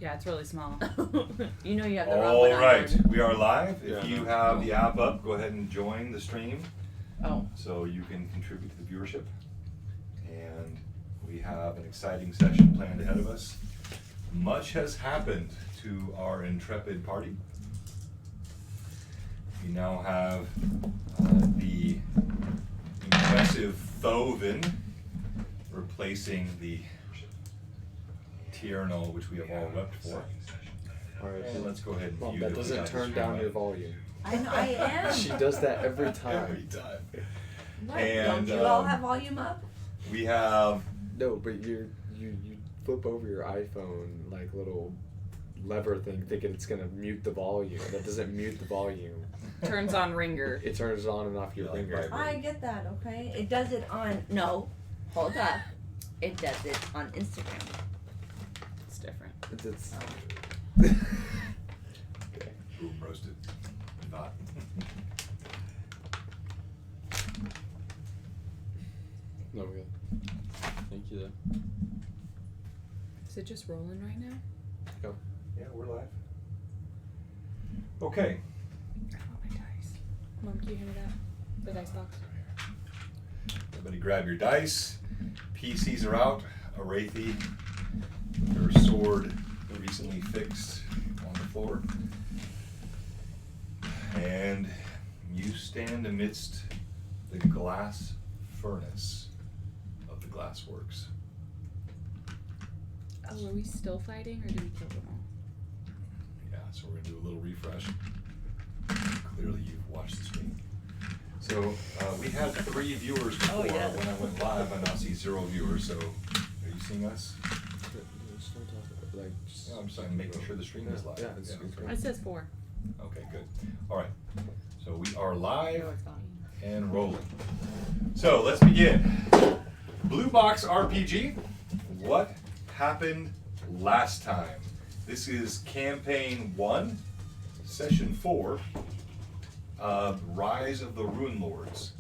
Yeah, it's really small. You know you have the wrong one. All right, on. we are live. If you have the app up, go ahead and join the stream. Oh. So you can contribute to the viewership. And we have an exciting session planned ahead of us. Much has happened to our intrepid party. We now have the impressive Thovin replacing the Tierno, which we have all wept for. Alright, So let's go ahead and Mom, view that the doesn't turn down your volume. I am. She does that every time. Every time. What? And, Don't you all have volume up? We have No, but you flip over your iPhone like little lever thing thinking it's gonna mute the volume. That doesn't mute the volume. Turns on ringer. It turns on and off your Yeah, like ringer. vibrate. I get that, okay? It does it on, no, hold up. It does it on Instagram. It's different. It's Oh. okay. boom roasted. Not. No, we're good. Thank you, though. Is it just rolling right now? Go. Yeah, we're live. Okay. I want my dice. Mom, can you hand me that? The dice box. Everybody grab your dice. PCs are out. Arathi, her sword recently fixed on the floor. And you stand amidst the glass furnace of the glassworks. Oh, are we still fighting, or did we kill them all? Yeah, so we're going to do a little refresh. Clearly you've watched the stream. So we had 3 viewers before. Oh, yeah. When I went live, I now see 0 viewers. So are you seeing us? Just don't talk about it, like, just- Yeah, I'm just making sure the stream is live. Yeah, it's okay. It says 4. Okay, good. All right. So we are live Oh, it's gone. and rolling. So let's begin. Blue Box RPG. What happened last time? This is campaign 1, session 4, Rise of the Runelords.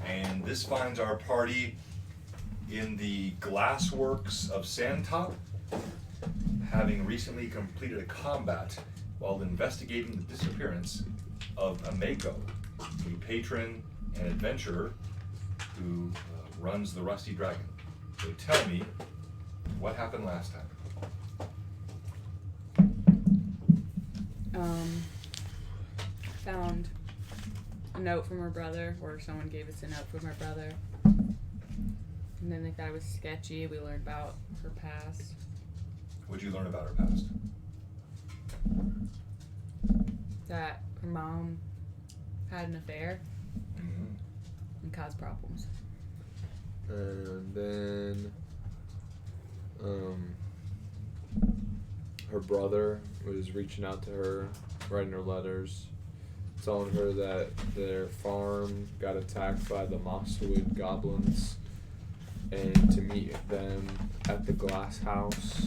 And this finds our party in the glassworks of Sandtop, having recently completed a combat while investigating the disappearance of Ameko, a patron and adventurer who runs the Rusty Dragon. So tell me, what happened last time? Found a note from her brother, or someone gave us a note from her brother. And then they thought it was sketchy. We learned about her past. What'd you learn about her past? That her mom had an affair Mm-hmm. and caused problems. And then her brother was reaching out to her, writing her letters, telling her that their farm got attacked by the Mosswood goblins, and to meet them at the glass house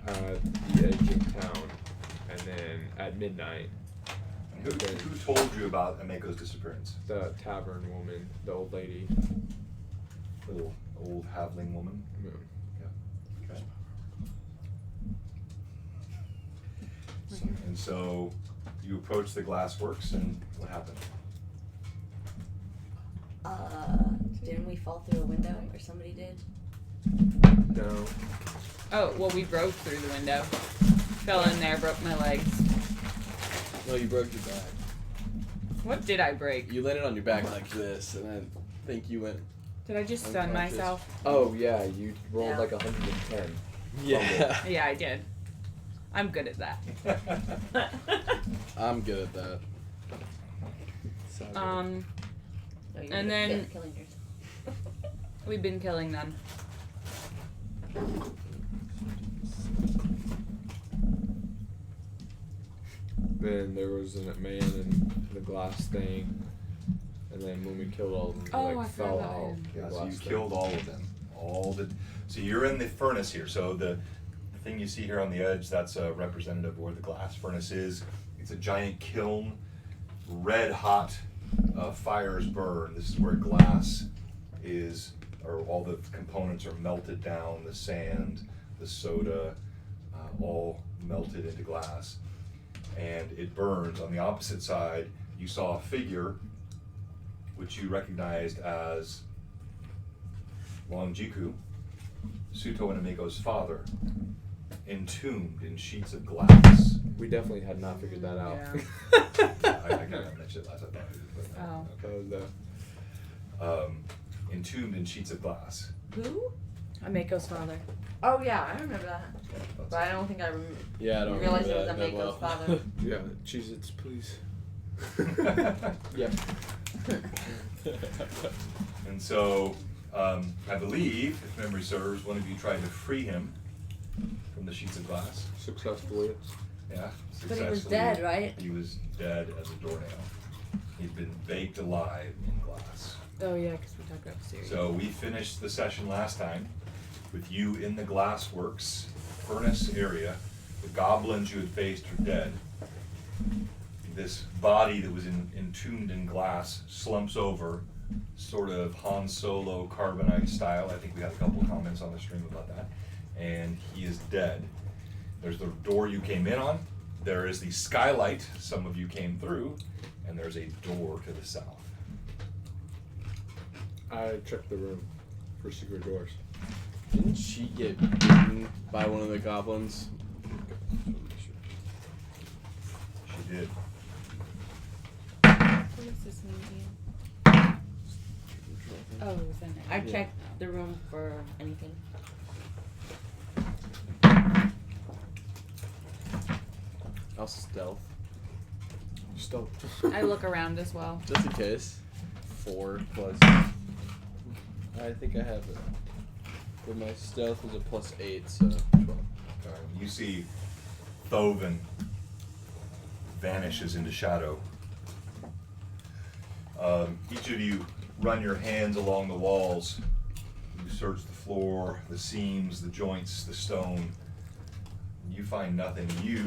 at the edge of town, and then at midnight, Who told you about Ameko's disappearance? the tavern woman, the old lady. Little old halfling woman. Yeah. Yeah. Okay. And so you approached the glassworks, and what happened? Didn't we fall through a window, or somebody did? No. Oh, well, we broke through the window. Fell in there, broke my legs. No, you broke your back. What did I break? You landed on your back like this, and I think you went. Did I just stun Unconscious. myself? Oh yeah, you rolled Yeah. like 110. Yeah. Yeah, I did. I'm good at that. I'm good at that. Savage. No, you're And good then- at killing yourself. We've been killing them. Then there was a man in the glass thing, and then when we killed all of them, Oh, like I fell forgot about out. him. the Yeah, so glass you thing. killed all of them. So you're in the furnace here. So the thing you see here on the edge, that's a representative of where the glass furnace is. It's a giant kiln, red hot fires burn. This is where glass is, or all the components are melted down, the sand, the soda, all melted into glass. And it burns. On the opposite side, you saw a figure which you recognized as Wanjiku, Suto and Amiko's father, entombed in sheets of glass. We definitely had not figured that out. Yeah. I kind of mentioned it last time. Oh. Okay. Entombed in sheets of glass. Who? Ameko's father. Oh yeah, I remember that. Yeah, that's But I don't think I remember. Yeah, I don't realize remember it was that Ameko's well. father. Yeah, Cheez-Its, please. Yep. And so, I believe, if memory serves, one of you tried to free him from the sheets of glass. Successfully. Yeah, But he was successfully. dead, right? He was dead as a doornail. He'd been baked alive in glass. Oh yeah, because we talked about the series. So we finished the session last time with you in the glassworks furnace area. The goblins you had faced are dead. This body that was entombed in glass slumps over, sort of Han Solo carbonite style. I think we had a couple of comments on the stream about that. And he is dead. There's the door you came in on. There is the skylight some of you came through. And there's a door to the south. I checked the room for secret doors. Didn't she get bitten by one of the goblins? She did. What is this medium? Oh, it was in there. I checked the room for anything. I'll stealth. Still. I look around as well. Just in case. 4 plus. I think I have it. But my stealth is a +8, so 12. You see Thovin vanishes into shadow. Each of you run your hands along the walls. You search the floor, the seams, the joints, the stone. You find nothing. You,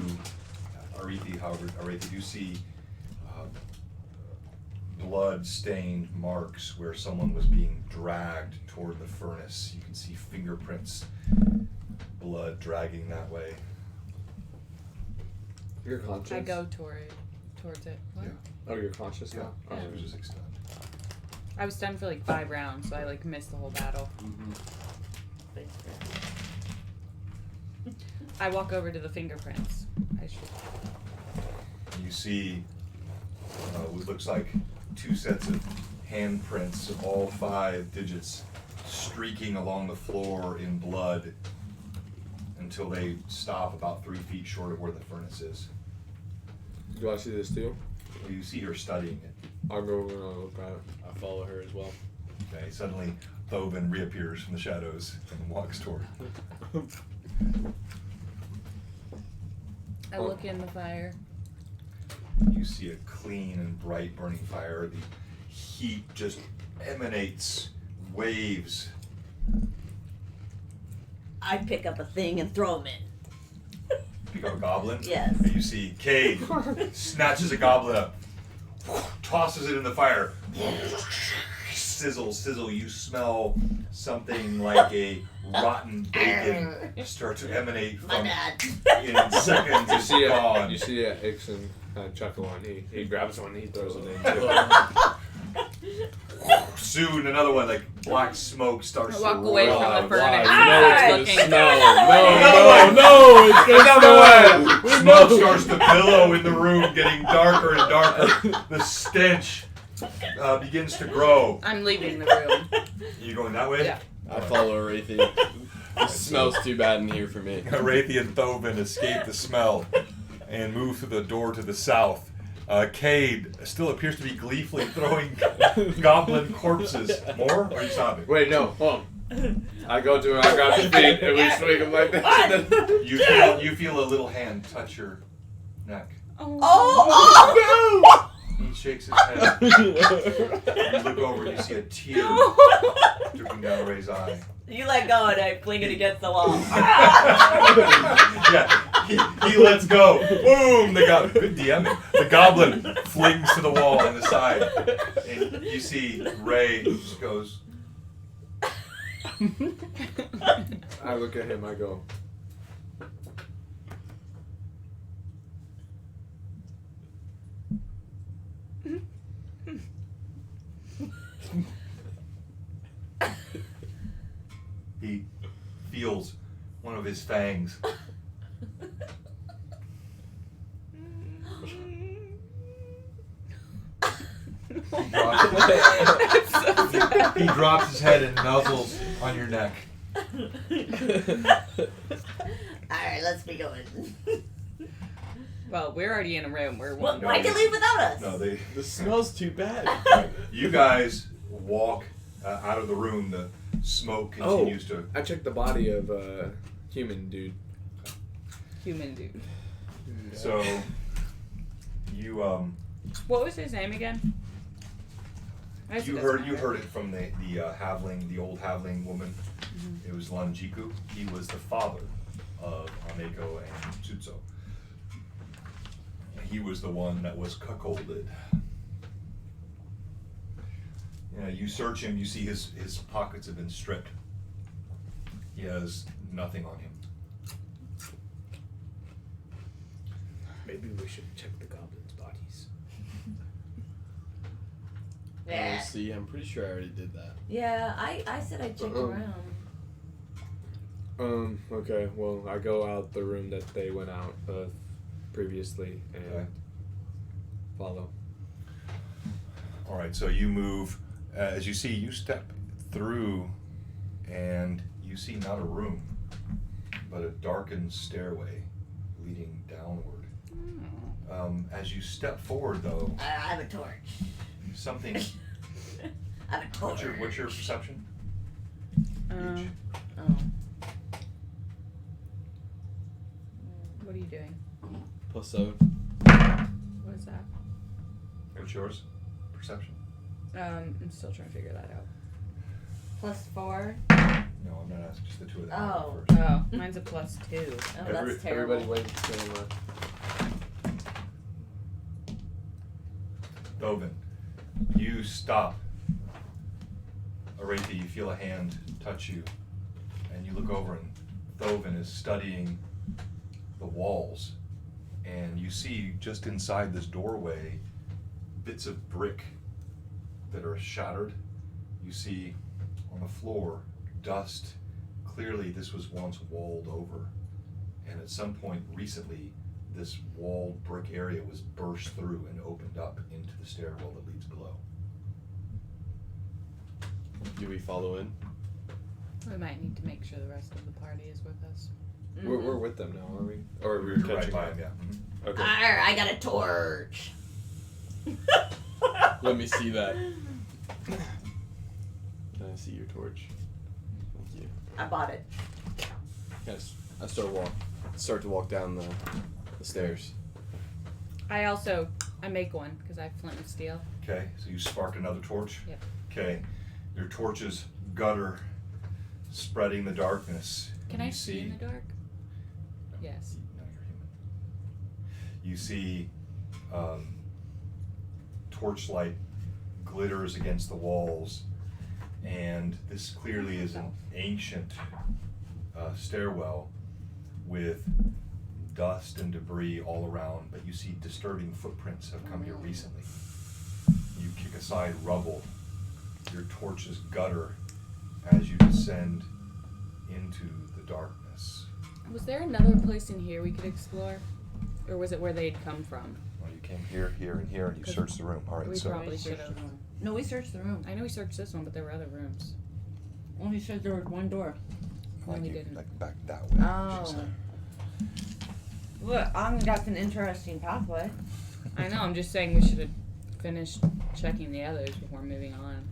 Aretha, you see blood-stained marks where someone was being dragged toward the furnace. You can see fingerprints, blood dragging that way. You're conscious? I go towards it. What? Yeah. Oh, you're conscious now? Yeah, Oh. it was just like stunned. I was stunned for like 5 rounds, so I like missed the whole battle. Thanks for I walk over to the fingerprints. I should. You see what looks like 2 sets of handprints of all 5 digits streaking along the floor in blood until they stop about 3 feet short of where the furnace is. Do I see this too? You see her studying it. I'm going to look at it. I follow her as well. Okay, suddenly Thovin reappears from the shadows and walks toward. I look in the fire. You see a clean and bright burning fire. The heat just emanates, waves. I pick up a thing and throw him in. Pick up a goblin. Yes. And you see Cade snatches a goblin up, tosses it in the fire. Sizzle, sizzle. You smell something like a rotten bacon start to emanate My from dad. in seconds. You It's see gone. You see Ixon kind of chuckle and he grabs one and he throws it in too. Soon another one, like black smoke starts I to walk away from rise. the furnace. You know it's gonna Looking. smell. Another one. No, it's gonna Another smell. one. Smoke starts to billow in the room, getting darker and darker. The stench begins to grow. I'm leaving the room. You going that way? Yeah. I follow Aretha. It smells too bad in here for me. Aretha and Thovin escape the smell and move through the door to the south. Cade still appears to be gleefully throwing goblin corpses. More? Or are you stopping? Wait, no, hold on. I go to him, I grab his feet, and we swing him like this. And then, You feel a little hand touch your neck. Oh! He shakes his head. You look over and you see a tear dripping down Ray's eye. You let go and I fling it against the wall. Yeah, he lets go. Boom! Good DMing. The goblin flings to the wall on the side. And you see Ray just goes, I look at him, I go, He feels one of his fangs. He drops his head and nuzzles on your neck. Alright, let's be going. Well, we're already in a room. We're Well, one. why'd you leave without us? No, they. The smell's too bad. You guys walk out of the room. The smoke continues to. I checked the body of a human dude. Human dude. So, you What was his name again? I guess it you doesn't heard matter. it from the Havling, the old Havling woman. Mhm. It was Lanjiku. He was the father of Ameko and Tsutso. He was the one that was cuckolded. Yeah, you search him, you see his pockets have been stripped. He has nothing on him. Maybe we should check the goblins' bodies. Yeah. See, I'm pretty sure I already did that. Yeah, I said I'd check around. Okay, well, I go out the room that they went out of previously and Okay. follow. Alright, so you move, as you see, you step through and you see not a room, but a darkened stairway leading downward. As you step forward though, I have a torch. something, I have a torch. what's your perception? Each? Oh. What are you doing? +7. What is that? What's yours? Perception? I'm still trying to figure that out. +4. No, I'm not asking, just the two of them. Oh. First. Oh, mine's a +2. Oh, that's terrible. Everybody wait for camera. Dovin, you stop. Aretha, you feel a hand touch you, and you look over, and Dovin is studying the walls, and you see just inside this doorway bits of brick that are shattered. You see on the floor dust. Clearly, this was once walled over, and at some point recently, this walled brick area was burst through and opened up into the stairwell that leads below. Do we follow in? We might need to make sure the rest of the party is with us. We're with them now, are we? Or we're You're right catching by up? him, yeah. Okay. Arr, I got a torch. Let me see that. Can I see your torch? Thank you. I bought it. Yes. I start to walk down the stairs. I make one because I have flint and steel. Okay, so you spark another torch? Yep. Okay, your torch's gutter spreading the darkness. Can and I see in the dark? Yes. No, you're human. You see torchlight glitters against the walls, and this clearly is an ancient stairwell with dust and debris all around, but you see disturbing footprints have come here recently. You kick aside rubble, your torch's gutter as you descend into the darkness. Was there another place in here we could explore? Or was it where they'd come from? Well, you came here, here, and here, and you searched the room. All right, We so probably should have. No, we searched the room. I know we searched this one, but there were other rooms. Only said there was one door. No, we you, didn't. like back that way. I should Oh. say. Look, that's an interesting pathway. I know, I'm just saying we should have finished checking the others before moving on.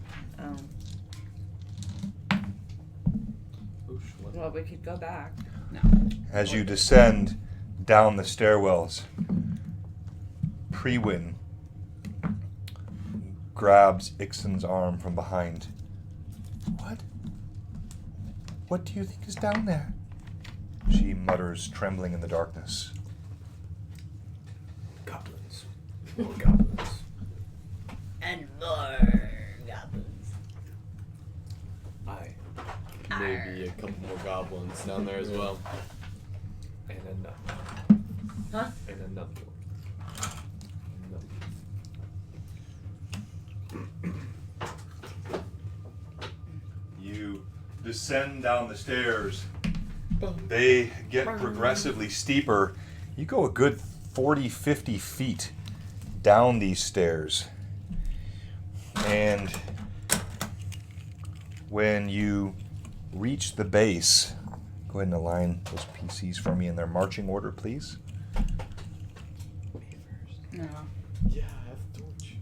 Well, we could go back. No. As you descend down the stairwells, Prewin grabs Ixon's arm from behind. What? What do you think is down there? She mutters, trembling in the darkness. Goblins. More goblins. And more goblins. I couple more goblins down there as well. And a nut. Huh? And a nut. You descend down the stairs. They get progressively steeper. You go a good 40, 50 feet down these stairs. And when you reach the base, go ahead and align those PCs for me in their marching order, please. No. Yeah, I have a torch.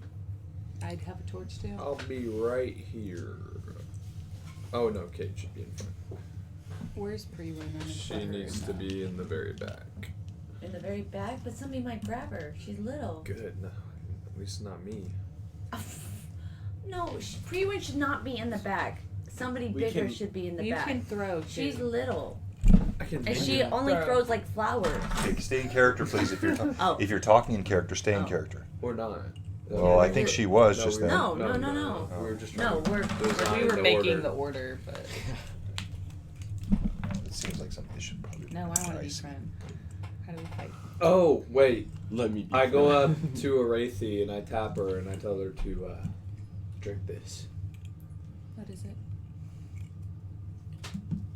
I'd have a torch too. I'll be right here. Oh no, Kate should be in front. Where's Pre-Women? She needs to be in the very back. In the very back, but somebody might grab her. She's little. Good. No, at least not me. No, Pre-Win should not be in the back. Somebody bigger can- should be in the You back. can throw. She's too. little, I can. and she only throw. throws like flowers. Okay, stay in character, please. If you're Oh. if you're talking in character, stay in Oh. character. Or not. Well, I think she was just we then. were- No. We were just No, trying to design We were the making order. the order, but It seems like something they should probably. no, I want to be nice. friend. How do we fight? Oh wait! Let me be I go up friend. to Arathi and I tap her and I tell her to drink this. What is it?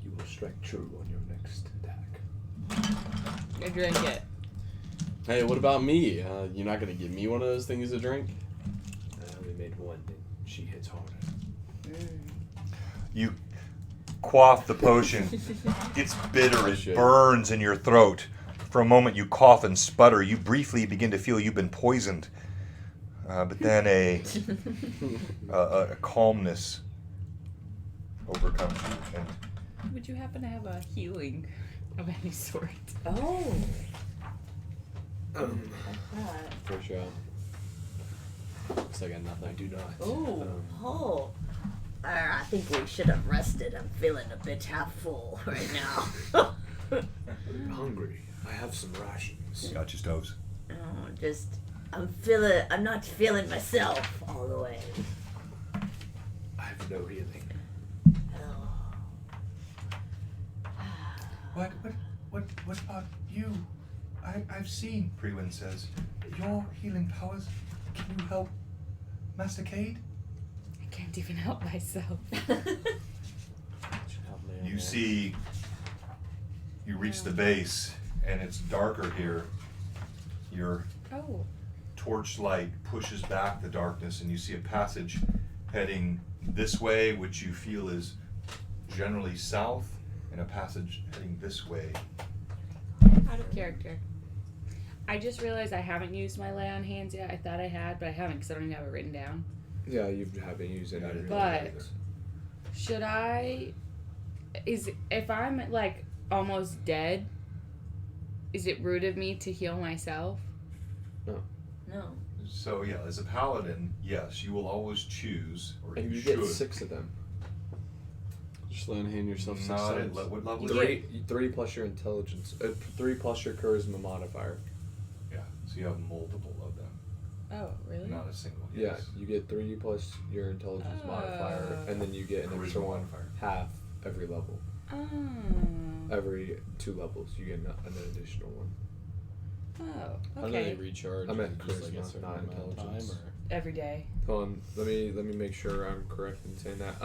You will strike true on your next attack. I drink it. Hey, what about me? You're not gonna give me one of those things to drink? I only made one and she hits harder. You quaff the potion. It's bitter. It Shit. burns in your throat. For a moment, you cough and sputter. You briefly begin to feel you've been poisoned. But then a calmness overcomes you. And Would you happen to have a healing of any sort? Oh. Um, Like that. For sure. Looks like I got nothing. I do not. Ooh. Um, Oh. I think we should have rested. I'm feeling a bit half full right now. I'm hungry. I have some rations. got your stoves. I'm not feeling myself all the way. I have no healing. What about you? I've seen, Pre-Win says, your healing powers. Can you help Master Cade? I can't even help myself. Should help me You out. see, you reach the base, and it's darker here. Your Oh. torchlight pushes back the darkness, and you see a passage heading this way, which you feel is generally south, and a passage heading this way. Out of character. I just realized I haven't used my lay on hands yet. I thought I had, but I haven't because I don't even have it written down. Yeah, you haven't used any. Got it. But should I? If I'm like almost dead, is it rude of me to heal myself? No. So yeah, as a paladin, yes, you will always choose, or And you should. get 6 of them. Just let hand yourself 6 Not at times. what level? You is it? 3 plus your intelligence. 3 plus your charisma modifier. Yeah, so you have multiple of them, Oh, really? not a single. Yeah, Yes. you get 3 plus your intelligence modifier, and then you get an extra Charisma one modifier. half every level. Oh. Every 2 levels, you get an additional one. Oh. How do they Okay. recharge? I meant Is it just like a charisma, certain not amount of time, intelligence. or? Every day. Hold on, let me make sure I'm correct in saying that.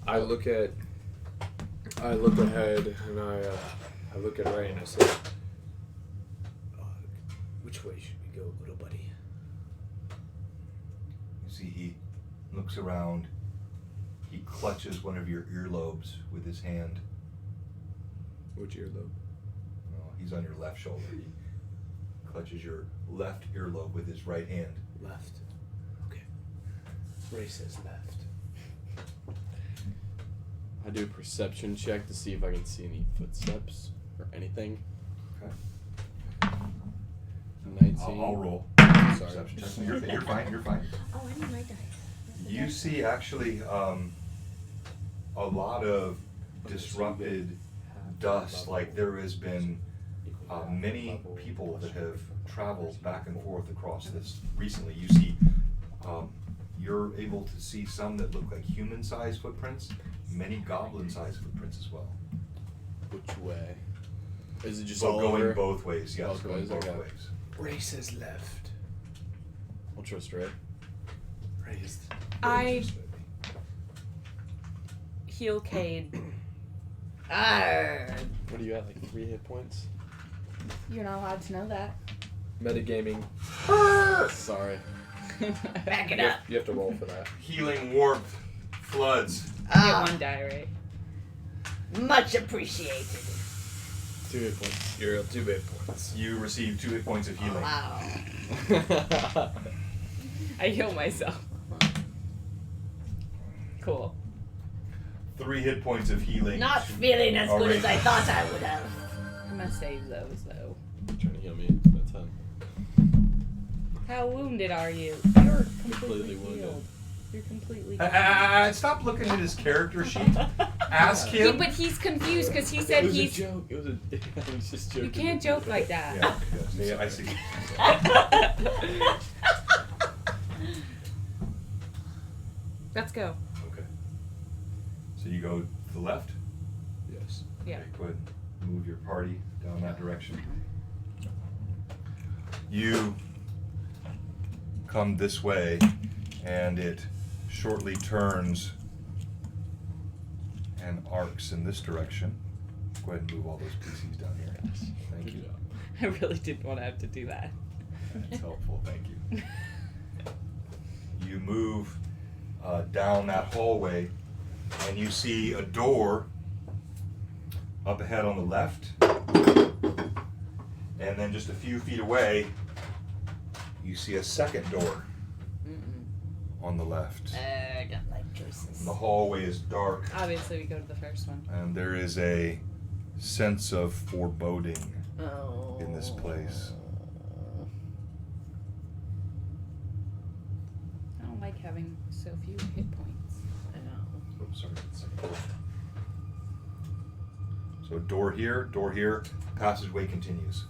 I look ahead and I look at Ray and I say, "Which way should we go, little buddy?" You see, he looks around. He clutches one of your earlobes with his hand. Which earlobe? Well, he's on your left shoulder. He clutches your left earlobe with his right hand. Left. Okay. Ray says left. I do a perception check to see if I can see any footsteps or anything. Okay. 19. I'll roll. Sorry. Perception check. You're fine. You're fine. Oh, I need my dice. You see, actually, a lot of disrupted dust. Like there has been many people that have traveled back and forth across this recently. You see, you're able to see some that look like human-sized footprints, many goblin-sized footprints as well. Which way? Is it just So all going over? both ways, yes, Both going ways, both okay. ways. Ray says left. I'll trust Ray. Raised. I heal Cade. Arr. What do you got? Like 3 hit points? You're not allowed to know that. Metagaming. Sorry. Back it You up. have, you have to roll for that. Healing warmth floods. You get 1 die, right? Much appreciated. 2 hit points. You're at 2 hit points. You receive 2 hit points of healing. Wow. I heal myself. Cool. 3 hit points of healing. Not feeling as good as I Alright. thought I would have. I'm gonna save those though. Trying to heal me. That's how. How wounded are you? You're completely Completely wounded. healed. You're completely Stop looking at his character sheet. Ask Yeah, him. but he's confused because he It said was he's. a joke. It was a. I was just joking. You can't joke like that. Yeah, I see. Let's go. Okay. So you go to the left? Yes. Yeah. Okay, go ahead and move your party down that direction. You come this way, and it shortly turns and arcs in this direction. Go ahead and move all those PCs down here. Thank Good you. job. I really didn't want to have to do that. That's helpful, thank you. You move down that hallway, and you see a door up ahead on the left, and then just a few feet away, you see a second door on the left. I don't like choices. The hallway is dark, Obviously, we go to the first one. and there is a sense of foreboding Oh. in this place. I don't like having so few hit points. I know. Oops, sorry, second door. So door here, passageway continues.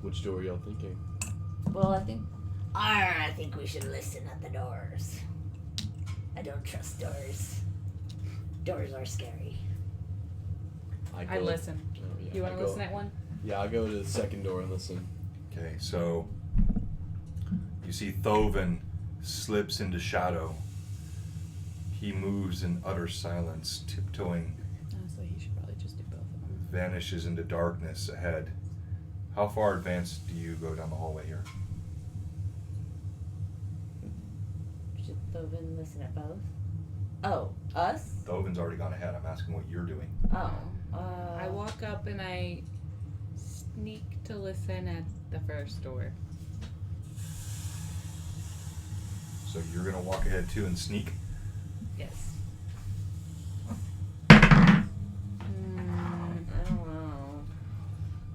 Which door are y'all thinking? Well, I think we should listen at the doors. I don't trust doors. Doors are scary. I go- listen. Oh, yeah, You want I to go- listen at one? Yeah, I'll go to the second door and listen. Okay, so you see Thovin slips into shadow. He moves in utter silence, tiptoeing, Honestly, he should probably just do both of them. vanishes into darkness ahead. How far advanced do you go down the hallway here? Should Thovin listen at both? Oh, us? Thovin's already gone ahead. I'm asking what you're doing. Oh. I walk up and I sneak to listen at the first door. So you're gonna walk ahead too and sneak? Yes. I don't know.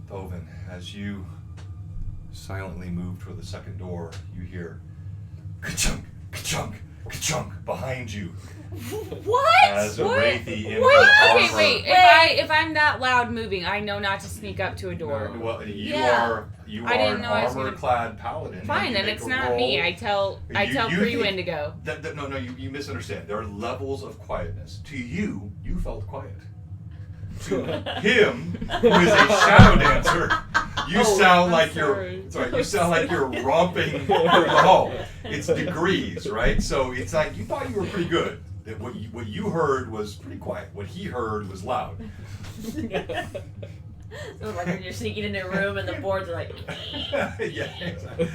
Thovin, as you silently move toward the second door, you hear ka-chunk, ka-chunk, ka-chunk behind you. What? As a What? Wraithy in Wait, her okay, armor. wait. If I'm that loud moving, I know not to sneak up to a door. No, well, you Yeah. are I didn't an know I was gonna- armor-clad paladin. Fine, and then you it's make a not me. roll. I tell You Pre-Win think- to go. No, you misunderstand. There are levels of quietness. To you, you felt quiet. To him, who is a shadow dancer, you sound I'm like sorry. you sound like you're romping through the hall. It's degrees, right? So it's like you thought you were pretty good. That what you heard was pretty quiet. What he heard was loud. So like when you're sneaking into a room and the boards are like. Yeah, exactly.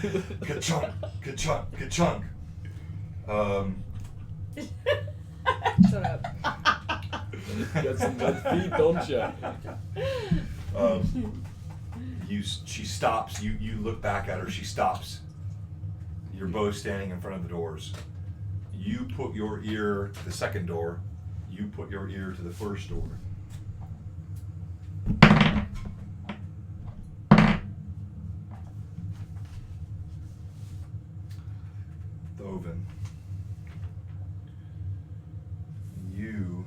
Ka-chunk, ka-chunk, ka-chunk. Shut up. You got some good feet, don't you? She stops. You look back at her. She stops. You're both standing in front of the doors. You put your ear to the second door. You put your ear to the first door. Thovin, you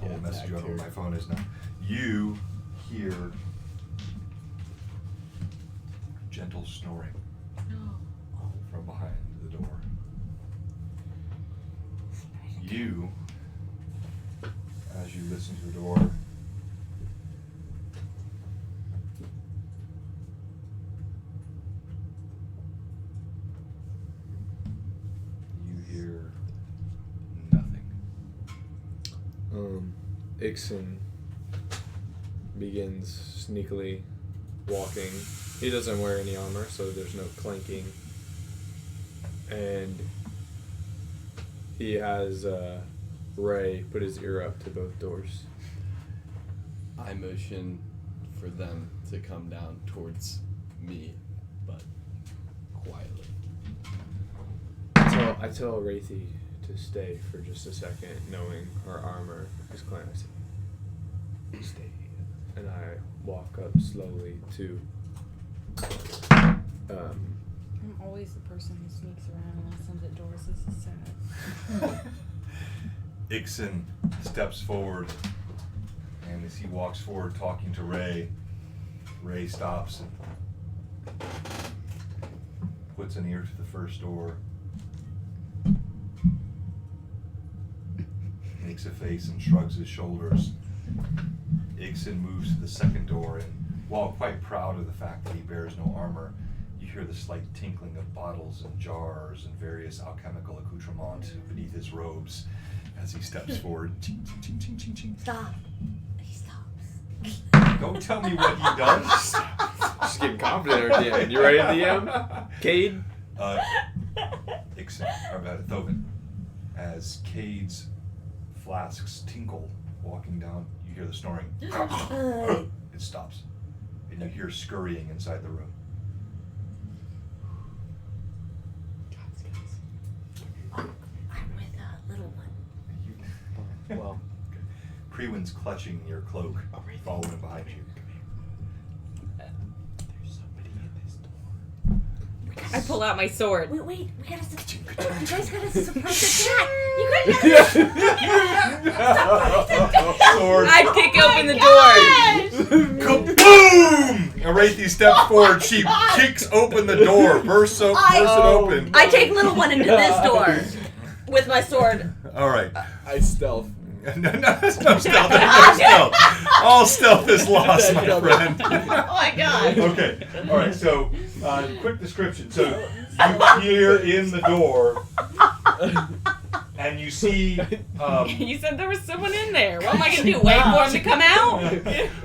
I'll message you on what my phone is now. You hear gentle snoring from behind the door. You, as you listen to the door, you hear nothing. Ixon begins sneakily walking. He doesn't wear any armor, so there's no clanking. And he has Ray put his ear up to both doors. I motion for them to come down towards me, but quietly. I tell Wraithy to stay for just a second, knowing her armor is cleansed. Stay. And I walk up slowly to I'm always the person who sneaks around and listens at doors. This is sad. Ixon steps forward, and as he walks forward talking to Ray, Ray stops and puts an ear to the first door, makes a face and shrugs his shoulders. Ixon moves to the second door, and while quite proud of the fact that he bears no armor, you hear the slight tinkling of bottles and jars and various alchemical accoutrements beneath his robes as he steps forward. Ching, ching, ching, ching, ching. Stop. He stops. Don't tell me what he does. She's getting confident in her DM. You ready, DM? Cade? Ixon, or Thovin, as Cade's flasks tinkle walking down, you hear the snoring. It stops, and you hear scurrying inside the room. I'm with a little one. Well, Prewin's clutching your cloak, following behind you. there's somebody in this door. I pull out my sword. Wait, we gotta. You guys gotta suppress attack. You guys gotta. Sword. I kick open the door. Kaboom! Arathi steps forward. She kicks open the door, bursts it open. I take little one into this door with my sword. All right. I stealth. No, there's no stealth. There's no stealth. All stealth is lost, my friend. Oh my god. Okay. All right. So, quick description. So, you hear in the door, and you see. You said there was someone in there. What am I gonna do? Wait for him to come out?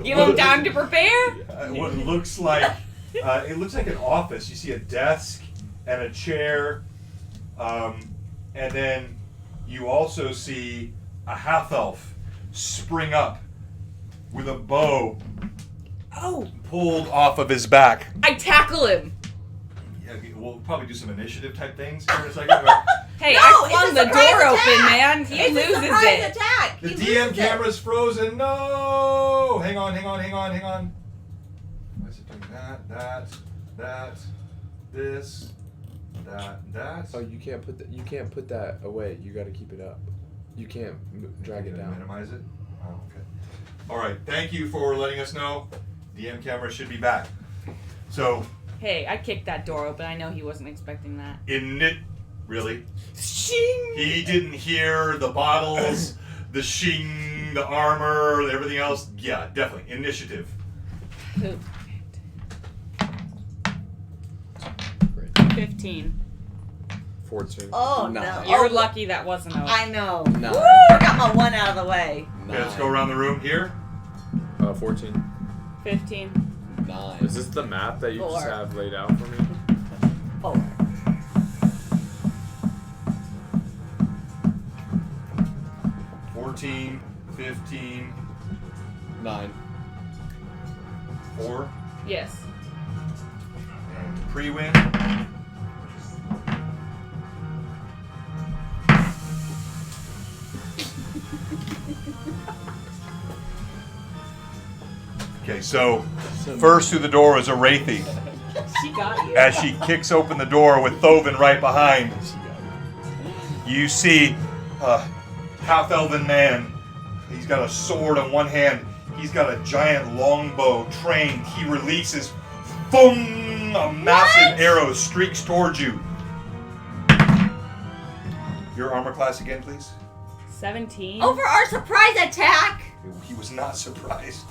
Give him time to prepare? What looks like it looks like an office. You see a desk and a chair, and then you also see a half-elf spring up with a bow pulled off of his back. I tackle him. Yeah, we'll probably do some initiative type things here in a second. Hey, No, I it's flung a the surprise door attack. open, man. He It's a loses surprise it. attack. The He DM loses camera's frozen. No! Hang on. Why is it doing that, this, that. Oh, you can't put that away. You got to keep it up. You can't drag it down. Minimize it? Oh, okay. All right. Thank you for letting us know. DM camera should be back. So, Hey, I kicked that door open. I know he wasn't expecting that. really? Shing! He didn't hear the bottles, the shing, the armor, everything else? Yeah, definitely. Initiative. 15. 14. Oh Nah. no. You're Oh, lucky that wasn't a... I know. Nine. Woo! I got my one out of the way. Okay, let's go around the room here. 14. 15. 9. Is this the map that you just 4. have laid out for me? 4. 14, 15, 9. 4. Yes. And pre-win. Okay, so first through the door is Arathi She got you. as she kicks open the door with Thovin right behind. You see a half-elven man. He's got a sword in one hand. He's got a giant longbow trained. He releases, boom! A massive arrow streaks towards you. Your armor class again, please. 17. Over our surprise attack. He was not surprised.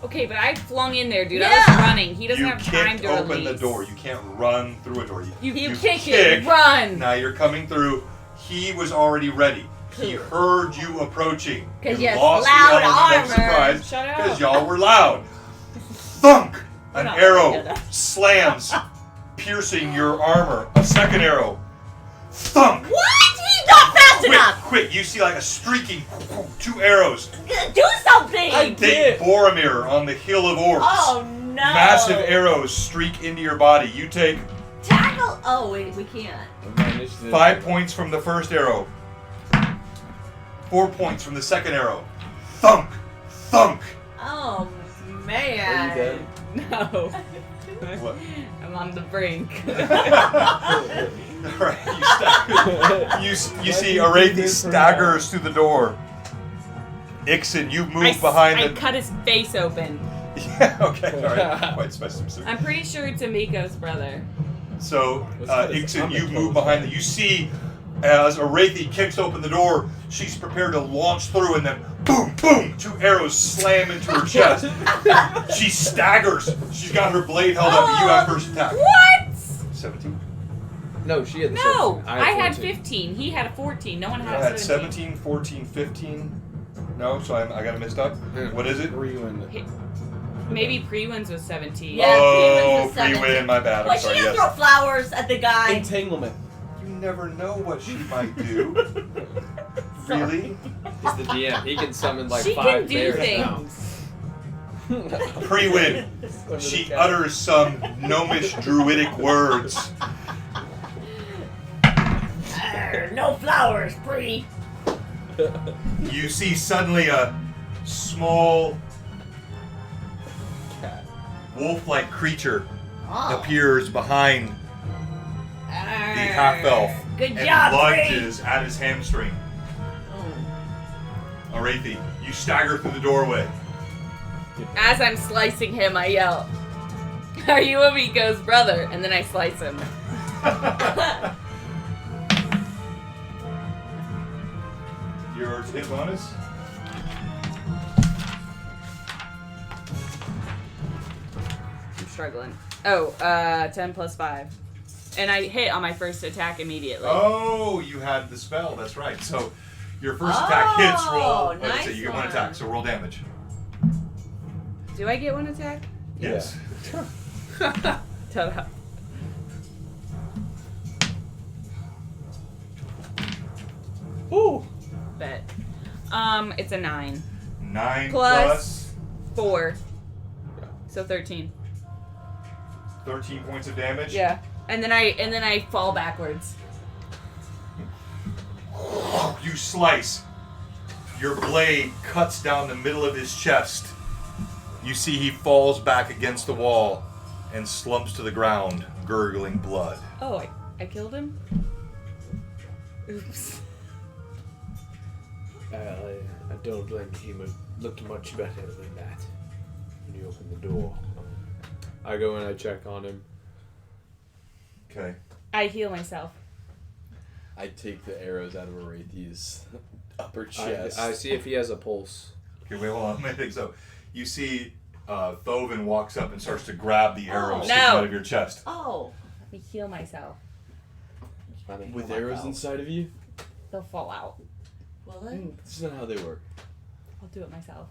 Okay, but I flung in there, dude. I Yeah. was running. He doesn't You have time can't to open release. the door. You can't run through a door. You kick. kick it. Run. Now you're coming through. He was already ready. He heard you approaching. 'Cause you you lost loud the element of armor. surprise Shut up. because y'all were loud. Thunk! An not arrow together. slams, piercing your armor. A second arrow. Thunk! What? He's not fast enough. Quick! You see like a streaking 2 arrows. Do something. I Take did. Boromir on the hill of orcs. Oh no. Massive arrows streak into your body. You take Tackle. Oh wait, we can't. My initiative. 5 points from the first arrow. 4 points from the second arrow. Thunk! Thunk! Oh Are you man. dead? No. What? I'm on the brink. Alright, you see Arathi staggers through the door. Ixen, you move behind I the... cut his face open. Yeah, okay, alright. Quite specific. I'm pretty sure it's Amiko's brother. So, Let's put his Ixen, you comic move clothes behind on. you see as Arathi kicks open the door, she's prepared to launch through and then boom, boom, 2 arrows slam into her chest. She staggers. She's got her blade held up. You have first attack. What? 17. No, she had the No, 17. I had 14. 15. He had a 14. No one I had had 17. 17, 14, 15. No, so I got it mixed up. What is it? Ruin. Maybe Pre-Wins was 17. Yeah, Oh, Pre-win was pre-win, my bad. I'm Why she sorry, didn't yes. throw flowers at the guy? Entanglement. You never know what she might do. Really? He's the DM. He can summon like She 5 can do bears now. things. Pre-win. She utters some gnomish druidic words. No flowers, Bree. You see suddenly a small wolf-like creature Oh. appears behind the half-elf Good and job, Bree. lunges at his hamstring. Arathi, you stagger through the doorway. As I'm slicing him, I yell, "Are you Amiko's brother?" And then I slice him. Your hit bonus? I'm struggling. Oh, 10 plus 5. And I hit on my first attack immediately. Oh, you had the spell. That's right. So your first attack hits. Roll. nice so you get one one. attack. So roll damage. Do I get one attack? Yes. Ta-da. Ooh. Bet. It's a 9. 9 Plus 4. So 13. 13 points of damage. Yeah. And then I fall backwards. You slice. Your blade cuts down the middle of his chest. You see he falls back against the wall and slumps to the ground, gurgling blood. Oh, I killed him? Oops. I don't think he looked much better than that when you opened the door. I go and I check on him. Okay. I heal myself. I take the arrows out of Arathi's upper chest. I see if he has a pulse. Okay, wait, hold on. Let me think. So, you see Thovin walks up and starts to grab the arrow Oh, sticking no. out of your chest. Oh. Let me heal myself. With arrows inside of you? They'll fall out. Will it? This is not how they work. I'll do it myself.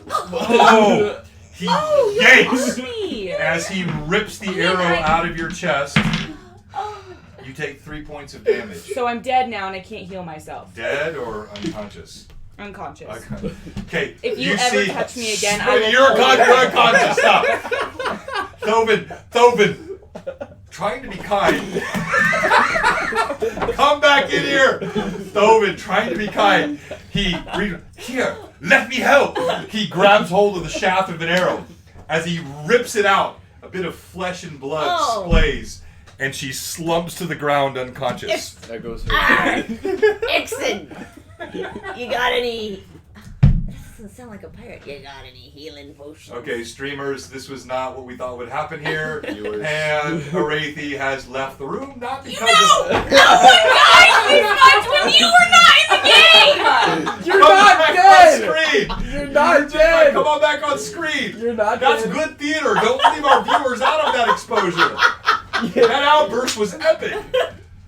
Oh! He Oh, yanks! me! As he rips the Oh, arrow I- out of your chest, Oh. you take 3 points of damage. So I'm dead now and I can't heal myself. Dead or unconscious? Unconscious. Okay. If you ever see, touch me again, I will You're pull you unconscious. Stop. Thovin, trying to be kind. Come back in here. Thovin, trying to be kind. Here, let me help. He grabs hold of the shaft of an arrow. As he rips it out, a bit of flesh and blood Oh. splays, and she slumps to the ground unconscious. That goes her. Ah. Ixen. You got any? That doesn't sound like a pirate. You got any healing potions? Okay, streamers, this was not what we thought would happen here. Viewers. And Arathi has left the room, not because No! of... Guys, we fucked when you were not in the game! You're Come not back dead! on screen! You're not dead! Come on back on screen! You're not That's dead. good theater. Don't leave our viewers out of that exposure. That outburst was epic.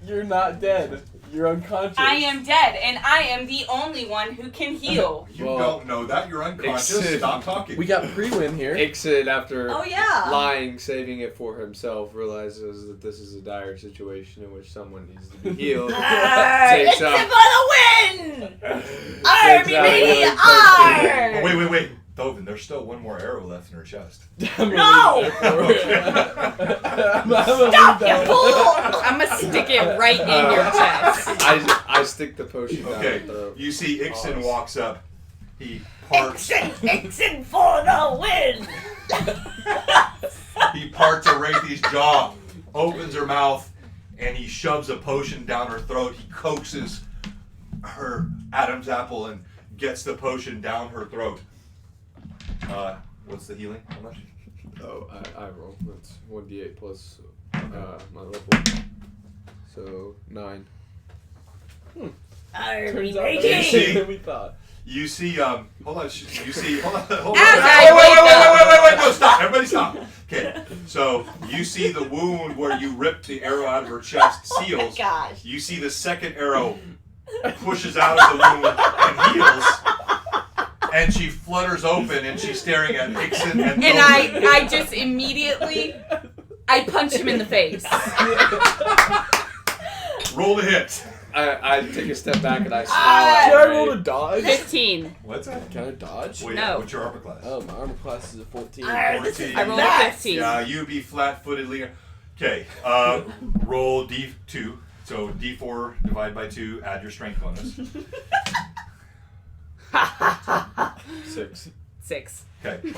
You're not dead. You're unconscious. I am dead, and I am the only one who can heal. You Well, don't know that. You're unconscious. it's- Stop talking. We got pre-win here. Ixid, after Oh, yeah. lying, saving it for himself, realizes that this is a dire situation in which someone needs to be healed. It's Takes out- for the win! Army Takes out baby, healing Oh, arr! wait. Thovin, there's still one more arrow left in her chest. No! Stop, you fool! I'm gonna stick it right in your chest. I stick the potion down Okay, her throat. you see Ixen walks up. He parts. Ixen for the win! He parts Arathi's jaw, opens her mouth, and he shoves a potion down her throat. He coaxes her Adam's apple and gets the potion down her throat. What's the healing? How much? Oh, I roll. That's 1d8 plus my level. So 9. Army Turns out baby! that's easier than we thought. You see, hold on. You see, hold on. As I Wait, no, stop. Everybody stop. Okay, so you see the wound where you ripped the arrow out of her chest seals. Gosh. You see the second arrow pushes out of the wound and heals. And she flutters open and she's staring at Ixen and And Thovin. I just immediately, I punch him in the face. Roll the hit. I take a step back and I Should smile I at roll Ray. a dodge? 15. What's that? Can I dodge? Well, No. What's your armor class? Oh, my armor class is a 14. This is I rolled a nuts. 15. Yeah, you be flat-footed, Leah. Okay, roll D2. So D4 divide by 2, add your strength bonus. 6. 6. Okay.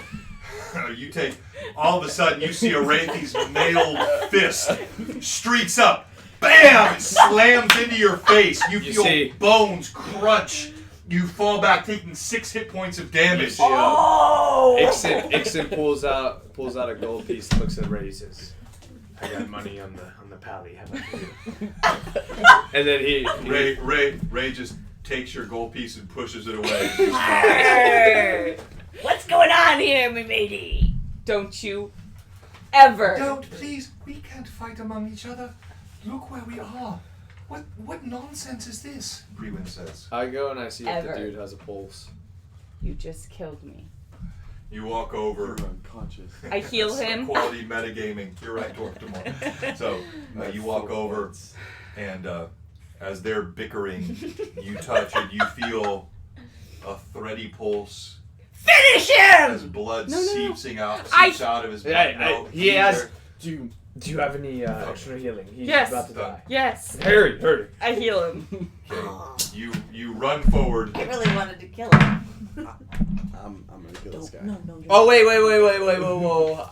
You take, all of a sudden, you see Arathi's mailed fist streaks up. Bam! It slams into your face. You You feel see- bones crunch. You fall back, taking 6 hit points of damage. Oh! Ixen pulls out a gold piece, looks at Ray, says, "I got money on the pally. How about you?" And then he Ray just takes your gold piece and pushes it away. Arr! What's going on here, my matey? Don't you ever. Don't, please. We can't fight among each other. Look where we are. What nonsense is this? Brewin says. I go and I see if Ever. the dude has a pulse. You just killed me. You walk over. You're unconscious. I heal That's him. Quality metagaming. You're right, Dwarf tomorrow. So you walk over, and as they're bickering, you touch and you feel a thready pulse Finish as him! blood No, no, no. seeps out of his Yeah, mouth. he asked, Do you have any Oh. extra healing? He's Yes. about to die. Yes. Hurry. I heal him. Okay. You run forward. I really wanted to kill him. I'm gonna kill this guy. No. Oh wait, whoa.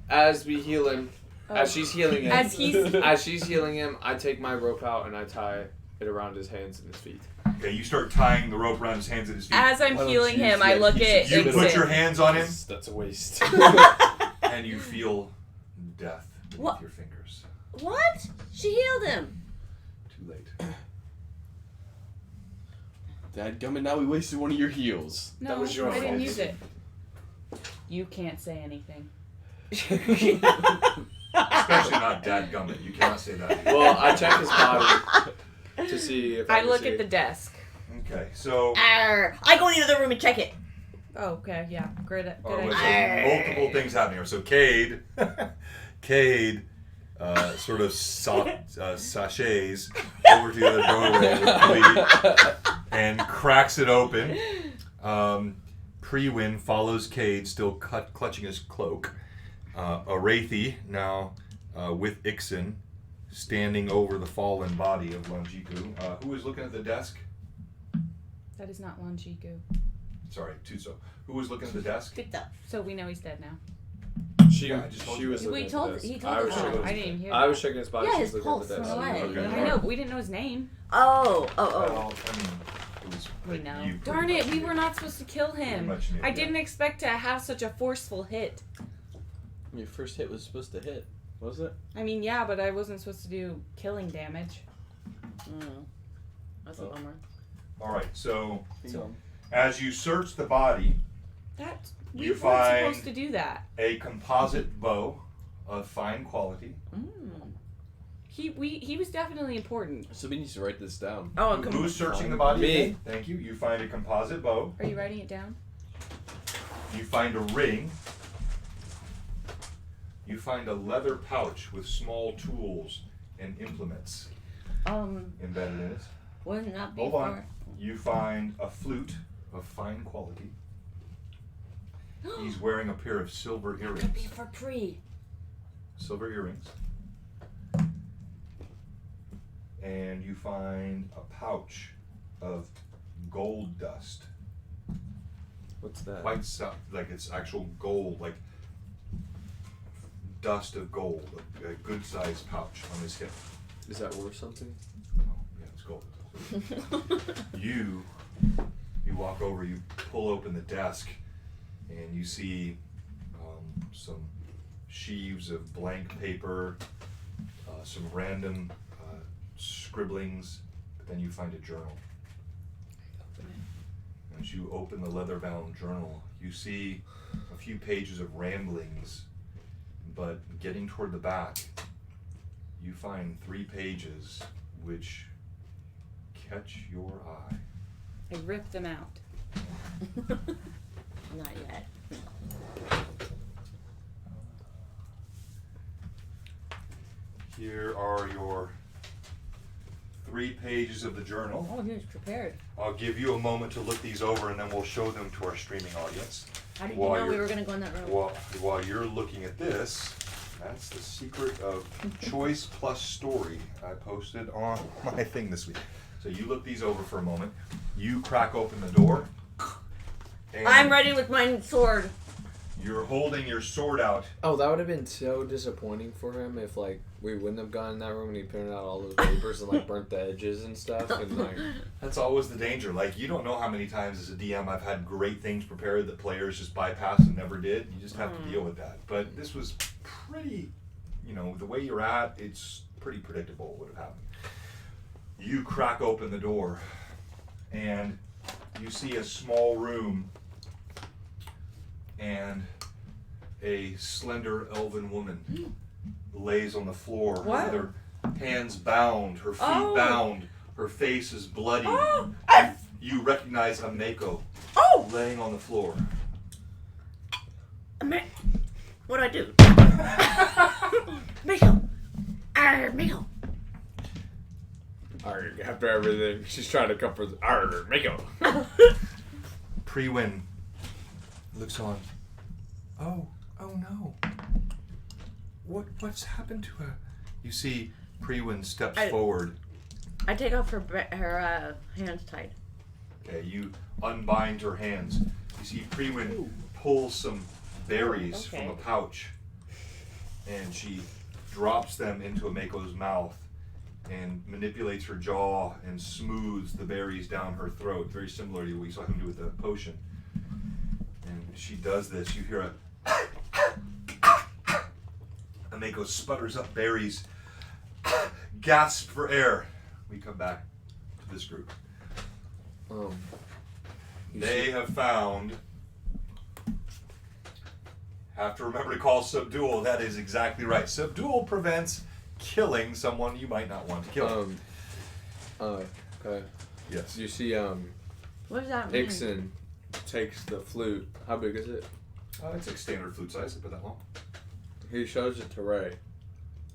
As we heal him, as she's healing him, As he's as she's healing him, I take my rope out and I tie it around his hands and his feet. Okay, you start tying the rope around his hands and his feet. as I'm Why don't healing you him, see I it? look at You put your Ixen. hands on him, That's a waste. and you feel death beneath What? your fingers. What? She healed him. Too late. Dadgummit, now we wasted one of your heals. No, That was your I didn't fault. use it. You can't say anything. Especially not dadgummit. You cannot say that. Well, I check his body to see if I I can look see. at the desk. Okay, so Arr! I go into the other room and check it. Oh, okay, yeah, good oh, idea. so multiple things happening here. So Cade sort of sachets over to the other doorway with Clee and cracks it open. Pre-win follows Cade, still clutching his cloak. Arathi now with Ixen standing over the fallen body of Longiku. Who is looking at the desk? That is not Longiku. Sorry, Tuso. Who was looking at the desk? Picked up. So we know he's dead now. She Yeah, I just told she you was that. looking He at told- the desk. he told I was us checking that. his- I didn't hear I that. was checking his body. Yeah, she his was looking at pulse the went desk. away. Okay. I know, but we didn't know his name. Oh. Well, I mean, It was We like know. you pretty Darn it, much we knew. were not supposed to kill him. much knew, I yeah. didn't expect to have such a forceful hit. Your first hit was supposed to hit, was it? I mean, yeah, but I wasn't supposed to do killing damage. That's a bummer. All right, so So, as you search the body, That we You weren't find- supposed to do that. a composite bow of fine quality. He was definitely important. somebody needs to write this down. Oh, Who's searching the body? Me. again? Thank you. You find a composite bow. Are you writing it down? You find a ring. You find a leather pouch with small tools and implements embedded in it. Wouldn't that be Hold for? on. You find a flute of fine quality. He's wearing a pair of silver Could be earrings. for Pre. Silver earrings. And you find a pouch of gold dust. What's that? Quite like it's actual gold, like dust of gold, a good sized pouch on his hip. Is that worth something? Oh, yeah, it's gold. You walk over, you pull open the desk, and you see some sheaves of blank paper, some random scribblings, but then you find a journal. As you open the leather-bound journal, you see a few pages of ramblings, but getting toward the back, you find 3 pages which catch your eye. I ripped them out. Not yet. Here are your 3 pages of the journal. Oh, he was prepared. I'll give you a moment to look these over, and then we'll show them to our streaming audience. How did you While know we you're- were gonna go in that room? While you're looking at this, that's the secret of choice plus story I posted on my thing this week. So you look these over for a moment. You crack open the door. And I'm ready with my sword. You're holding your sword out. Oh, that would have been so disappointing for him if, like, we wouldn't have gone in that room and he printed out all those papers and, like, burnt the edges and stuff. And, like, That's always the danger. Like, you don't know how many times as a DM I've had great things prepared that players just bypassed and never did. You just have to deal with that. But this was pretty, the way you're at, it's pretty predictable what would have happened. You crack open the door, and you see a small room, and a slender elven woman lays on the floor What? with her hands bound, her feet Oh. bound, her face is bloody. Oh. You recognize a Mako Oh! laying on the floor. What'd I do? Miko! Miko! arg, after everything, she's trying to comfort. Arg, Mako. Pre-win looks on. Oh no. What's happened to her? You see Pre-win steps forward. I take off her hands tied. Okay, you unbind her hands. You see Pre-win pull some berries from a pouch, and she drops them into a Mako's mouth and manipulates her jaw and smooths the berries down her throat, very similar to what we saw him do with the potion. And she does this. You hear a Mako sputters up berries, gasp for air. We come back to this group. They have found. Have to remember to call subdual. That is exactly right. Subdual prevents killing someone you might not want to kill. Okay. Yes. You see, What does that mean? Ixon takes the flute. How big is it? It's like standard flute size, but that long. He shows it to Ray,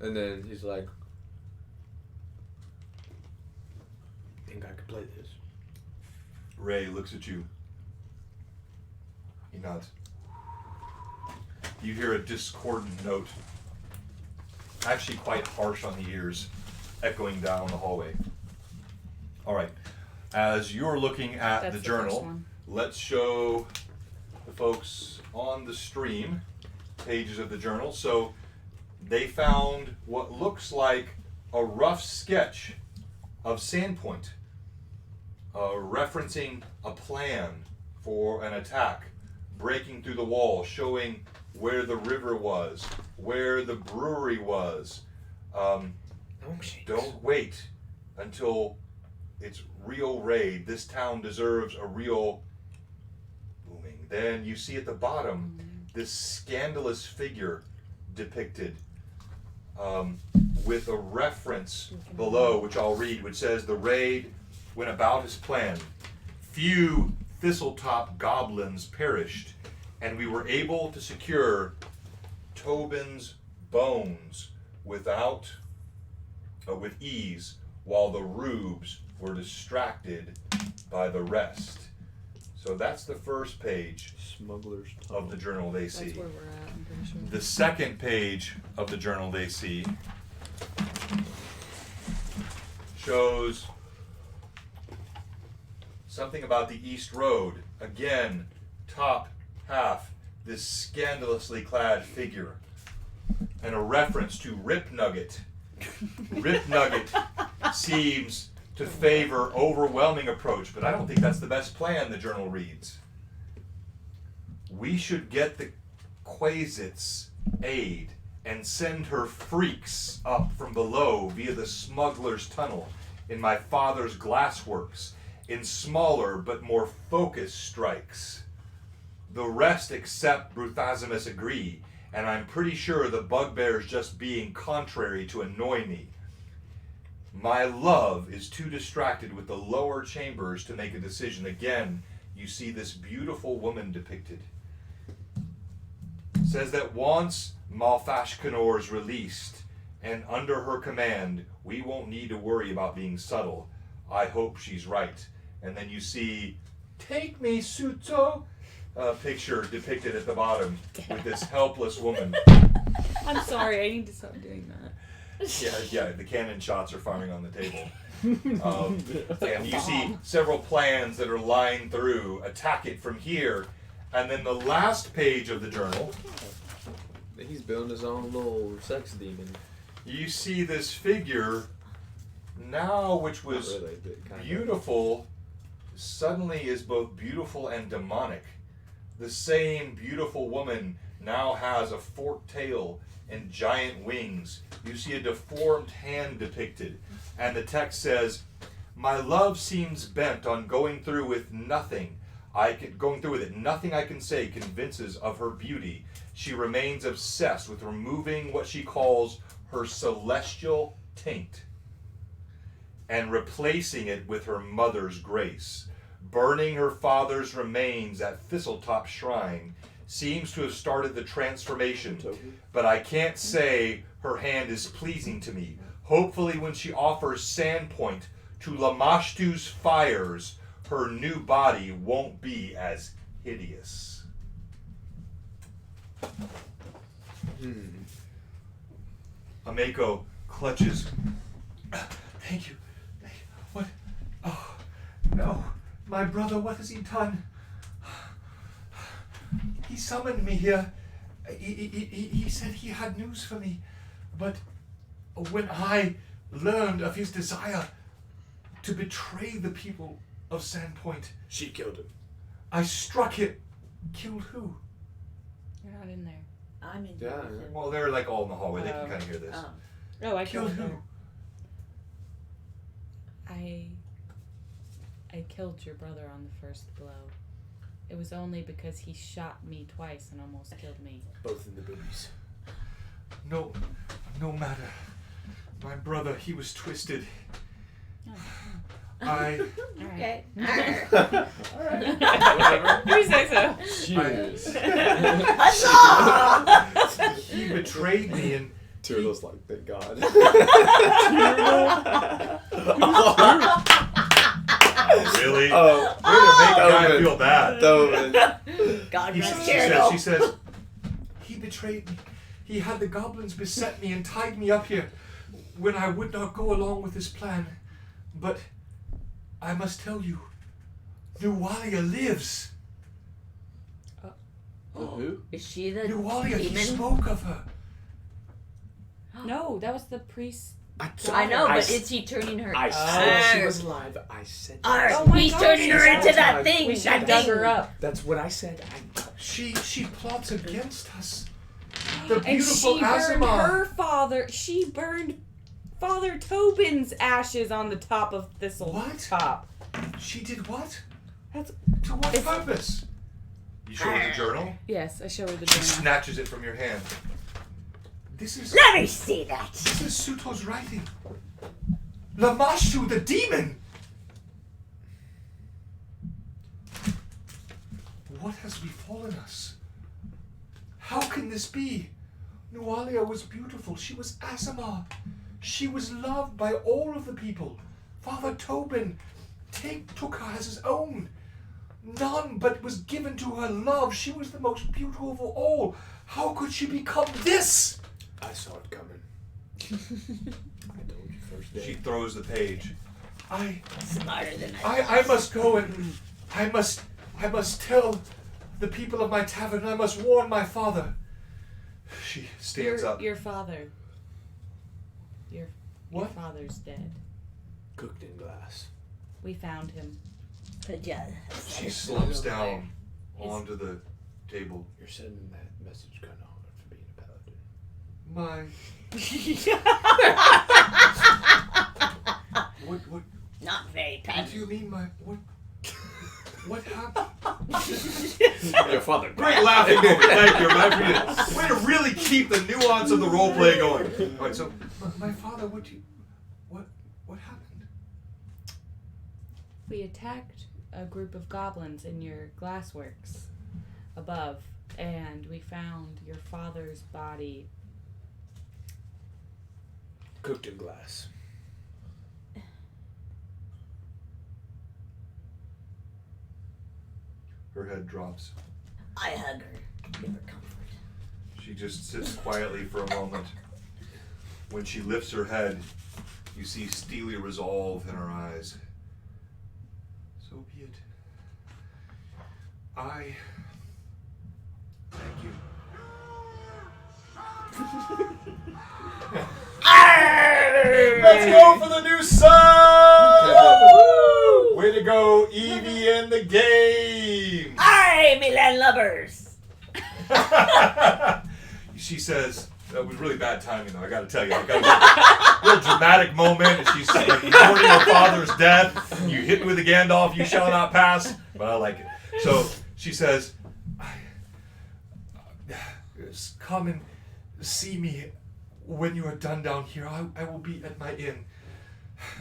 and then he's like, "Think I could play this?" Ray looks at you. He nods. You hear a discordant note, actually quite harsh on the ears, echoing down the hallway. All right. As you're looking at That's the the journal, first one. let's show the folks on the stream pages of the journal. So they found what looks like a rough sketch of Sandpoint. referencing a plan for an attack, breaking through the wall, showing where the river was, where the brewery was. Don't wait until it's real raid. This town deserves a real booming. Then you see at the bottom this scandalous figure depicted with a reference below, which I'll read, which says, the raid went about as planned. Few Thistletop goblins perished, and we were able to secure Tobin's bones with ease, while the rubes were distracted by the rest. So that's the first page Smuggler's of the journal they see. That's where we're at, I'm pretty sure. The second page of the journal they see shows something about the East Road. Again, top half, this scandalously clad figure. And a reference to Rip Nugget. Rip Nugget seems to favor overwhelming approach, but I don't think that's the best plan, the journal reads. We should get the Quasit's aid and send her freaks up from below via the smuggler's tunnel in my father's glassworks, in smaller but more focused strikes. The rest except Bruthazimus agree, and I'm pretty sure the bugbear's just being contrary to annoy me. My love is too distracted with the lower chambers to make a decision. Again, you see this beautiful woman depicted. It says that once Malfashkanor is released and under her command, we won't need to worry about being subtle. I hope she's right. And then you see, take me, Suto, picture depicted at the bottom with this helpless woman. I'm sorry, I need to stop doing that. Yeah, the cannon shots are firing on the table. And you see several plans that are lined through. Attack it from here. And then the last page of the journal, He's building his own little sex demon. you see this figure now, which was Not really, but kind of. beautiful, suddenly is both beautiful and demonic. The same beautiful woman now has a forked tail and giant wings. You see a deformed hand depicted, and the text says, "My love seems bent on going through with it. Nothing I can say convinces of her beauty. She remains obsessed with removing what she calls her celestial taint and replacing it with her mother's grace. Burning her father's remains at Thistletop Shrine seems to have started the transformation, but I can't say her hand is pleasing to me. Hopefully when she offers Sandpoint to Lamashtu's fires, her new body won't be as hideous." Ameko clutches. Thank you. What? Oh, no. My brother, what has he done? He summoned me here. He said he had news for me. But when I learned of his desire to betray the people of Sandpoint, She killed him. I struck it. Killed who? You're not in there. I'm in Yeah. with him. Well, they're like all in the hallway. They can kind of hear this. Oh, I Killed killed who? her. I killed your brother on the first blow. It was only because he shot me twice and almost killed me. Both in the boobies. No matter. My brother, he was twisted. Oh, I Okay. Whatever. You say so. Cheers. Huzzah! he betrayed me and Turtle's like, thank God. really? Oh, Way to make the guy Tobin. feel bad. Tobin. God He, rest she Turtle. says, he betrayed me. He had the goblins beset me and tied me up here when I would not go along with his plan. But I must tell you, Nuwalia lives. Who? Is she the Nuwalia, he demon? spoke of her. No, that was the priest I know, I but s- is he turning her? I said she Arr. was alive. I said Arr, Oh my he's gosh, turning her she's into that alive. thing. We should That have dug thing. her up. that's what I said. She plots against us. The And beautiful she burned Azima. her father. She burned Father Tobin's ashes on the top of Thistle What? Top. She did what? That's To what It's- purpose? You show her the journal. yes. I show her the She journal. snatches it from your hand. This is Let me see that. this is Suto's writing. Lamashu, the demon. What has befallen us? How can this be? Nualia was beautiful. She was Azima. She was loved by all of the people. Father Tobin took her as his own. None but was given to her love. She was the most beautiful of all. How could she become this? I saw it coming. I told you first day. She throws the page. Smarter than I. I must go and I must tell the people of my tavern. I must warn my father. She stands up. Your father. Your What? father's dead. Cooked in glass. We found him. But yeah. She slumps down onto the table. You're sending that message kind of hard for being a paladin. What Not very do patient. you mean what happened? Your father. Great laughing moment. Thank you. Way to really keep the nuance of the role play going. All right, so my father, what happened? We attacked a group of goblins in your glassworks above, and we found your father's body. Cooked in glass. Her head drops. I hug her. Give her comfort. She just sits quietly for a moment. When she lifts her head, you see steely resolve in her eyes. So be it. I thank you. Let's go for the new sun! Way to go, Evie in the game! Aye, me landlubbers. She says, that was really bad timing though, I gotta tell you. I got a real dramatic moment, and she's like mourning her father's death. You hit me with a Gandalf, you shall not pass. But I like it. So she says, come and see me when you are done down here. I will be at my inn.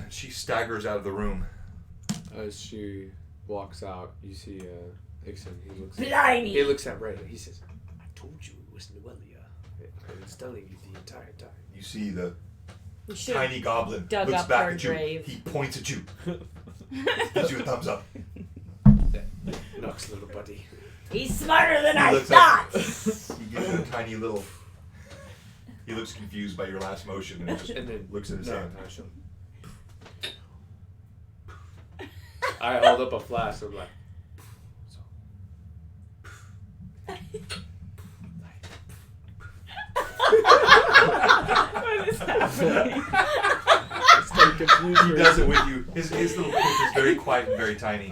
And she staggers out of the room. As she walks out, you see Ixon. Blimey. He looks at Ray. He says, I told you it was Noelia. I was telling you the entire time. You see the We should tiny goblin dug looks up back her at you. grave. He points at you. Gives you a thumbs up. Knocks, little buddy. He's smarter than He I looks thought. He gives you a tiny little. He looks confused by your last motion and just And then looks at his hand. I show him. I hold up a flask. I'm like, What is happening? it's kind of confusing. He does it with you. His little poof is very quiet and very tiny.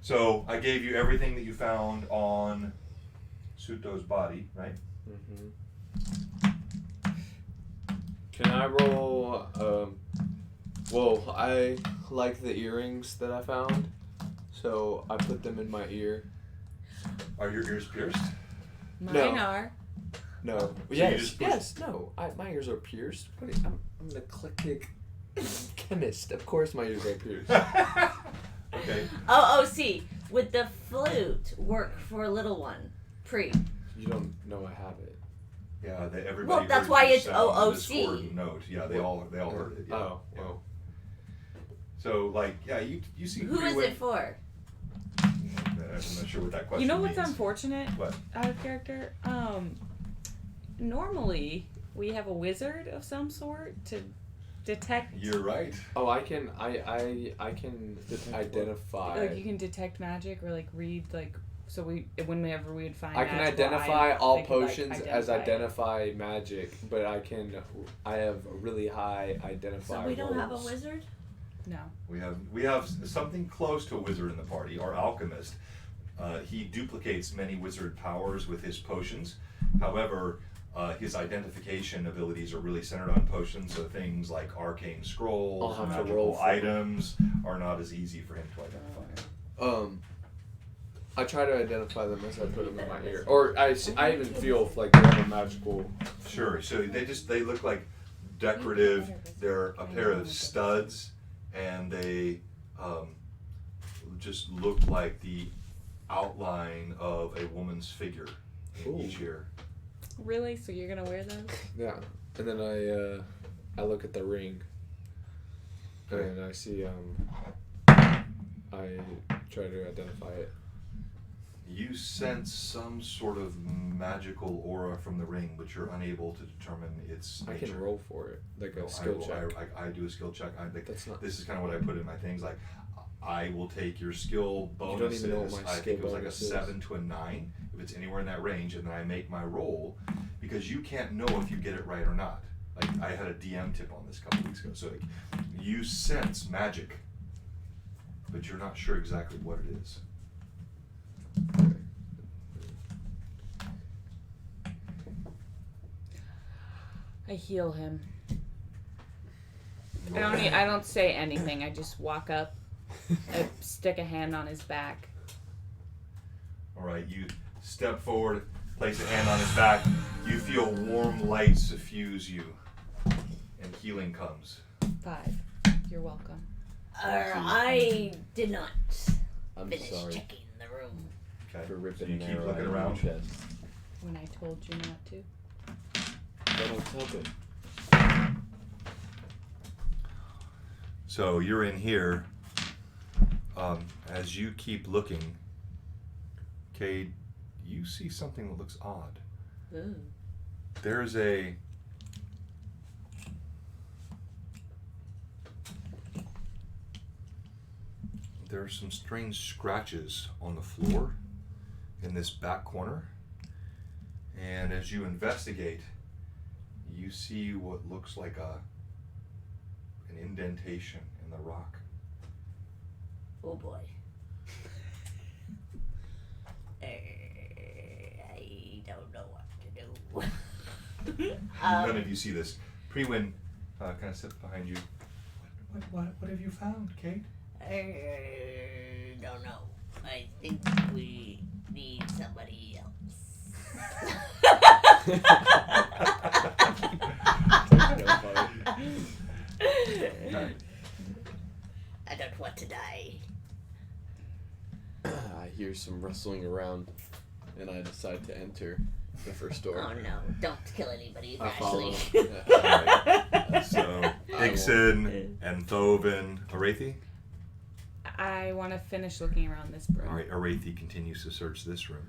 So I gave you everything that you found on Suto's body, right? Can I roll? Well, I like the earrings that I found, so I put them in my ear. Are your ears pierced? Mine No. are. No. you Yes. just push- Yes. No. My ears are pierced. I'm an eclectic chemist. Of course, my ears are pierced. Okay. OOC. Would the flute work for a little one? Pre. You don't know I have it. Yeah, everybody. Well, that's heard why the it's sound of the OOC. Discord note. Yeah, they all heard it. Yeah. Oh. Yeah. Well. So like, yeah, you see. Who is it for? I'm not sure what that question You know what's means. unfortunate? What? Out of character. Normally we have a wizard of some sort to detect. You're right. Oh, I can. I can Detect what? identify. Like you can detect magic or like read like So whenever we'd find I can magical identify items, all they could, like, potions as identify magic, but I have a really high identify So we don't have a rolls. wizard? No. We have something close to a wizard in the party, our alchemist. He duplicates many wizard powers with his potions. However, his identification abilities are really centered on potions, so things like arcane scrolls, I'll have to roll magical for it. items are not as easy for him to identify. I try to identify them as I put them in my ear, or I even feel if, like, they have a magical. Sure. So they look like decorative. They're a pair of studs, and they just look like the outline of a woman's figure in each ear. Really? So you're gonna wear those? Yeah, and then I look at the ring, and I see I try to identify it. You sense some sort of magical aura from the ring, but you're unable to determine its I nature. can roll for it, like a No, skill check. I do a skill check. That's not. This is kind of what I put in my things. Like, I will take your skill bonuses. even know what my I skill think it was like a bonus is. 7 to a 9, if it's anywhere in that range, and then I make my roll, because you can't know if you get it right or not. Like, I had a DM tip on this a couple weeks ago. So, like, you sense magic, but you're not sure exactly what it is. I heal him. I don't say anything. I just walk up, I stick a hand on his back. All right, you step forward, place a hand on his back. You feel warm light suffuse you, and healing comes. 5. You're welcome. I did not I'm finish sorry checking the room. Okay. for ripping So you an keep arrow looking out of around. my chest. When I told you not to. That'll help it. So you're in here. As you keep looking, Cade, you see something that looks odd. Ooh. There's some strange scratches on the floor in this back corner. And as you investigate, you see what looks like an indentation in the rock. Oh boy. I don't know what to do. None of you see this. Prewin kind of sits behind you. What have you found, Kate? I don't know. I think we need somebody else. I don't want to die. I hear some rustling around, and I decide to enter the first door. Oh no, don't kill anybody, I follow. Ashley. So, Ixin and Thovin, Arathi? I want to finish looking around this room. Alright, Arathi continues to search this room.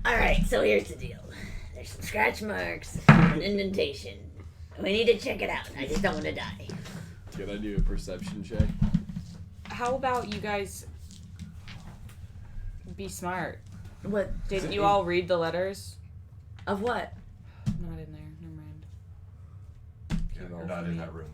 Alright, so here's the deal. There's some scratch marks, an indentation. We need to check it out. I just don't want to die. Can I do a perception check? How about you guys be smart? What? Didn't you all read the letters? Of what? Not in there. Never mind. Yeah, you're not in that room.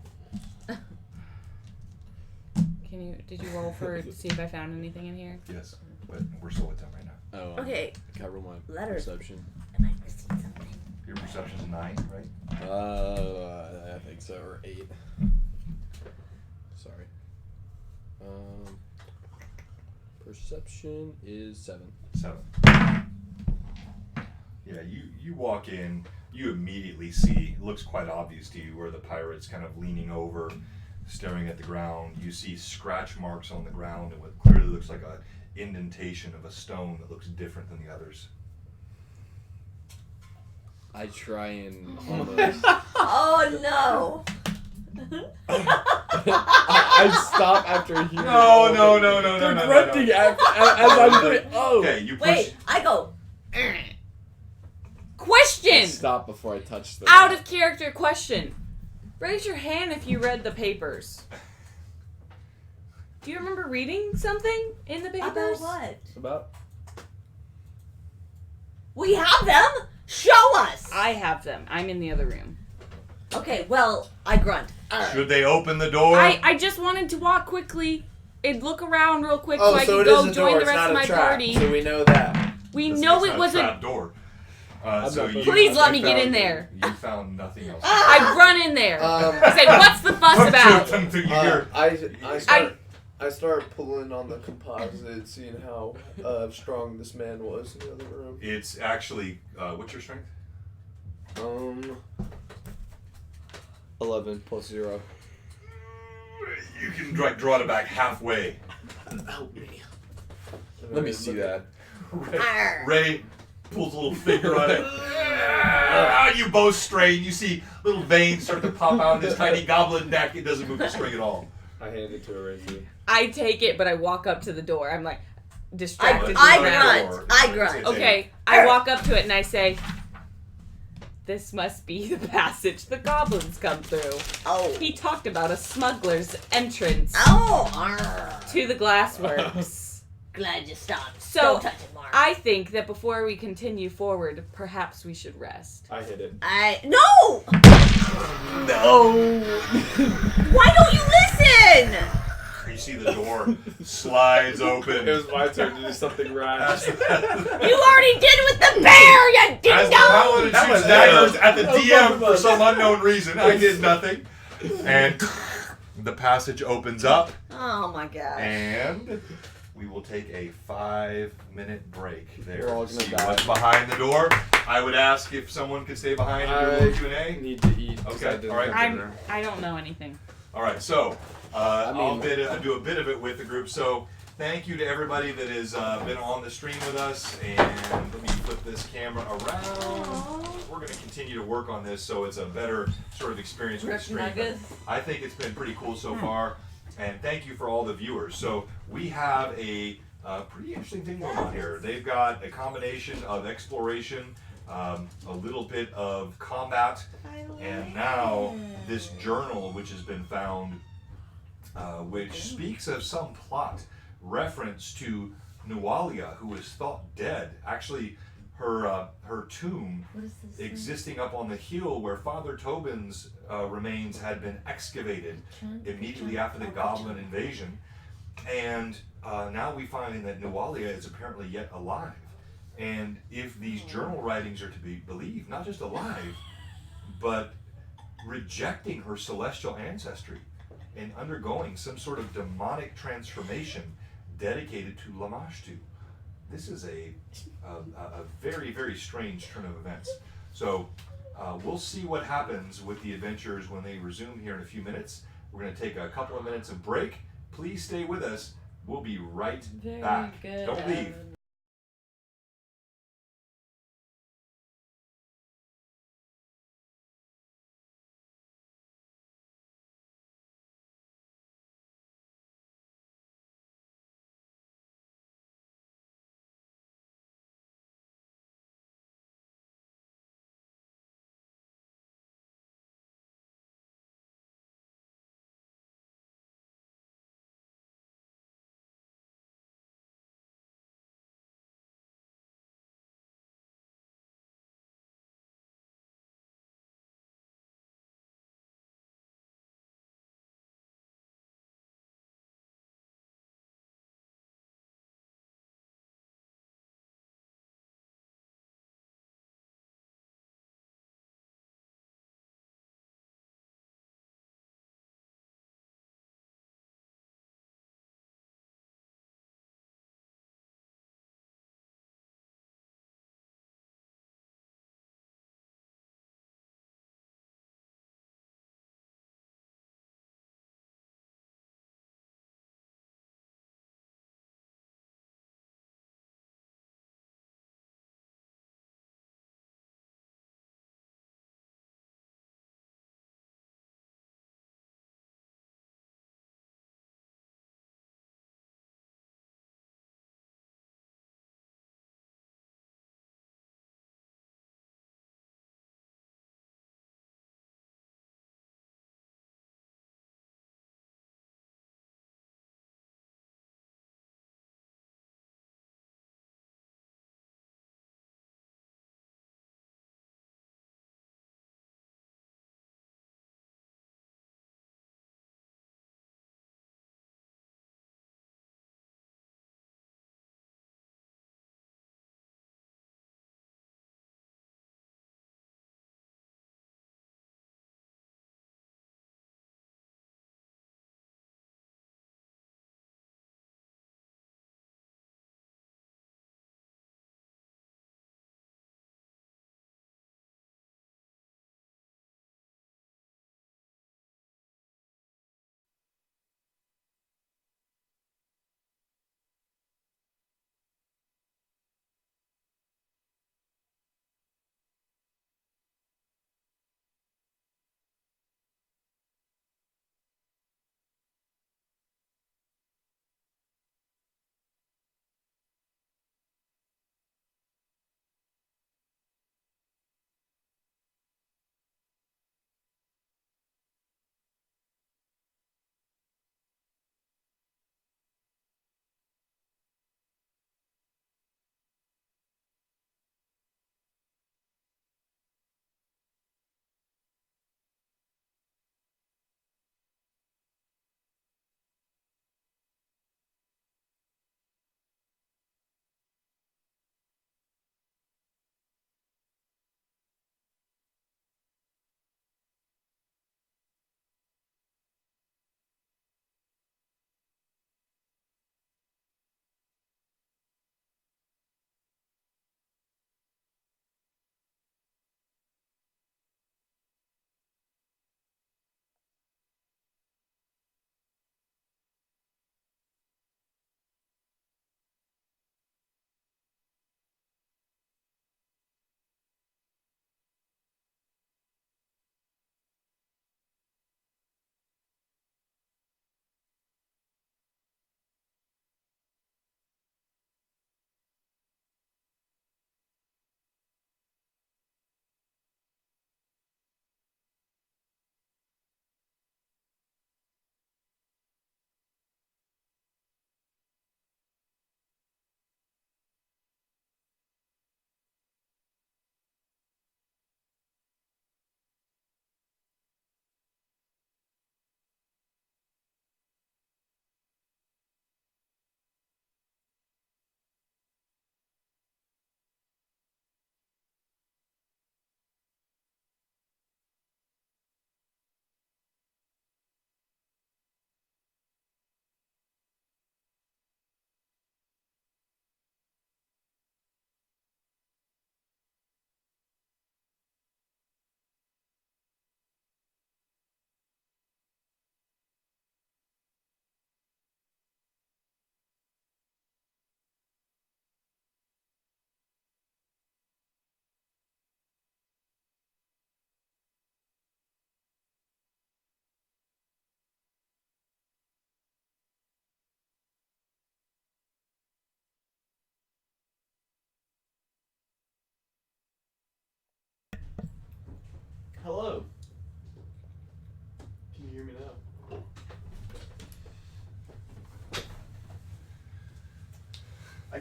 Did you roll to see if I found anything in here? Yes, but we're still with them right now. Oh, Okay. Can I roll my Letters. perception? Am I missing something? Your perception's 9, right? I think so, or 8. Sorry. Perception is 7. 7. Yeah, you walk in, you immediately see, it looks quite obvious to you, where the pirate's kind of leaning over, staring at the ground. You see scratch marks on the ground and what clearly looks like a indentation of a stone that looks different than the others. I try and almost. Oh no! I stop after hearing. No. They're grunting as I'm doing. Oh. Okay, you push. Wait, I go. I Question! stop before I touch the. Out of character question. Raise your hand if you read the papers. Do you remember reading something in the papers? About what? About. We have them? Show us! I have them. I'm in the other room. Okay, well, I grunt. Should they open the door? I just wanted to walk quickly and look around real quick Oh, so I so could it is go a join door. the It's rest not of a my trap. party. So we know that. We It's know not it a was trap a... door. So not- you, Please let me found- get in there. You found nothing else. I run in there. I say, what's the fuss about? I start pulling on the composite, seeing how strong this man was in the other room. It's actually, what's your strength? 11 plus 0. You can draw it back halfway. Help me. Let me see that. Ray pulls a little finger on it. You both strain. You see little veins start to pop out in his tiny goblin neck. It doesn't move the string at all. I hand it to Renzi. I take it, but I walk up to the door. I'm like, distracted. I from that. grunt. I grunt. Okay, I walk up to it and I say, this must be the passage the goblins come through. Oh. He talked about a smuggler's entrance Oh. Arr. to the glassworks. Glad you stopped. So, Don't touch it, Mark. I think that before we continue forward, perhaps we should rest. I hit it. No! No. Why don't you listen? You see the door slides open. It was my turn to do something rash. You already did with the bear, you ding As the dong! paladin That shoots was daggers there. at the That was DM both of for us. some unknown reason, I did nothing. And the passage opens up, Oh my gosh. and we will take a 5-minute break there. We're all to gonna see die. what's behind the door. I would ask if someone could stay behind and do a I little Q&A. need to eat. 'cause Okay, I didn't all right. have dinner. I don't know anything. All right, so I'll mean- do a bit of it with the group. So thank you to everybody that has been on the stream with us. And let me flip this camera around. We're going to continue to work on this so it's a better sort of experience with the stream. Nuggets. I think it's been pretty cool so far. And thank you for all the viewers. So we have a pretty interesting thing going on here. They've got a combination of exploration, a little bit of combat, and now this journal which has been found, which speaks of some plot reference to Nualia, who is thought dead. Actually, her tomb What is this? existing up on the hill where Father Tobin's remains had been excavated immediately after the goblin invasion. And now we find that Nualia is apparently yet alive. And if these journal writings are to be believed, not just alive, but rejecting her celestial ancestry and undergoing some sort of demonic transformation dedicated to Lamashtu. This is a very, very strange turn of events. So we'll see what happens with the adventures when they resume here in a few minutes. We're going to take a couple of minutes of break. Please stay with us. We'll be right back. Don't leave.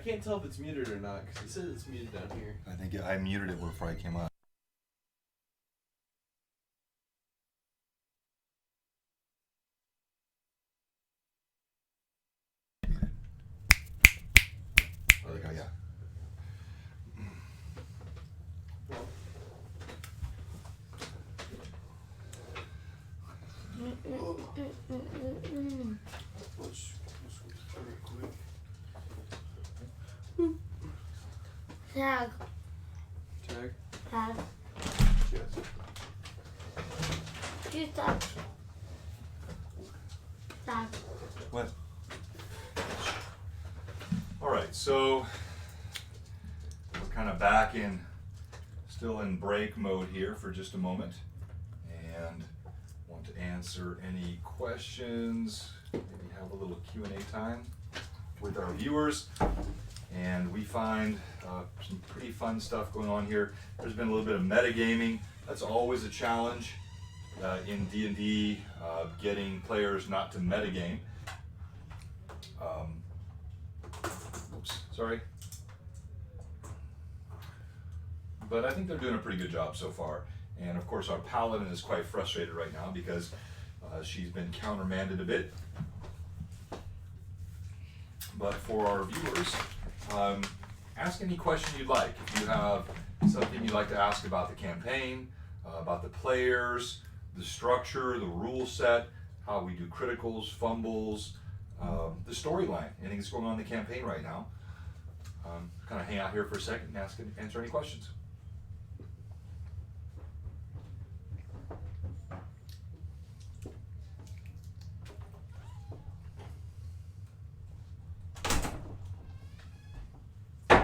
can't tell if it's muted or not because it says it's muted down here. I think I muted it before I came up. There we go, yeah. Tag. Tag. Tag. Yes. You tag. Tag. What? All right, so we're kind of back in, still in break mode here for just a moment, and want to answer any questions. Maybe have a little Q&A time with our viewers, and we find some pretty fun stuff going on here. There's been a little bit of metagaming. That's always a challenge in D&D, getting players not to metagame. Oops, sorry. But I think they're doing a pretty good job so far. And of course our paladin is quite frustrated right now because she's been countermanded a bit. But for our viewers, ask any question you'd like. If you have something you'd like to ask about the campaign, about the players, the structure, the rule set, how we do criticals, fumbles, the storyline, anything that's going on in the campaign right now. Kind of hang out here for a second and answer any questions. I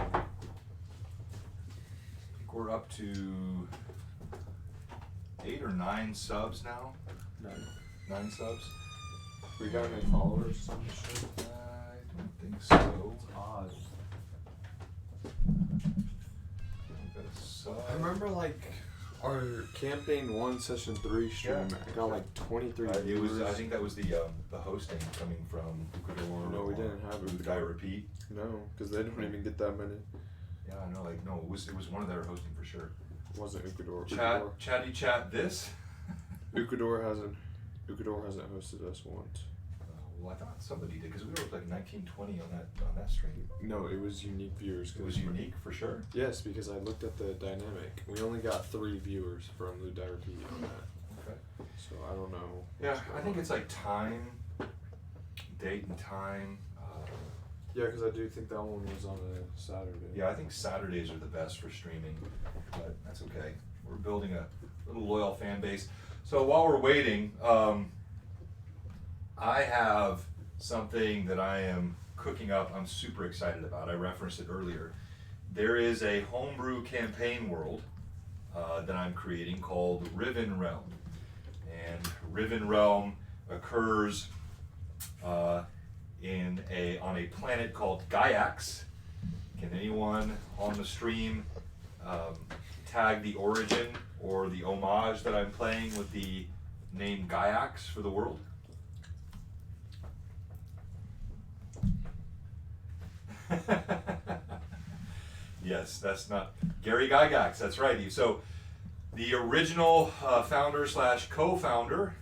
think we're up to 8 or 9 subs now. 9 subs. We got any followers on the show? I don't think so. Odd. Got a sub. I remember like our campaign 1 session 3 stream. I got like 23 It viewers. was. I think that was the hosting coming from Ecuador. No, we didn't have it. Did I repeat? No, because they don't even get that many. Yeah, I know. Like no, it was one of their hosting for sure. It wasn't Ecuador. Chatty chat this. Ecuador hasn't hosted us once. Well, I thought somebody did because we were like 1920 on that stream. No, it was unique viewers. It was unique for sure. Yes, because I looked at the dynamic. We only got 3 viewers from Lou Dirty on that. Okay. So I don't know. Yeah, I think it's like time, date and time. Yeah, because I do think that one was on a Saturday. Yeah, I think Saturdays are the best for streaming, but that's okay. We're building a little loyal fan base. So while we're waiting, I have something that I am cooking up. I'm super excited about. I referenced it earlier. There is a homebrew campaign world that I'm creating called Riven Realm. And Riven Realm occurs on a planet called Gaiax. Can anyone on the stream tag the origin or the homage that I'm playing with the name Gaiax for the world? Yes, that's not Gary Gygax, that's right. So the original founder / co-founder.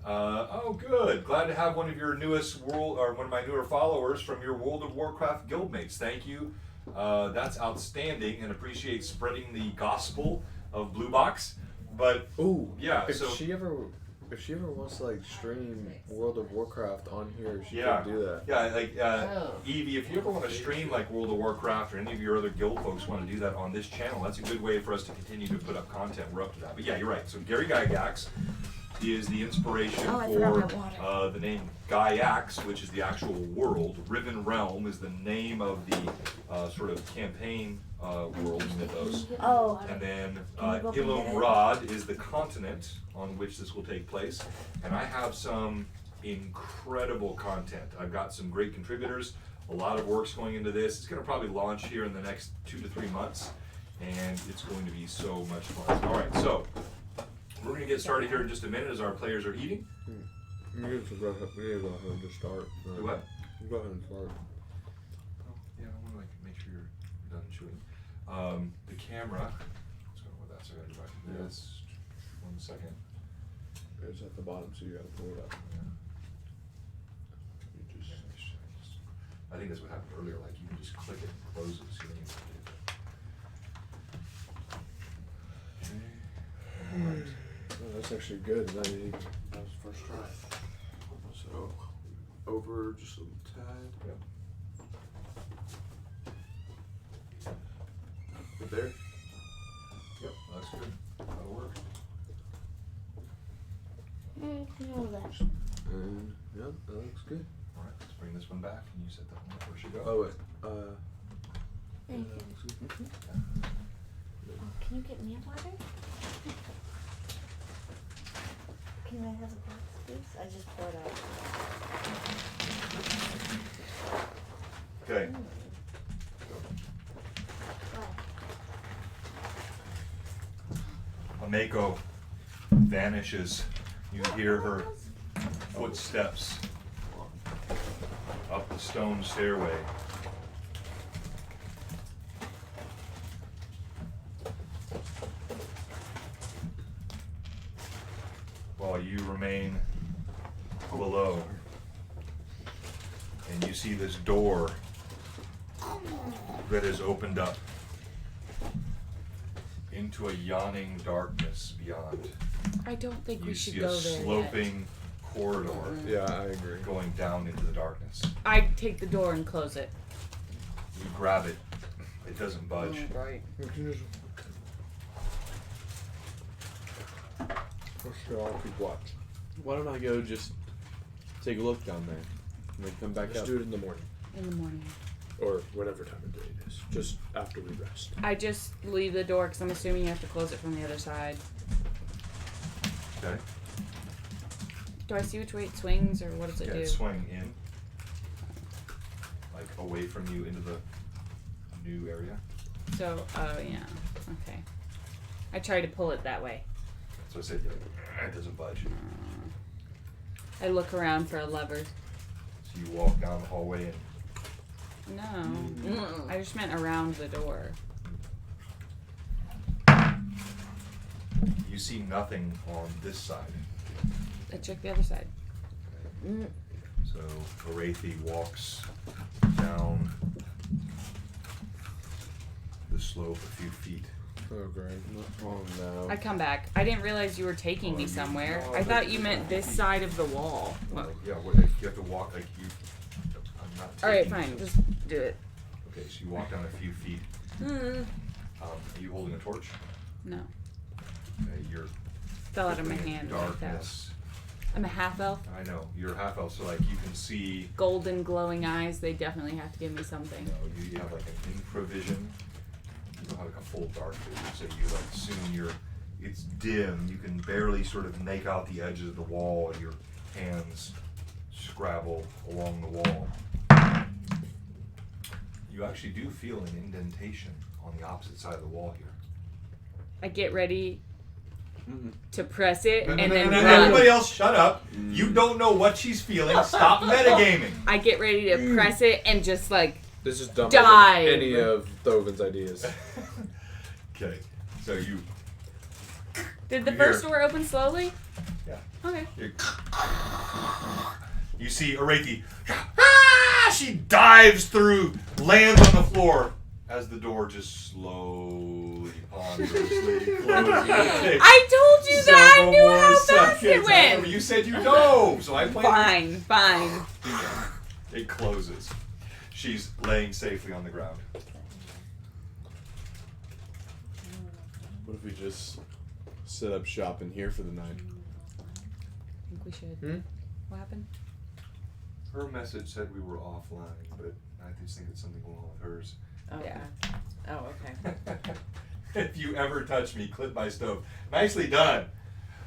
Oh, good. Glad to have one of your newest one of my newer followers from your World of Warcraft guildmates. Thank you. That's outstanding, and appreciate spreading the gospel of Blue Box. But Ooh, yeah, If so she ever wants to like stream World of Warcraft on here, she yeah, can do that. yeah, like Evie, if you ever want to stream like World of Warcraft or any of your other guild folks want to do that on this channel, that's a good way for us to continue to put up content. We're up to that. But yeah, you're right. So Gary Gygax is the inspiration for the name Gaiax, which is the actual world. Riven Realm is the name of the sort of campaign world mythos. Oh. And then Can you go up and Ilum get it? Rod is the continent on which this will take place. And I have some incredible content. I've got some great contributors, a lot of work's going into this. It's going to probably launch here in the next 2 to 3 months, and it's going to be so much fun. All right, so we're going to get started here in just a minute as our players are eating. We need to go ahead and start. Do what? Go ahead and start. Oh, yeah, eventually. The camera. Let's go with that. So I gotta go back to this. 1 second. It's at the bottom, so you gotta pull it up. You just I think that's what happened earlier. Like you can just click it and close it. So you don't even have to do that. Okay. Alright. Oh, that's actually good. That was the first try. So, over just a little tad. Yep. Right there. Yep, that's good. That'll work. No, that's And yeah, that looks good. Alright, let's bring this one back and you set that one up. Where should go? Oh wait. thank you. Looks good. Oh, can you get me a water? Can I have a glass, please? I just poured out. Okay. Ameko vanishes. You hear her footsteps up the stone stairway. While you remain below, and you see this door that is opened up into a yawning darkness beyond. I don't think You we should see go a there sloping corridor Yeah, I agree. going down into the darkness. yet. I take the door and close it. You grab it. It doesn't budge. Right. You can just. Sure, I'll keep watch. Why don't I go just take a look down there and then come back Let's up? do it in the morning. In the morning. Or whatever time of day it is. Just after we rest. I just leave the door because I'm assuming you have to close it from the other side. Okay? Do I see which way it swings or what does it Yeah, do? swing in. Like away from you into the new area. So, oh yeah. Okay. I try to pull it that way. So I said, it doesn't budge. I look around for a lever. So you walk down the hallway and No. I just meant around the door. you see nothing on this side. I check the other side. So Arathi walks down the slope a few feet. Oh, great. Oh no. I come back. I didn't realize you were taking me somewhere. I thought you meant this side of the wall. What? Yeah, what, you have to walk like you. I'm not. Alright, taking- fine. Just do it. Okay, so you walk down a few feet. Are you holding a torch? No. Okay, you're Fell out of my quickly in hand. Like that. darkness. I'm a half elf. I know you're half elf, so like you can see. Golden glowing eyes. They definitely have to give me something. You know, you have like an infravision. You don't have like a full dark vision, so you like soon it's dim. You can barely sort of make out the edges of the wall, and your hands scrabble along the wall. You actually do feel an indentation on the opposite side of the wall here. I get ready to press it and then Everybody run. else, shut up. You don't know what she's feeling. Stop metagaming. I get ready to press it and just like This is dumb. Dive. Any of Thovin's ideas. Okay, so you. Did the You first hear- door open slowly? Yeah. Okay. You see Arathi. She dives through, lands on the floor as the door just slowly, ponderously closes. I told you that I knew how fast it went. You said you know, so I played. Fine. It closes. She's laying safely on the ground. What if we just set up shop in here for the night? I think we should. What happened? Her message said we were offline, but I just think it's something going on with hers. Oh, Yeah. Oh, okay. If you ever touch me, clip my stove. Nicely done.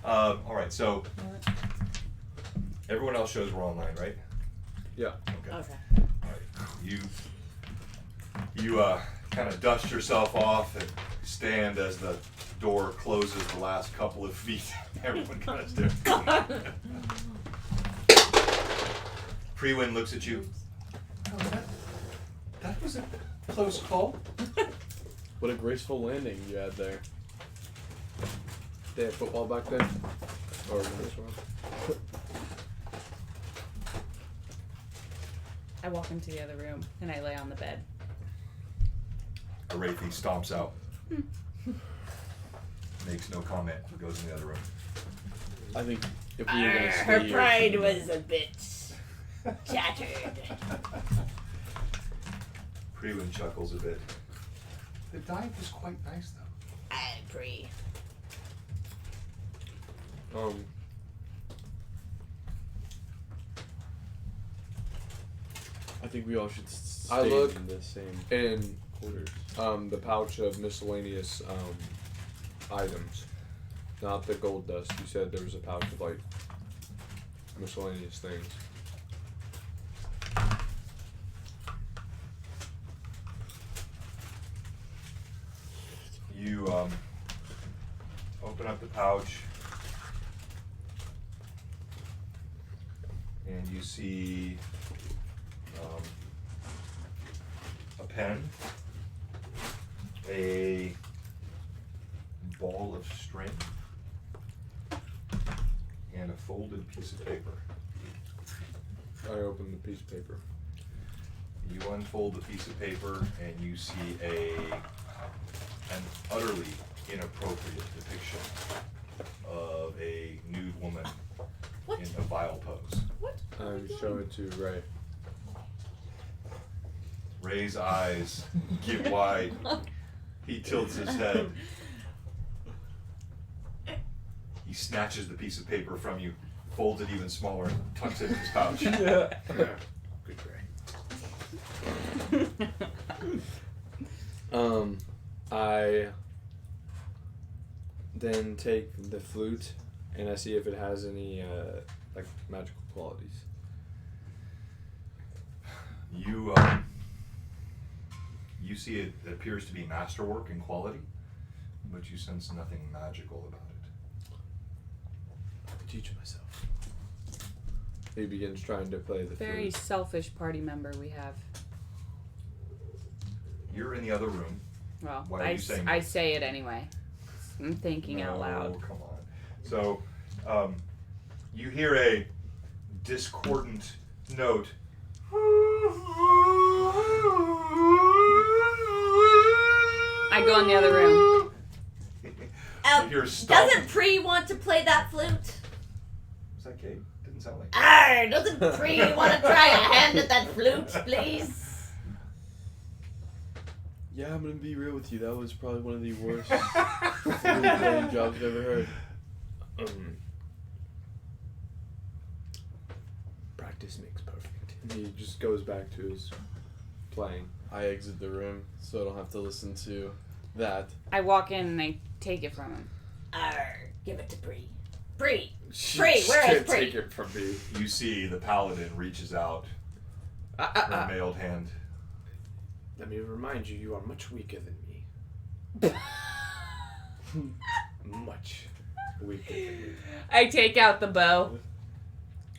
All right, so everyone else shows we're online, right? Yeah. Okay. Okay. All right. You kind of dust yourself off and stand as the door closes the last couple of feet. Everyone kind of stares. Pre-Win looks at you. Oh, that was a close call. What a graceful landing you had there. They have football back there? Or this one? I walk into the other room and I lay on the bed. Arathi stomps out. Makes no comment. Goes in the other room. I think if we were gonna stay Her here, pride was a bit shattered. Prewin chuckles a bit. The diet was quite nice, though. I agree. I think we all should stay I look in the same in quarters. the pouch of miscellaneous items, not the gold dust. You said there was a pouch of like miscellaneous things. You open up the pouch and you see a pen, a ball of string, and a folded piece of paper. I opened the piece of paper. You unfold the piece of paper and you see an utterly inappropriate depiction of a nude woman in a vile pose. I'm showing it to Ray. Ray's eyes get wide. He tilts his head. He snatches the piece of paper from you, folds it even smaller, and tucks it in his pouch. Good Ray. I then take the flute and I see if it has any like magical qualities. You see it appears to be masterwork in quality, but you sense nothing magical about it. I'll teach myself. He begins trying to play the Very flute. selfish party member we have. You're in the other room. Well, Why are you saying I this? say it anyway. I'm thinking out loud. Oh, come on. So, you hear a discordant note. I go in the other room. You hear a stomp. Doesn't Pre want to play that flute? Is that Kate? Didn't sound like. Doesn't Pre want to try a hand at that flute, please? Yeah, I'm gonna be real with you. That was probably one of the worst flute playing jobs I've ever heard. Practice makes perfect. He just goes back to his playing. I exit the room so I don't have to listen to that. I walk in and I take it from him. Give it to Pre. Pre! She Pre, where is can't Pre? take it from me. You see the paladin reaches out her mailed hand. Let me remind you, you are much weaker than me. Much weaker than me. I take out the bow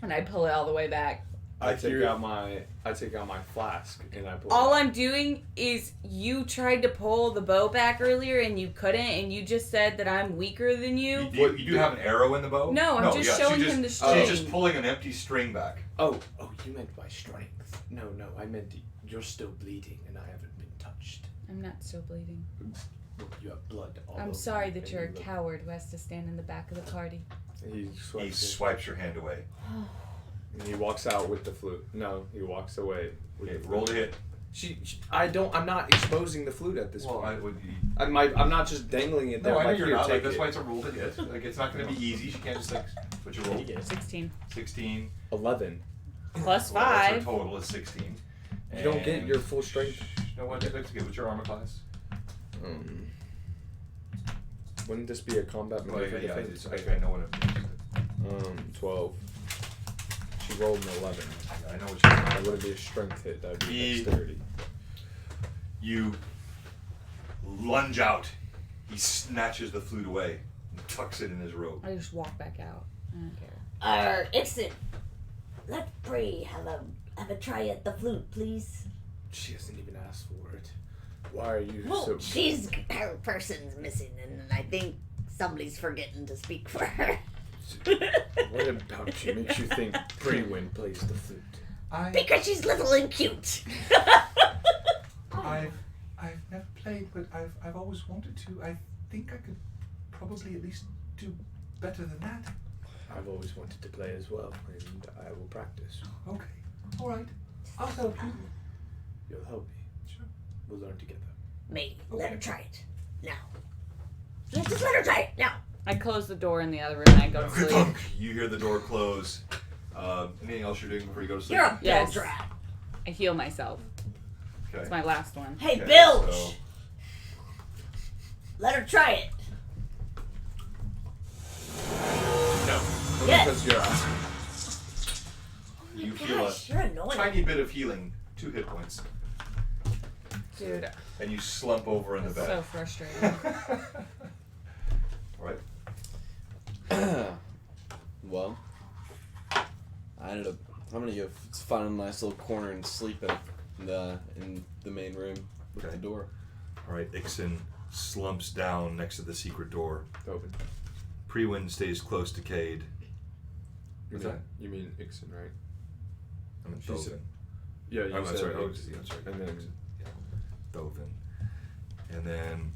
and I pull it all the way back. I take out my flask and I pull All it out. I'm doing is you tried to pull the bow back earlier and you couldn't, and you just said that I'm weaker than you. You do have an arrow in the bow? No, I'm just showing him the string. She's just pulling an empty string back. Oh, you meant by strength. No, I meant you're still bleeding and I haven't been touched. I'm not still bleeding. You have blood all over I'm you sorry that and you're a you look- coward who has to stand in the back of the party. He He swipes it. swipes your hand away. And he walks out with the flute. No, he walks away with Okay, the roll to flute. hit. I'm not exposing the flute at this Well, point. I would. I'm not just dangling it there. No, I know like, you're here, not. Like, take that's it. why it's a roll to hit. Like, it's not going to be easy. She can't just like. What's your roll? 16. 16. 11. Plus Well, that's 5. her total is 16. You don't get And- your full strength. No, what? That's good. What's your armor class? Wouldn't this be a combat Oh, maneuver yeah, defense? I know what it is. 12. She rolled an 11. I know what That you're. wouldn't be a strength hit. That would be He- dexterity. You lunge out. He snatches the flute away and tucks it in his robe. I just walk back out. I don't care. Ixon, let Pre have a try at the flute, please. She hasn't even asked for it. Why are you Well, her person's missing, and I think somebody's forgetting to speak for her. What about she makes you think Prewind plays the flute? Because she's little and cute. I've never played, but I've always wanted to. I think I could probably at least do better than that. I've always wanted to play as well, and I will practice. Okay. All right. I'll help you. You'll help me. Sure. We'll learn together. Maybe. Let her try it. Now. Just let her try it. Now. I close the door in the other room and I go to sleep. Thunk. You hear the door close. Anything else you're doing before you go to sleep? You're a Yes. bilge rat. I heal myself. Okay. It's my last one. Hey, Okay, bilge. so- Let her try it. No. Yes. Because you're You Gosh, feel you're a annoying. tiny bit of healing, 2 hit points, Dude, and you slump over in the that's bed. so frustrating. All right. Well, I ended up. I'm gonna go find a nice little corner and sleep in the main room with Okay. the door. All right. Ixon slumps down next to the secret door. Open. Prewind stays close to Cade. What's that? You mean Ixon, right? I'm in She said- Thovin. Yeah, you I'm said sorry. Ixon. I'm sorry. And then Thovin. And then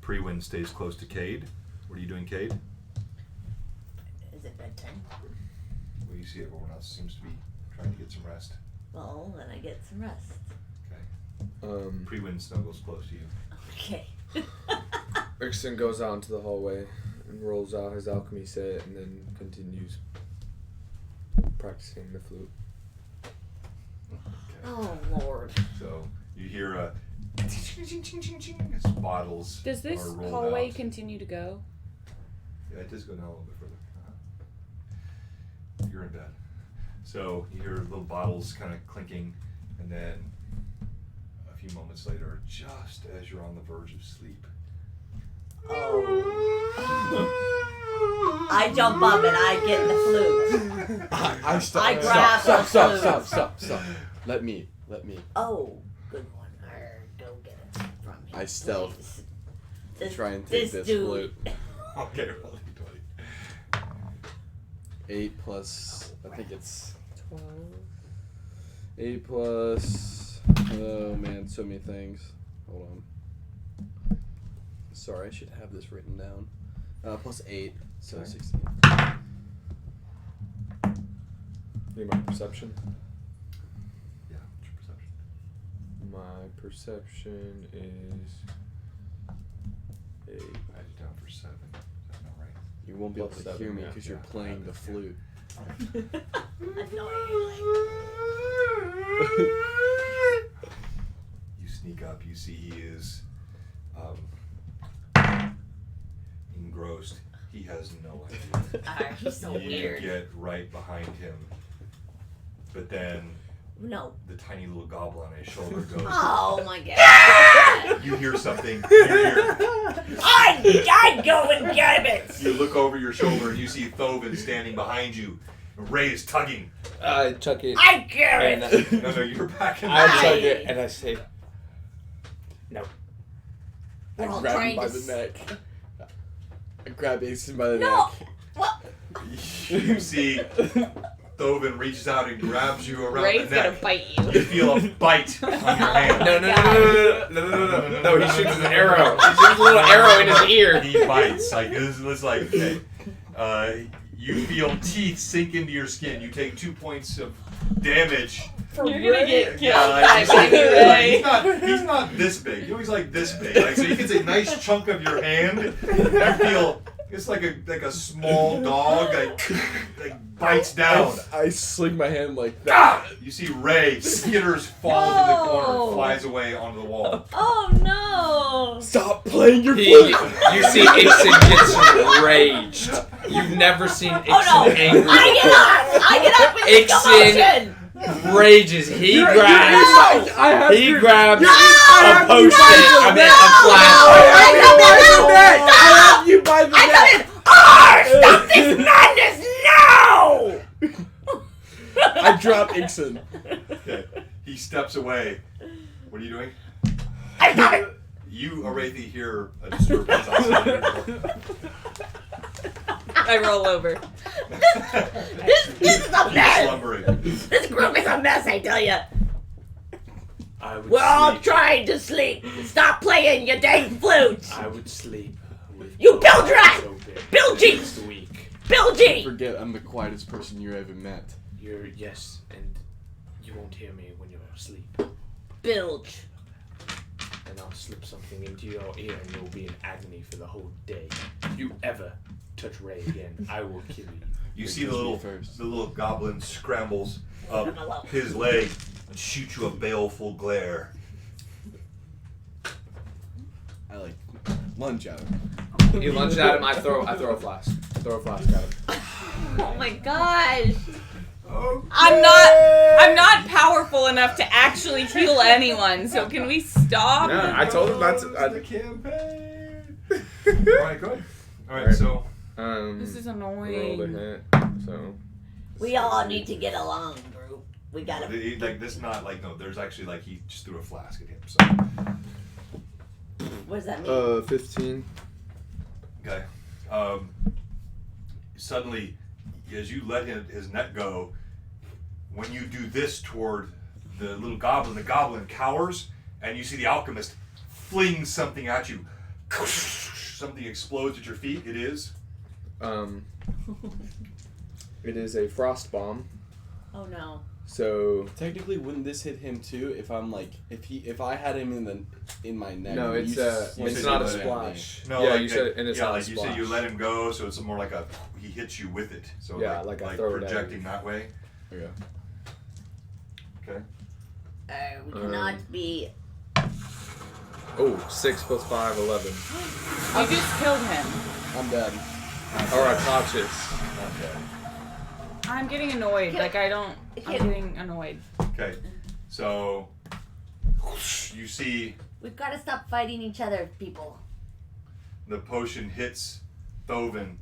Prewind stays close to Cade. What are you doing, Cade? Is it bedtime? Well, you see everyone else seems to be trying to get some rest. Well, then I get some rest. Prewind snuggles close to you. Okay. Ixon goes out into the hallway and rolls out his alchemy set and then continues practicing the flute. Okay. Oh, Lord. So you hear a as bottles Does this are rolled hallway out. continue to go? Yeah, it does go down a little bit further. You're in bed. So you hear little bottles kind of clinking, and then a few moments later, just as you're on the verge of sleep, I jump up and I get the flute. I stop. I grab the flute. Stop. Let me. Oh, good one. Go get it from me. I stealth. This, Try and take this dude. flute. okay, roll d20. 8 plus. I think it's 12. 8 plus. Oh man, so many things. Hold on. Sorry, I should have this written down. Plus 8, so Sorry. 16. Need my perception? Yeah, what's your perception? My perception is 8. I had it down for 7. Is that not right? You won't be able to Plus hear 7, me yeah. because you're Yeah, playing I the have it, flute. You sneak up, you see he is engrossed. He has no idea. He's so You weird. get right behind him, but then No. the tiny little goblin on his shoulder goes. Oh my god. You hear something. You hear. I'd go and get it. You look over your shoulder and you see Thovin standing behind you. And Ray is tugging. I chuck it. I get And it. No, you're back in I the chuck it and I say, We're all I grab him trying by to the neck. I grab Asen by the No. neck. What? You see Thovin reaches out and grabs you around Ray's the gonna neck. bite You you. feel a bite on your hand. No, he shoots an arrow. He shoots a little arrow in his ear. He bites. Like it's like okay. You feel teeth sink into your skin. You take 2 points of damage. You're gonna get killed Yeah, by baby Ray. he's not this big. He's like this big. Like, so he gets a nice chunk of your hand. You feel it's like a small dog like bites down. I sling my hand like that. Ah! You see Ray skitters, falls in the corner, No. flies away onto the wall. Oh no. Stop playing your He, flute. you see Ixon gets enraged. You've never seen Ixon Oh no. angry. I get up with this Ixon commotion. Rages. He grabs I have a your- potion. I I mean, a flask. I have you by the neck. Stop this madness now! I drop Ixon. Okay. He steps away, What are you doing? I got it! You, Arathi, hear a disturbance outside your door. I roll over. This is a mess! Slumbering. This group is a mess, I tell you. I would We're all sleep. trying to sleep. Stop playing your dang flute. I would sleep with You both build rat! eyes open Bilgy! next week. Bilgy! Forget I'm the quietest person you ever met. Yes, and you won't hear me when you're asleep. Bilge. And I'll slip something into your ear and you'll be in agony for the whole day. If you ever touch Ray again, I will kill you. You see the little goblin scrambles up his leg and shoots you a baleful glare. I like lunge at him. You lunge at him. I throw a flask. Throw a flask at him. Oh my gosh. Okay. I'm not powerful enough to actually heal anyone. So can we stop? No, I told him not to. The campaign. Alright, good. Alright, so This is Rolled a annoying. hit. So We all need to get along, group. We gotta. like this not like no, there's actually like he just threw a flask at him, so What does that mean? 15. okay. Suddenly as you let his net go, when you do this toward the little goblin, the goblin cowers, and you see the alchemist fling something at you. Something explodes at your feet. It is. it is a frost bomb. Oh no. So Technically, wouldn't this hit him too? If I'm like, if I had him in my neck. no, it's said not you a let it splash. No, yeah, like you said, and it's yeah, not like a you splash. said, you let him go, so it's more like he hits you with it. So Yeah, like I throw it at projecting you. that way. Okay. Okay. We cannot be. Oh, 6 + 5, 11. You just killed him. I'm dead. Or unconscious. Okay. I'm getting annoyed. Like I'm getting annoyed. Okay. So you see We've got to stop fighting each other, people. the potion hits Thovin.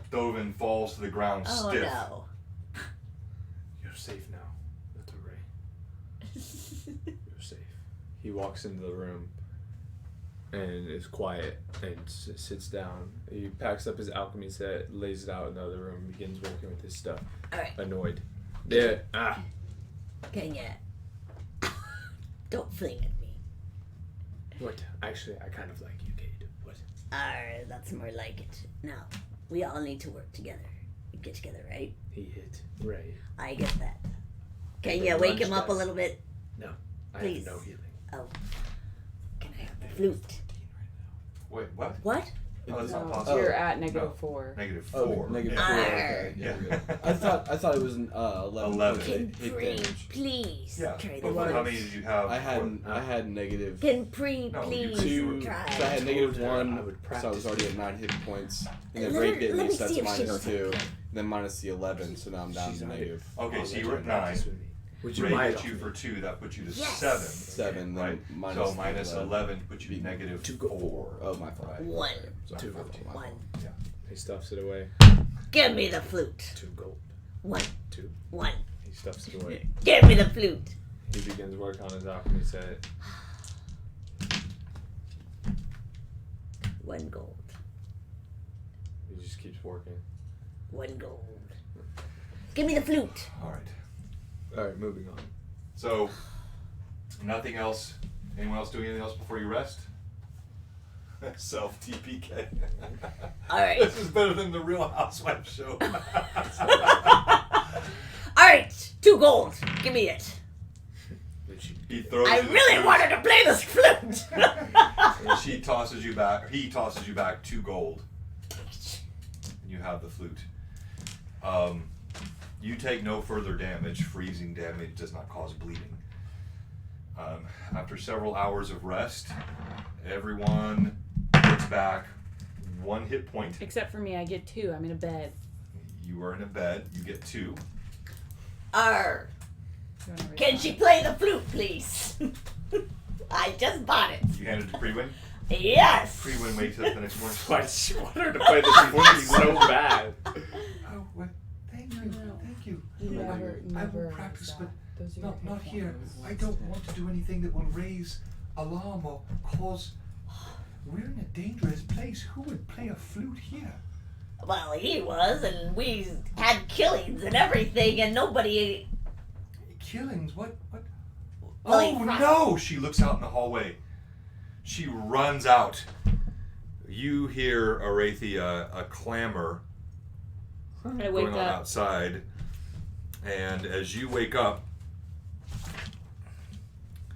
Thovin falls to the ground Oh stiff. no. You're safe now, little Ray. You're safe. He walks into the room and is quiet and sits down. He packs up his alchemy set, lays it out in the other room, begins working with his stuff. Alright. Annoyed. Yeah. Kenya. Don't fling at me. What? Actually, I kind of like you, Cade. What? That's more like it. Now, we all need to work together. Get together, right? He hit Ray. I get that. Can you then wake him lunged up at a little bit? I Please. have no healing. Oh. Can I have the flute? Wait, what? What? Oh, that's not No, possible. you're at No. -4. -4. Oh, negative Yeah. 4. Arr. Okay. Yeah. I thought it was an 11. 11. Hit Can Bree, damage. please Yeah. try the But how words. many did you have? I had negative Can Bree, No, you please two. try? So I had negative told her I 1, would so I was practice already at 9 hit points. And then Let Ray her- bit let me, me so see that's if she knows -2. how to Then minus the 11, so now I'm down She's to already- negative Okay, I'll so let you her were at practice 9. with me. Would you Ray mind hit you for 2. That put you to Yes. 7. 7, then Right. minus So the minus 11 put you Be to negative to go 4. Oh, my fault. Right. One. Sorry, 2 my fault, my fault. One. He stuffs it away. Give me the flute. 2 gold. One. 2. One. He stuffs it away. Give me the flute. He begins work on his alchemy set. 1 gold. He just keeps working. 1 gold. Give me the flute. Alright. Alright, moving on. So, nothing else? Anyone else doing anything else before you rest? Self TPK. Alright. This is better than the Real Housewives show. Alright. 2 gold. Give me it. He throws I you the really flute, wanted to play this flute. and she tosses you back. He tosses you back 2 gold. And you have the flute. You take no further damage. Freezing damage does not cause bleeding. After several hours of rest, everyone gets back 1 hit point. Except for me, I get 2. I'm in a bed. You are in a bed. You get 2. Arr. You wanna read Can that? she play the flute, please? I just bought it. You hand it to Prewin. Yes. Prewin wakes up the next morning. Why does she want her to play this flute so bad? Oh, well, thank you, No. thank you. He I never will practice, saw but the Those are No, your not here. headphones. I don't want to do anything that will raise alarm or cause. We're in a dangerous place. Who would play a flute here? Well, he was, and we had killings and everything, and nobody. Killings? What? Well, he Oh fro- no! She looks out in the hallway. She runs out. You hear, Arathia, a clamor I going wake on up. outside. And as you wake up,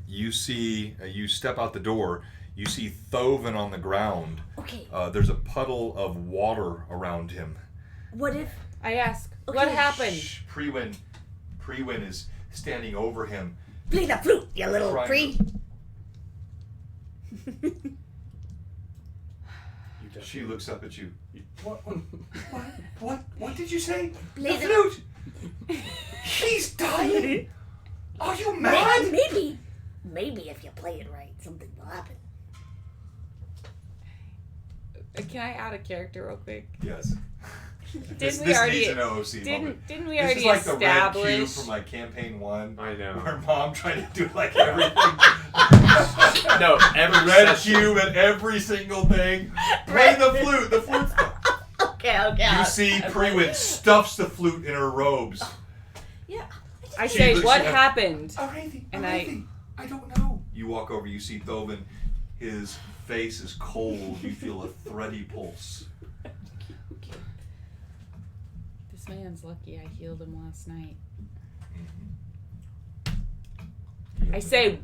you see, you step out the door, you see Thovin on the ground. Okay, There's a puddle of water around him. what if. I ask, Okay. what happened? Shh, Prewin is standing over him. Play the flute, you little Trying pre. You just She looks up at you. What did you say? Play The the- flute! He's dying! Are you mad? Maybe if you play it right, something will happen. Can I add a character real quick? Yes. Didn't we this already? needs an OOC moment. Didn't we This already is like the red cube establish? from like campaign 1. I know. Where mom tried to do like everything. No, every Red session. cube and every single thing. Play the flute. The flute's. Okay. You see, Prewin stuffs the flute in her robes. Yeah. I She say, looks what at- happened? Arathi, And I don't know. You walk over. You see Thovin. His face is cold. You feel a thready pulse. This man's lucky I healed him last night. I say,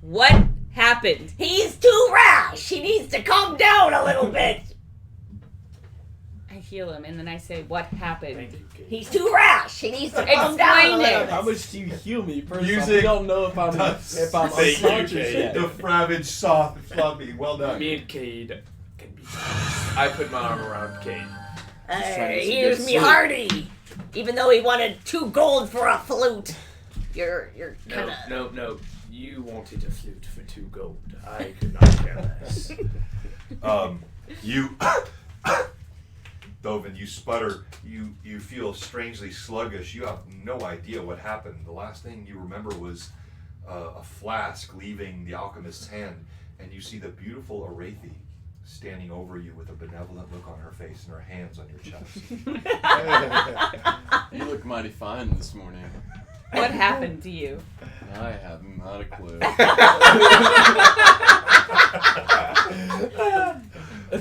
what happened? He's too rash. He needs to calm down a little bit. I heal him, and then I say, what happened? Thank you, Kate. He's too rash. He needs to calm down a Explain little it. bit. How much do you heal me? First off, Music we don't know if I'm does Thank you, unconscious Kate. yet. The Fravage sloppy. Well done. Me and Cade can be. I put my arm around Cade. trying to Here's get me sleep. Hardy. Even though he wanted 2 gold for a flute, you're kind of. No. You wanted a flute for 2 gold. I could not care less. You, Thovin, you sputter. You feel strangely sluggish. You have no idea what happened. The last thing you remember was a flask leaving the alchemist's hand, and you see the beautiful Arathi standing over you with a benevolent look on her face and her hands on your chest. You look mighty fine this morning. What happened to you? I have not a clue.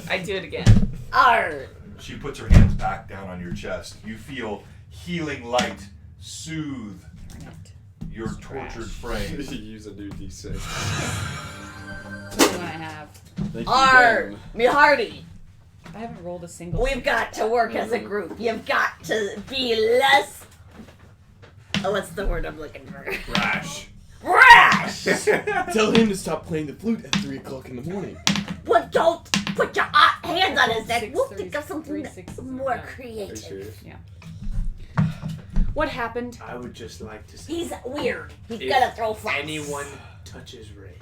I do it again. Arr. She puts her hands back down on your chest. You feel healing light soothe your It's trash. tortured frame. Use a new D6. What do I have? Thank you Arr. again. Me Hardy. I haven't rolled a single. We've got to work as a group. You've got to be less. Oh, what's the word I'm looking for? Rash. Rash! Tell him to stop playing the flute at 3 o'clock in the morning. Well, don't put your hands on his neck. Six We'll threes, think of something 3 6s more in a row. Are you creative. serious? What happened? I would just like to say, He's weird. He's if gonna throw flies. anyone touches Ray,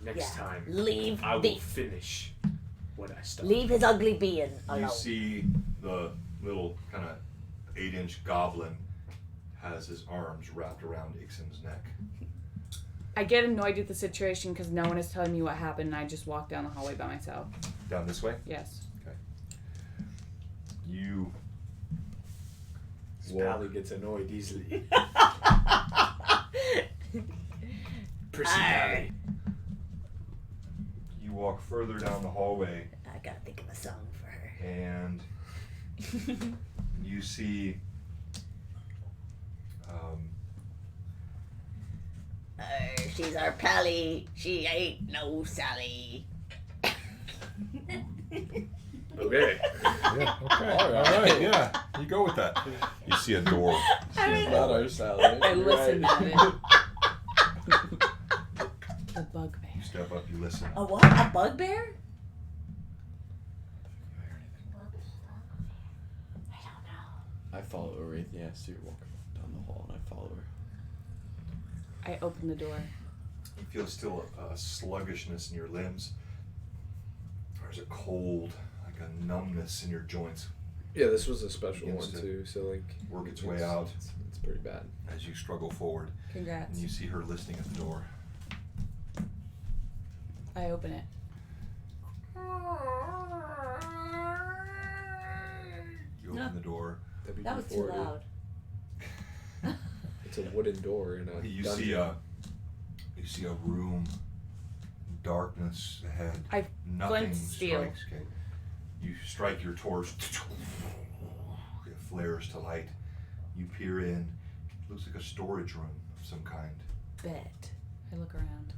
next Yeah. time Leave I will the finish what I started. leave his ugly being alone. You see the little kind of 8-inch goblin has his arms wrapped around Ixen's neck. I get annoyed with the situation because no one is telling me what happened, and I just walk down the hallway by myself. Down this way? Yes. You This walk. Pally gets annoyed easily. Prissy Arr. Pally. You walk further down the hallway I gotta think of a song for her. and you see She's our pally. She ain't no Sally. Okay. yeah, okay. All right, yeah. You go with that. You see a door. She's not our Sally. I You're listened right. to it. The bugbear. You step up, you listen. A what? A bugbear? I don't know. I follow Arathia. I see her walking down the hall, and I follow her. I open the door. You feel still a sluggishness in your limbs. There's a cold, like a numbness in your joints. Yeah, this was a special Begins one to too. So like, work its way out. It's It's pretty bad. as you struggle forward. Congrats. And you see her listening at the door. I open it. You open the door. That was too loud. It's a wooden door in a You dungeon. see a room, darkness ahead. I Nothing flint steel. strikes. Okay. You strike your torch. It flares to light. You peer in. Looks like a storage room of some kind. Bet. I look around.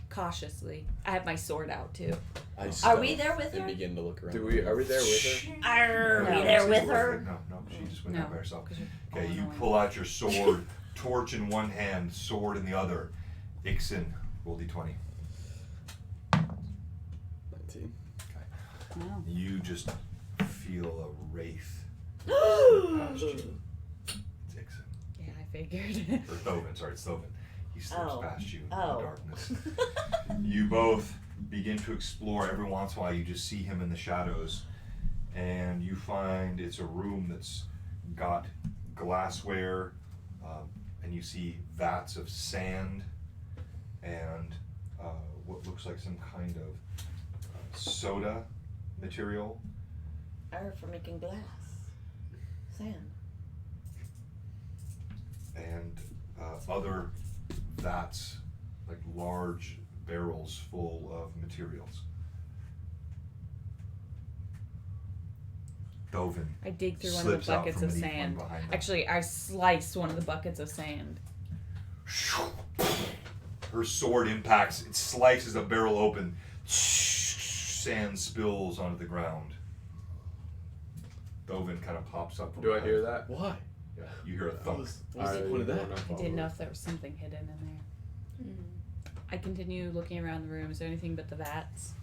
Cautiously. I have my sword out too. I Are we there with and her? begin to look around. Are we there with her? Are No. we there She's with working- her? No, she just went No, out by herself. 'cause you're Okay, all you annoying. pull out your sword, torch in one hand, sword in the other. Ixen, roll d20. 19. Wow. You just feel a wraith past you. It's Ixen. Yeah, I figured. Or Thovin, sorry, it's Thovin. He slips Oh. past you in Oh. the darkness. You both begin to explore. Every once in a while, you just see him in the shadows, and you find it's a room that's got glassware, and you see vats of sand and what looks like some kind of soda material. For making glass. Sand. And other vats, like large barrels full of materials. Dovin I dig through one of the slips out buckets from of beneath one sand. behind them. Actually, I slice one of the buckets of sand. Her sword impacts, it slices a barrel open. Sand spills onto the ground. Dovin kind of pops up from Do I behind. hear that? Why? Yeah, you hear a What thump. was the point of that? I didn't know if there was something hidden in there. I continue looking around the room. Is there anything but the vats?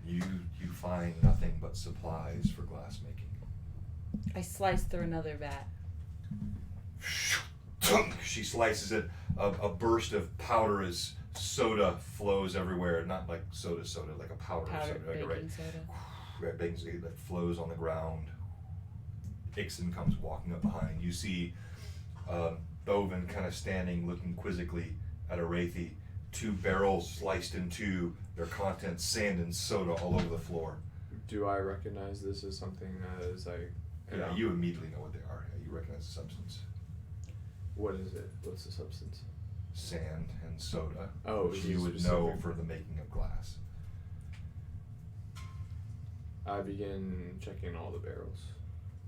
You find nothing but supplies for glass making. I slice through another vat. She slices it. A burst of powder as soda flows everywhere. Not like soda, like a powder Powdered soda. Like, baking soda. Red baking soda that flows on the ground. Ixen comes walking up behind. You see Bovin kind of standing, looking quizzically at Arathi. 2 barrels sliced in two. Their contents, sand and soda all over the floor. Do I recognize this as something as I? Yeah, you immediately know what they are. Yeah, you recognize the substance. What is it? What's the substance? Sand and soda. Oh, which is you it would know specific? for the making of glass. I begin checking all the barrels.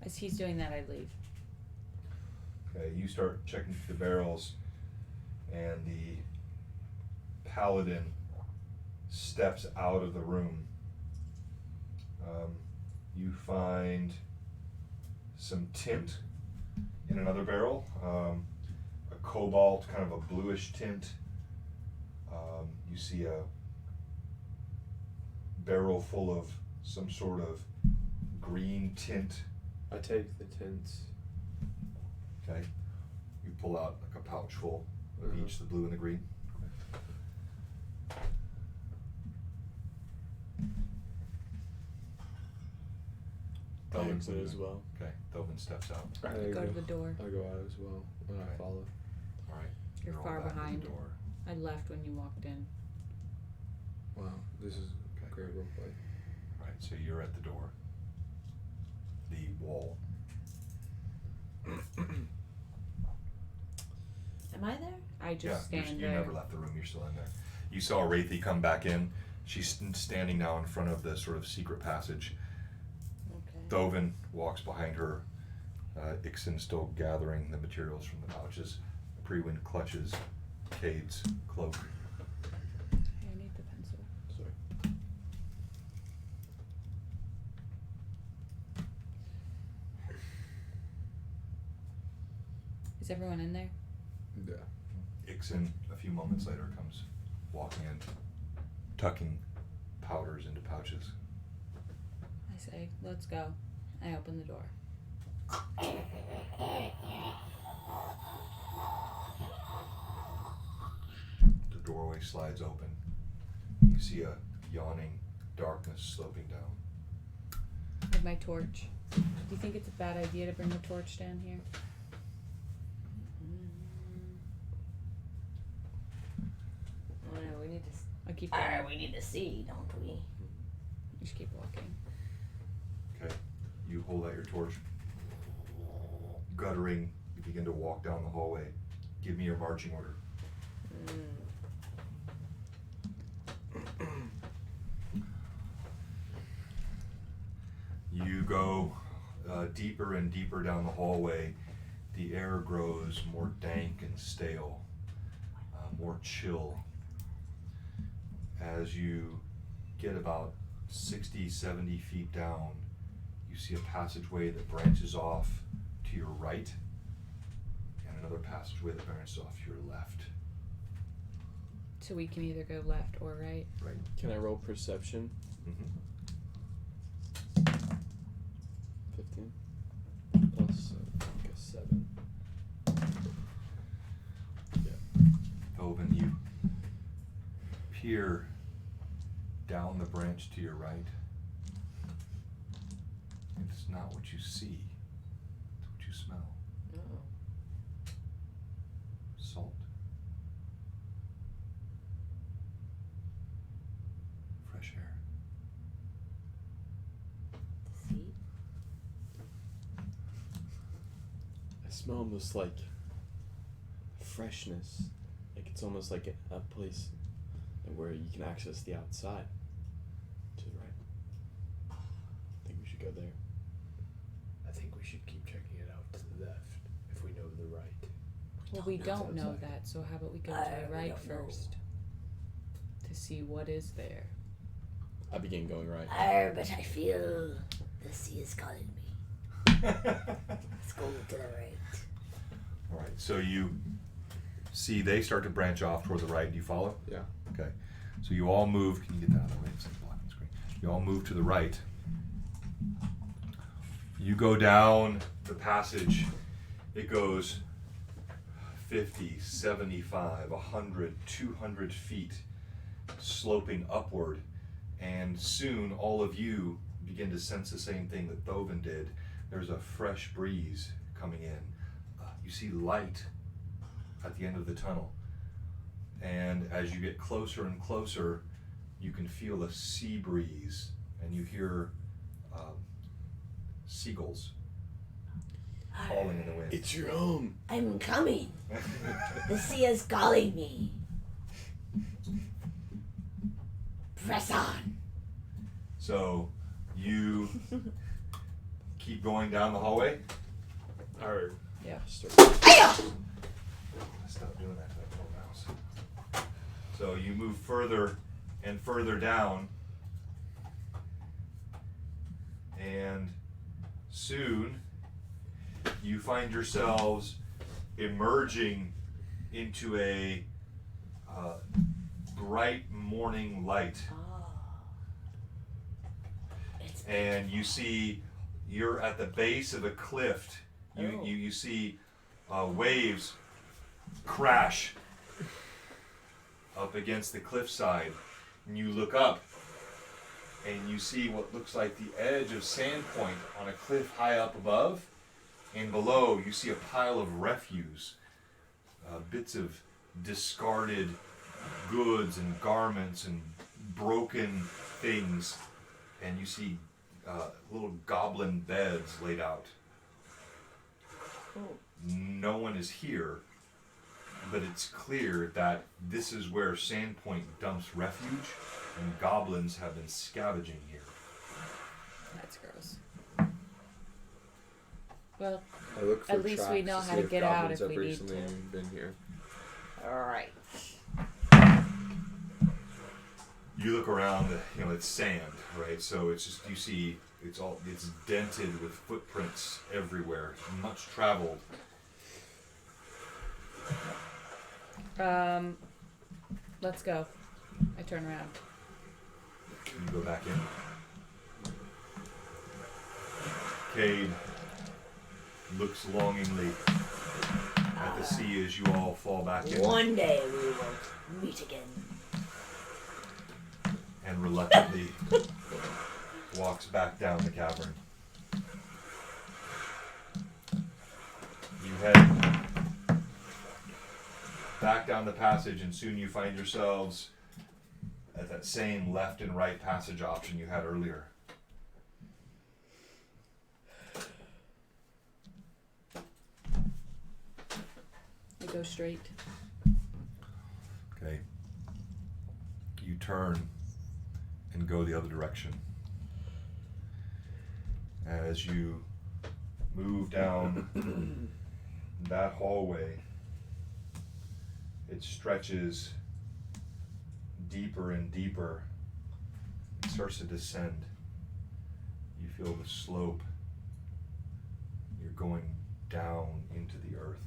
As he's doing that, I leave. Okay, you start checking through the barrels, and the paladin steps out of the room. You find some tint in another barrel, a cobalt, kind of a bluish tint. You see a barrel full of some sort of green tint. I take the tints. Okay, you pull out like a pouch full of Mhm. each, the blue and the green. I Thelvin's exit leaving. as well. Okay, Thelvin steps out. I Go to the door. I go out as well, and Okay. I follow. All right, You're all far back to the behind. door. I left when you walked in. Wow, this is Okay. great roleplay. All right, so you're at the door. The wall. Am I there? I just stand you there. never left the room. You're still in there. You saw Wraithy come back in. She's standing now in front of the sort of secret passage. Okay. Dovin walks behind her. Ixen still gathering the materials from the pouches. Prewind clutches Cade's cloak. Hey, I need the pencil. Sorry. Is everyone in there? Yeah. Ixen, a few moments later, comes walking in, tucking powders into pouches. I say, let's go. I open the door. The doorway slides open. You see a yawning darkness sloping down. I have my torch. Do you think it's a bad idea to bring a torch down here? Oh no, we need to. I keep going. We need to see, don't we? You should keep walking. Okay. You hold out your torch. Guttering, you begin to walk down the hallway. Give me your marching order. You go deeper and deeper down the hallway. The air grows more dank and stale, more chill. As you get about 60, 70 feet down, you see a passageway that branches off to your right, and another passageway that branches off to your left. So we can either go left or right. Right. Can I roll perception? Mm-hmm. 15 plus I guess 7. Oven, you peer down the branch to your right. It's not what you see, it's what you smell. Oh. Salt. Fresh air. See? I smell almost like freshness. Like it's almost like a place where you can access the outside. To the right. I think we should go there. I think we should keep checking it out to the left if we know the right. Well, we don't know outside. that, so how about we go to the We right don't know. first to see what is there. I begin going right. But I feel the sea is calling me. Let's go to the right. All right, so you see they start to branch off toward the right. Do you follow? Yeah. Okay. So you all move. Can you get that out of the way? It's like blocking the screen. You all move to the right. You go down the passage. It goes 50, 75, 100, 200 feet, sloping upward. And soon all of you begin to sense the same thing that Thovin did. There's a fresh breeze coming in. You see light at the end of the tunnel. And as you get closer and closer, you can feel a sea breeze, and you hear seagulls calling in the wind. It's your home. I'm coming. The sea is calling me. Press on. So you keep going down the hallway. Or Yeah. Start. Stop doing that to that poor mouse. So you move further and further down, and soon you find yourselves emerging into a bright morning light. And you see you're at the base of a cliff. You see waves crash up against the cliffside, and you look up and you see what looks like the edge of Sandpoint on a cliff high up above, and below you see a pile of refuse, bits of discarded goods and garments and broken things, and you see little goblin beds laid out. No one is here, but it's clear that this is where Sandpoint dumps refuge, and goblins have been scavenging here. That's gross. Well, I look for At least we tracks know to how see to if get out goblins if have we need recently to. been here. Alright. You look around, it's sand, right? So it's just, you see, it's dented with footprints everywhere, much traveled. Let's go. I turn around. You go back in. Cade looks longingly at the sea as you all fall back in, One day we will meet again. and reluctantly walks back down the cavern. You head back down the passage, and soon you find yourselves at that same left and right passage option you had earlier. I go straight. Okay. You turn and go the other direction. As you move down that hallway, it stretches deeper and deeper. It starts to descend. You feel the slope. You're going down into the earth.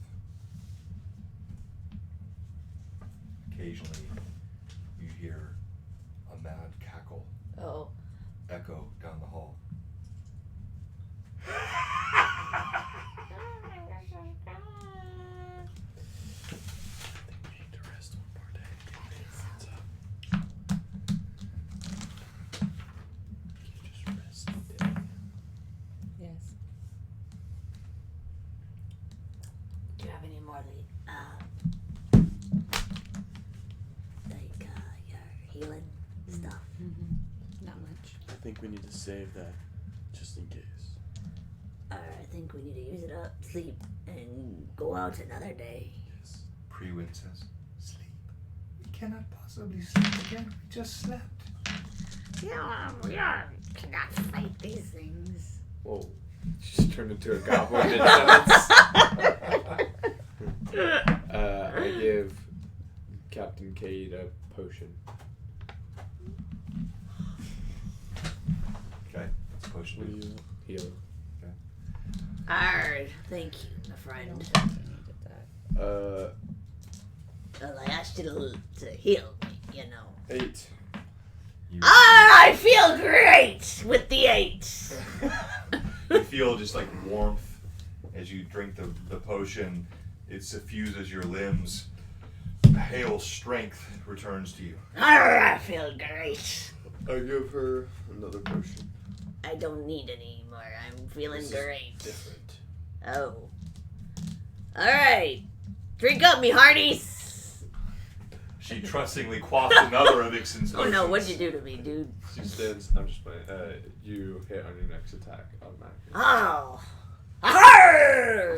Occasionally, you hear a mad cackle Oh. echo down the hall. We need to rest one more day. What's up? Can you just rest a day? Yes. Do you have any more your healing stuff? Mm-hmm. Not much. I think we need to save that just in case. I think we need to use it up, sleep, and go out another day. Yes. Pre-wind says, "Sleep. We cannot possibly sleep again. We just slept." Yeah, we cannot fight these things. Whoa. Just turned into a goblin mid-sentence. I give Captain Cade a potion. Okay, let's push What do it. you? Heal. Alright, thank you, my I friend. don't think I needed that. Well, I asked you to heal me, you know. 8. You, I feel great with the 8. you feel just like warmth as you drink the potion. It suffuses your limbs. Pale strength returns to you. I feel great. I give her another potion. I don't need any more. I'm feeling This is great. Different. Oh. Alright. Drink up, me hearties. She trustingly quaffed another of Ixon's Oh potions. no, what'd you do to me, dude? She stands. I'm just playing. You hit on your next attack automatically. Oh. Arr!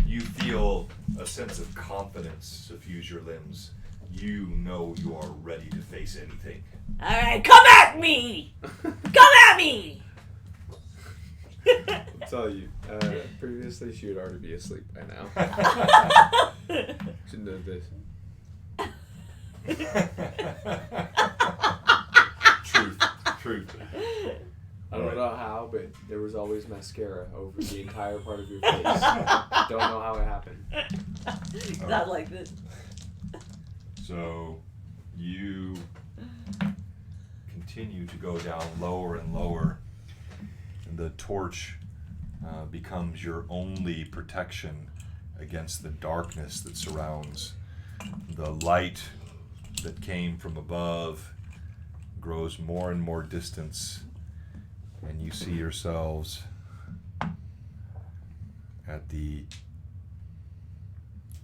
You feel a sense of confidence suffuse your limbs. You know you are ready to face anything. Alright, come at me! Come at me! I'll tell you. Previously, she would already be asleep by now. Should know this. Truth. I don't know how, but there was always mascara over the entire part of your face. Don't know how it happened. Not like this. So you continue to go down lower and lower. And the torch becomes your only protection against the darkness that surrounds. The light that came from above grows more and more distant, and you see yourselves at the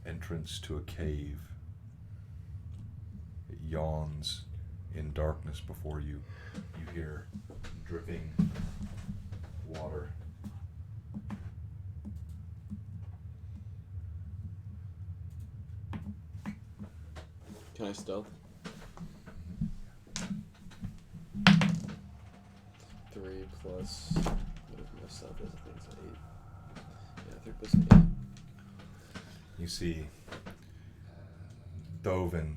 entrance to a cave. It yawns in darkness before you. You hear dripping water. Can I stealth? 3 plus. What is my stealth? I think it's 8. Yeah, 3 plus 8. You see Dovin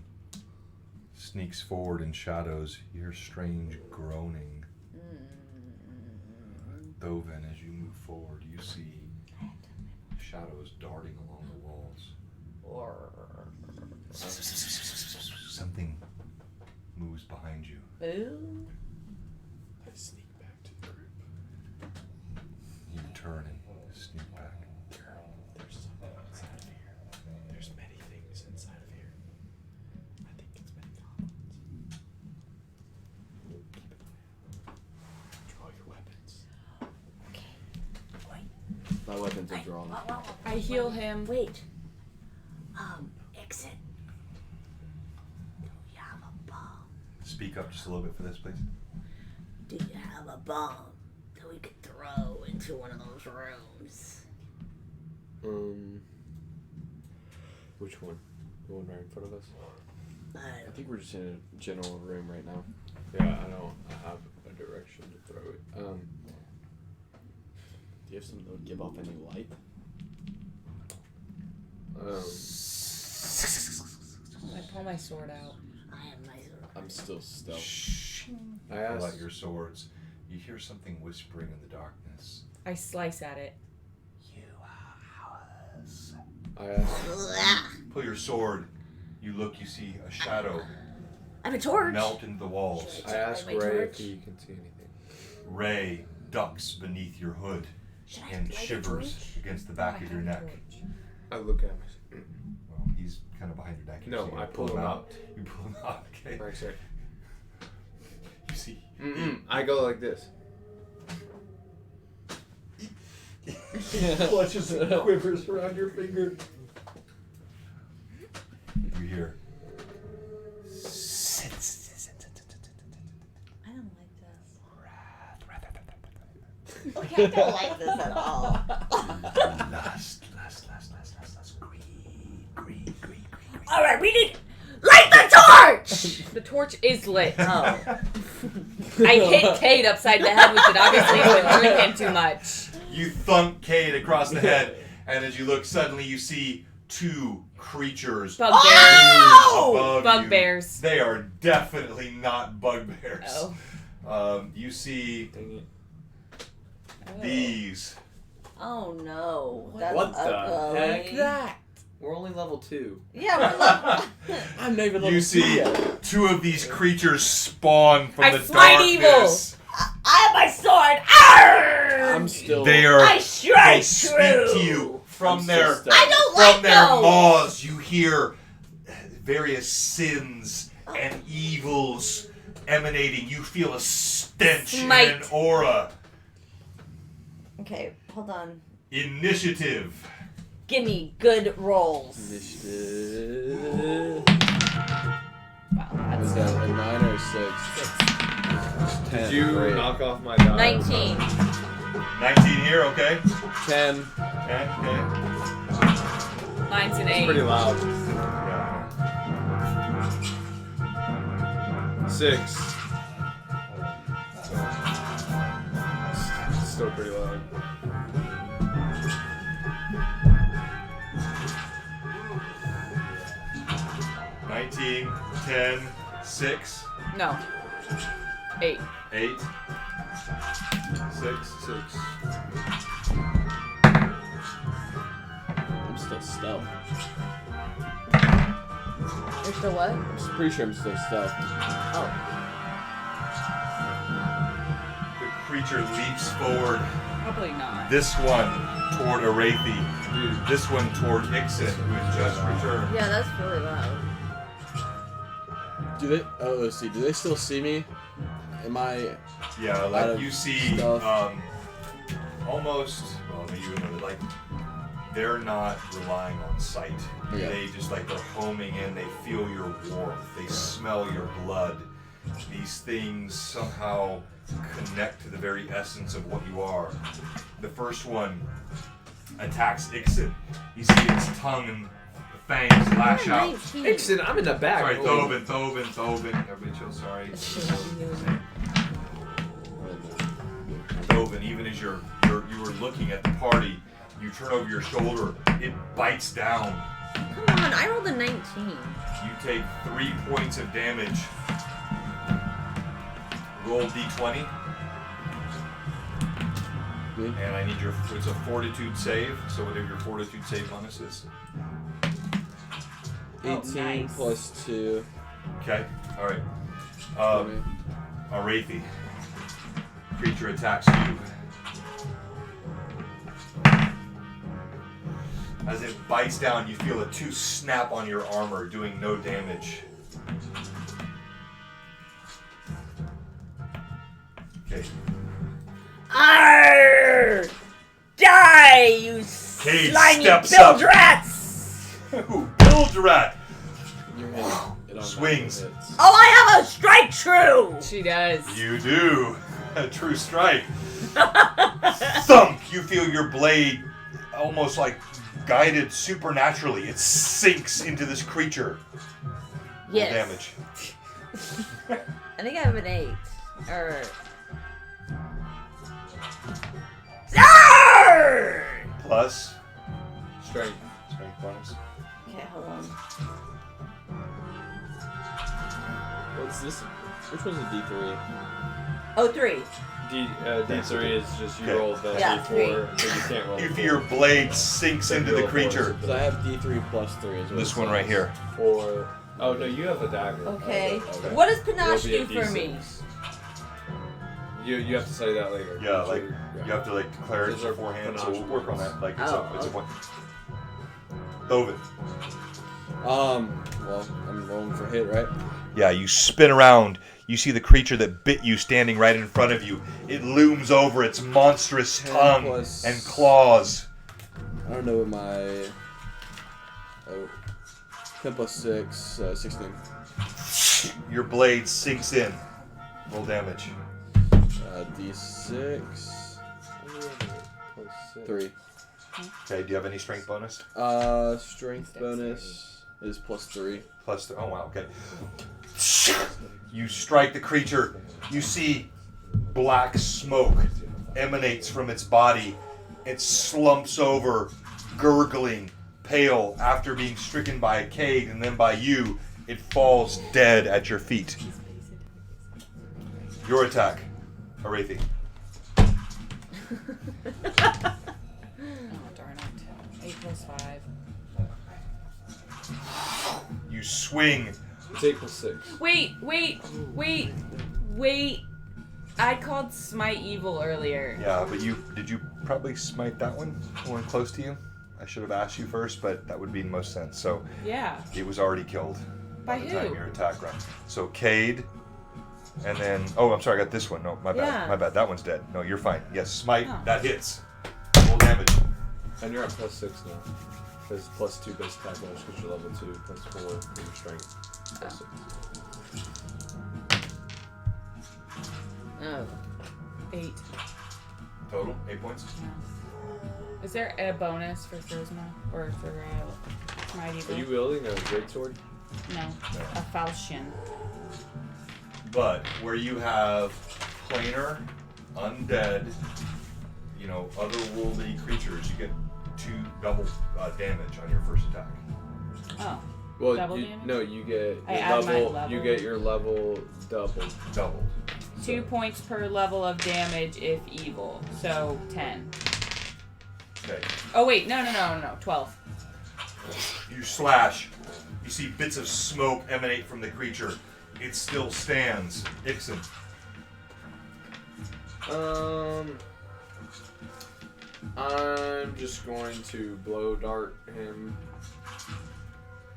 sneaks forward in shadows. You hear strange groaning. Dovin, as you move forward, you see shadows darting along the walls. Something moves behind you. Boo. I sneak back to the group. You turn and sneak back. There's something inside of here. There's many things inside of here. I think it's many goblins. Keep an eye out. Draw your weapons. Okay. Wait. My weapons are drawn. I heal him. Wait. Exit. Do you have a bomb? Speak up just a little bit for this, please. Do you have a bomb that we could throw into one of those rooms? Which one? The one right in front of us? I think we're just in a general room right now. Yeah, I don't have a direction to throw it. Do you have something that would give off any light? I pull my sword out. I have my sword. I'm still stealth. Shh. I Pull out asked. your swords. You hear something whispering in the darkness. I slice at it. You are ours. I asked. Pull your sword. You look, you see a shadow I have a torch. melt into the walls. I asked My Ray torch? if he can see anything. Ray ducks beneath your hood Should I and light a shivers torch? against the back of your neck. I look at him. Well, he's kind of behind your neck. No, so you I pull him out. You pull him out, okay? Right, sorry. You see. I go like this. Clutches and quivers around your finger. You hear. I don't like this. Okay, I don't like this at all. Last. Green. All right, we need light the torch. The torch is lit. Oh, I hit Cade upside the head with it. Obviously, he's been drinking too much. You thunk Cade across the head, and as you look, suddenly you see two creatures Bugbears. above you. Bugbears. They are definitely not bugbears. Oh. You see Dang it. these. oh no, What that's the ugly. heck? That. We're only level 2. Yeah, we're like, I'm not even level You 2 see yet. two of these creatures spawn from I the smite darkness. I have my sword. Arrgh! I'm still. They are. I strike They speak true. to you from I'm their still I don't from like their those. maws. You hear various sins and evils emanating. You feel a stench Smite. and an aura. Okay, hold on. Initiative. Give me good rolls. Initiative. Wow, Is that's that a 9 or a 6? 10. Did you Great. knock off my die? 19. 19 here, okay? 10. Okay. Mine's an It's 8. pretty loud. Yeah. 6. Still pretty loud. $19, 10, 6, No. 8. 8, 6. I'm still stealth. You're still what? I'm pretty sure I'm still stealth. Oh. The creature leaps forward. Probably not. This one toward Arathi. This one toward Ixit, who has just returned. Yeah, that's really loud. Do they? Oh, let's see. Do they still see me? Am I? Yeah, Out like of you see, stuff. almost. Well, you know, like they're not relying on sight. Yeah. They just like they're homing in. They feel your warmth. They smell your blood. These things somehow connect to the very essence of what you are. The first one attacks Ixit. You see its tongue and fangs lash out. 19. Ixon, I'm in the back. Sorry, Oh. Thovin. Everybody chill, sorry. It's just you. Thovin, even as you were looking at the party, you turn over your shoulder, it bites down. Come on, I rolled a 19. You take 3 points of damage. Roll d20. Me? And I need it's a fortitude save, so whatever your fortitude save bonus is. 18 nice. plus 2. Okay, alright. 20. Arathi. Creature attacks you. As it bites down, you feel a 2 snap on your armor, doing no damage. Okay. Arrgh! Die, you slimy steps bilge up. rats! Ooh, bilge rat Your hand. It automatically Swings. hits. Oh, I have a strike true! She does. You do. A true strike. Thump! You feel your blade almost like guided supernaturally. It sinks into this creature. Roll Yes. damage. I think I have an 8. Or Arrgh! Plus Strength. strength bonus. okay, hold on. What's this? Which one's a D3? Oh, 3. D3 is just you Okay. roll the Yeah, D4, but you can't roll You the feel your blade sinks into the creature. Because I have D3 plus 3 as well. This one right here. 4. Oh no, you have a dagger. Okay. Okay. What does It'll panache be a do for me? D6. You have to say that later. Yeah, like Yeah. you have to like declare it Those are beforehand. So panache we'll work on points. that. Like Oh, it's a okay. one. Ovid. Well, I'm rolling for hit, right? Yeah, you spin around. You see the creature that bit you standing right in front of you. It looms over its monstrous 10 tongue plus- and claws. I don't know what my. Oh. 10 plus 6, 16. Your blade sinks in. Roll damage. D6. 3. Okay, do you have any strength bonus? Strength bonus is plus 3. Plus, oh wow, okay. You strike the creature. You see black smoke emanates from its body. It slumps over, gurgling, pale, after being stricken by a Cade and then by you. It falls dead at your feet. Your attack, Arathi. Oh, darn it. 8 plus 5. You swing. It's 8 plus 6. Wait. I called Smite Evil earlier. Yeah, but did you probably smite that one? The one close to you? I should have asked you first, but that would be the most sense. So Yeah. it was already killed By the who? time your attack run. So Cade, and then I'm sorry, I got this one. No, my bad. Yeah. My bad. That one's dead. No, you're fine. Yes, smite. Oh. That hits. Roll damage. And you're at plus 6 now. Because plus 2 base attack bonus because you're level 2, plus 4 for your strength. Plus 6. Oh. 8. Total 8 points. Is there a bonus for charisma or for Smite Are Evil? you wielding a greatsword? No, a falchion. But where you have planar, undead, otherworldly creatures, you get 2 double damage on your first attack. Oh, Well, Double damage? no, you get I your add my level. level. You get your level doubled. Doubled. 2 points per level of damage if evil. So 10. Okay. Oh wait, no, 12. You slash. You see bits of smoke emanate from the creature. It still stands. Ixon. I'm just going to blow dart him.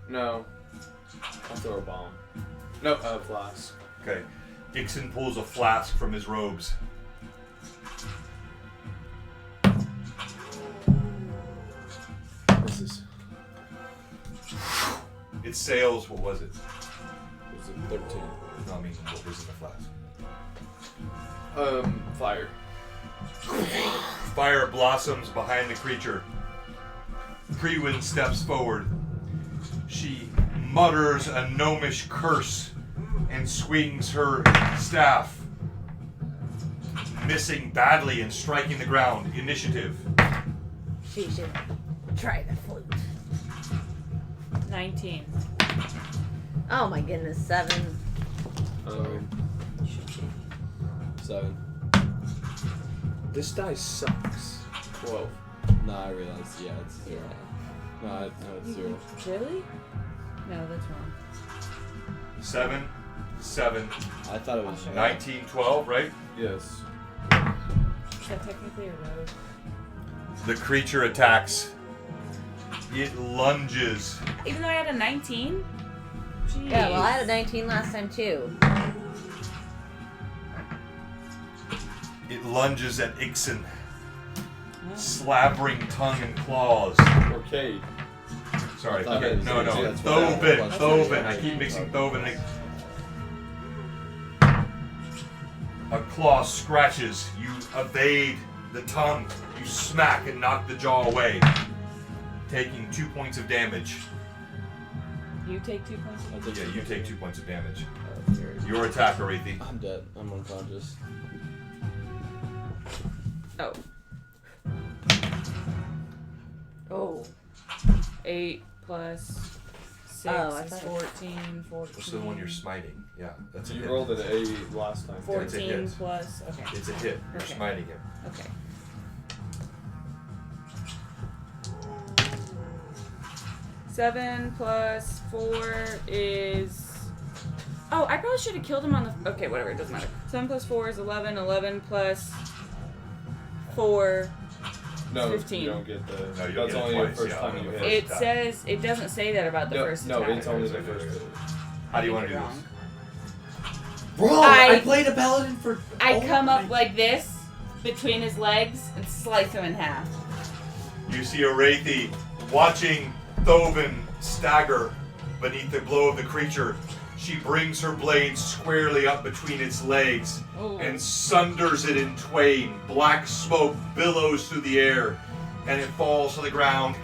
No. I'll throw a bomb. No, flask. Okay. Ixon pulls a flask from his robes. This is. It sails, what was it? Was it 13? No, I mean, what was in the flask? Fire. Fire blossoms behind the creature. Priwin steps forward. She mutters a gnomish curse and swings her staff, missing badly and striking the ground. Initiative. She should try the flute. 19. Oh my goodness, 7. 7. This die sucks. 12. No, I realized. Yeah, it's 0. No, it's 0. Really? No, that's wrong. 7, 7, I thought it was 19, 12, right? Yes. Is that technically a rogue? The creature attacks. It lunges. Even though I had a 19? Jeez. Yeah, well, I had a 19 last time too. It lunges at Ixon. slavering tongue and claws. Or Cade. Sorry, I thought it was no. that's what I Thovin, was- Thovin. I keep mixing Thovin. A claw scratches. You evade the tongue. You smack and knock the jaw away, taking 2 points of damage. You take 2 points. I think Yeah, you take 2 points of damage. Here. Your attack, Arethi. I'm dead. I'm unconscious. Oh. Oh. 8 plus 6 Oh, I is thought- 14. 14. What's the one you're smiting? Yeah, that's a You hit. rolled an 8 last time. Four. It's a 14 hit. plus. Okay. It's a hit. You're Okay. smiting him. Okay. Seven plus 4 is. Oh, I probably should have killed him on the. Okay, whatever. It doesn't matter. 7 plus 4 is 11. 11 plus 4. No, 15. you don't get the. No, you don't that's get it only twice, the first yeah, time only you the hit. first It says it doesn't say that about the No, first no, attack. it's only the first hit. How do you want to do Wrong. this? Bro, I played a paladin for. I come up like this between his legs and slice him in half. You see Arethi watching Thovin stagger beneath the blow of the creature. She brings her blade squarely up between its legs Oh. and sunders it in twain. Black smoke billows through the air, and it falls to the ground.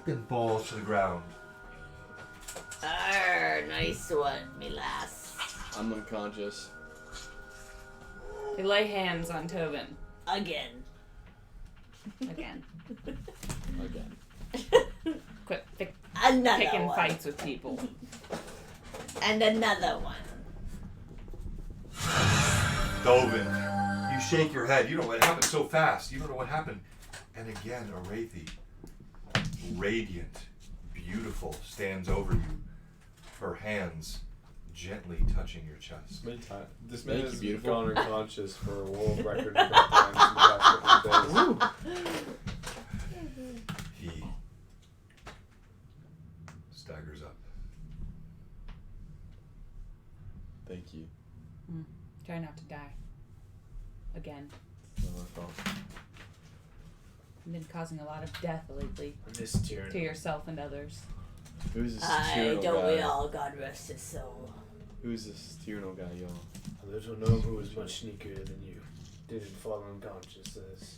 And falls to the ground. Nice one, me lass. I'm unconscious. They lay hands on Tobin Again. again. Again. Quit Another picking one. fights with people. And another one. Thovin, you shake your head. You know what happened so fast. You don't know what happened. And again, Arethi, radiant, beautiful, stands over you. Her hands gently touching your chest. This man Thank you, has beautiful. gone unconscious for a world record number of times in the past couple of days. He staggers up. Thank you. Try not to die. Again. Not my fault. You've been causing a lot of death lately This to tyranny. yourself and others. Who's this I Tyrannal don't guy? we all, God rest his soul. Who's this Tyrannal guy, y'all? A little gnome who was much sneakier than you. Didn't fall unconscious as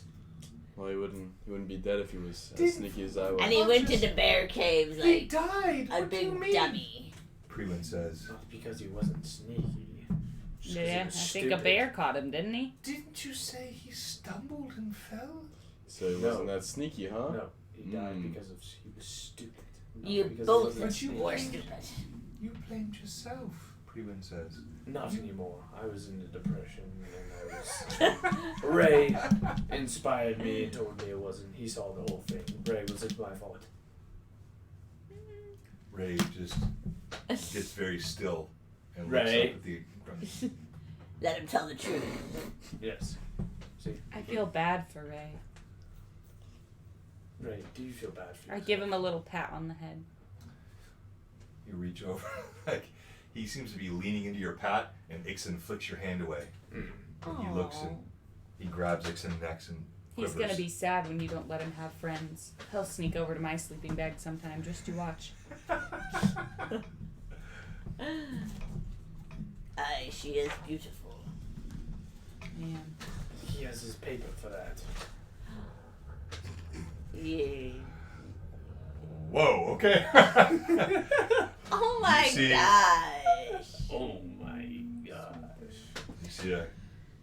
Well, he wouldn't be dead if he was as sneaky as I was. And he went to the bear caves like died. a big dummy. Prewin says, not because he wasn't sneaky. just 'cause he Yeah, I was think a stupid. bear caught him, didn't he? "Didn't you say he stumbled and fell?" So he No. wasn't that sneaky, huh? No, he died Hmm. because of he was stupid. Not You because he both wasn't But you sneaky. were stupid. You blamed yourself. Prewin says. Not anymore. I was in a depression and I was. Ray inspired me and told me it wasn't. He saw the whole thing. Ray, was it my fault? Ray just gets very still and Ray. looks up at the. Let him tell the truth. Yes. See, I feel bad for Ray. Ray, do you feel bad for I yourself? give him a little pat on the head. You reach over, like he seems to be leaning into your pat, and Ixon flicks your hand away. And he looks and he grabs Ixon's neck and He's quivers. gonna be sad when you don't let him have friends. He'll sneak over to my sleeping bag sometime just to watch. Aye, she is beautiful. Man. He has his paper for that. Yeah. Whoa. Okay. Oh my see- gosh. Oh my gosh. You see a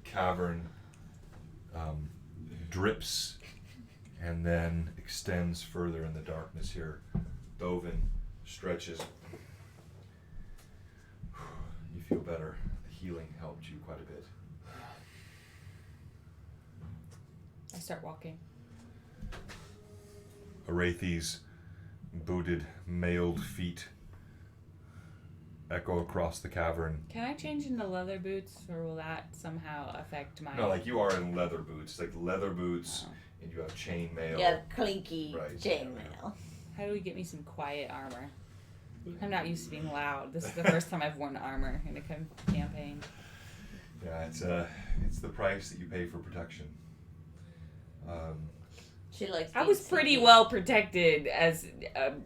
cavern drips and then extends further in the darkness here. Dovin stretches. You feel better. The healing helped you quite a bit. I start walking. Arethi's booted, mailed feet echo across the cavern. Can I change into leather boots, or will that somehow affect my? No, like you are in leather boots, like leather boots, Oh. and you have chain mail. You have clinky Right. chainmail. How do we get me some quiet armor? I'm not used to being loud. This is the first time I've worn armor in a campaign. Yeah, it's the price that you pay for protection. She likes. I was pretty well protected as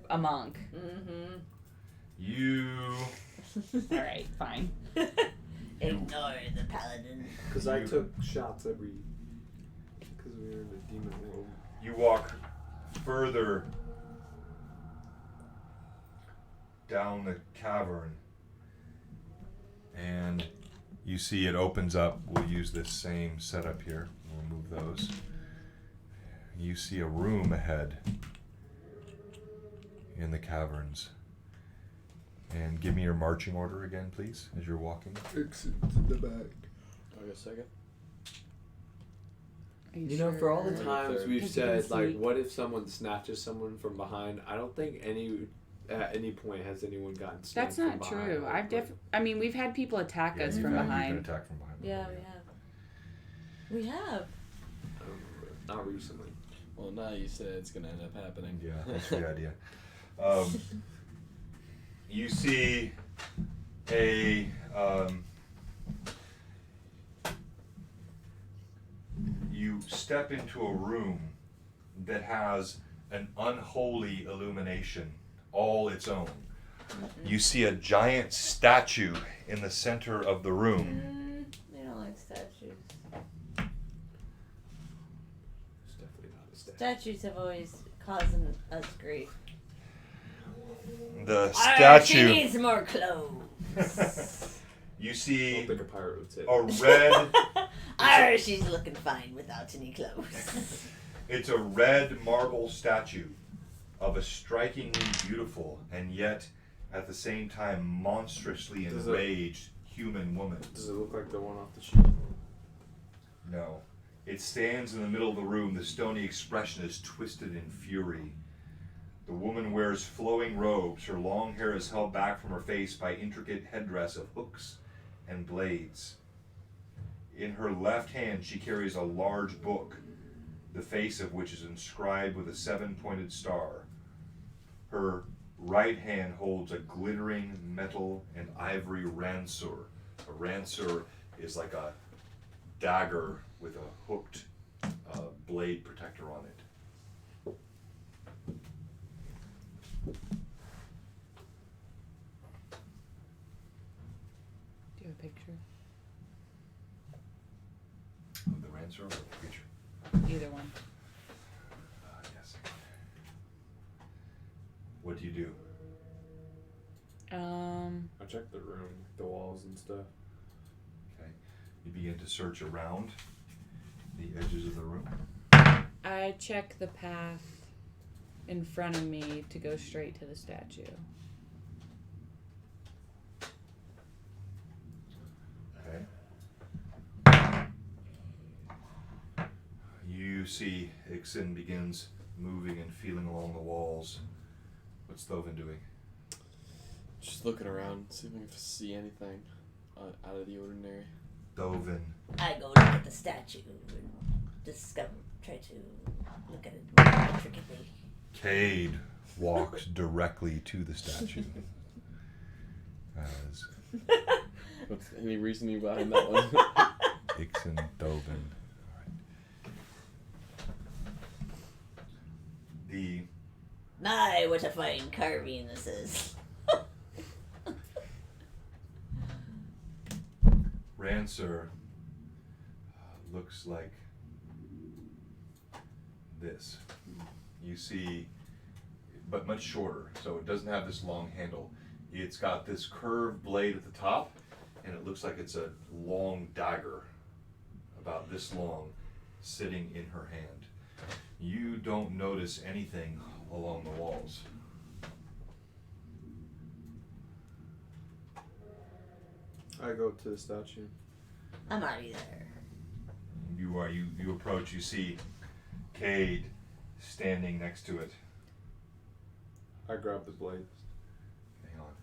a monk. Mm-hmm. You All right, fine. Ignore the paladin. Because I took shots every. Because we were in the demon world. you walk further down the cavern, and you see it opens up. We'll use this same setup here. We'll move those. You see a room ahead in the caverns. And give me your marching order again, please, as you're walking. Exit to the back. Wait a second. You know, for all the sure? times we've Because you can said, like, sneak. what if someone snatches someone from behind? I don't think at any point has anyone gotten snatched That's not from behind. true. I mean, we've had people attack us you've from had- You've behind. been attacked from behind. Yeah, we have. We have. Not recently. Well, now you said it's gonna end up happening. Yeah, that's the idea. You see you step into a room that has an unholy illumination all its own. You see a giant statue in the center of the room. They don't like statues. It's definitely not a statue. Statues have always caused us grief. The She statue, needs more clothes. you I see don't think a pirate would say a that. red, Arr, she's looking fine without any clothes. it's a red marble statue of a strikingly beautiful and yet at the same time monstrously Does it- enraged human woman. Does it look like the one off the sheet? No. It stands in the middle of the room. The stony expression is twisted in fury. The woman wears flowing robes. Her long hair is held back from her face by intricate headdress of hooks and blades. In her left hand, she carries a large book, the face of which is inscribed with a 7-pointed star. Her right hand holds a glittering metal and ivory ranseur. A ranseur is like a dagger with a hooked blade protector on it. Do you have a picture? Of the ranseur or the creature? Either one. Yes. What do you do? I checked the room, the walls and stuff. Okay. You begin to search around the edges of the room. I check the path in front of me to go straight to the statue. Okay. You see Ixin begins moving and feeling along the walls. What's Thoven doing? Just looking around, see if I can see anything out of the ordinary. Thoven. I go look at the statue and try to look at it more intricately. Cade walks directly to the statue. As What's any reasoning behind that one? Ixin Thoven. The My, what a fine carving this is. Rancer looks like this. You see, but much shorter, so it doesn't have this long handle. It's got this curved blade at the top, and it looks like it's a long dagger, about this long, sitting in her hand. You don't notice anything along the walls. I go to the statue. I'm already there. You approach, you see Cade standing next to it. I grab the blade. Hang on.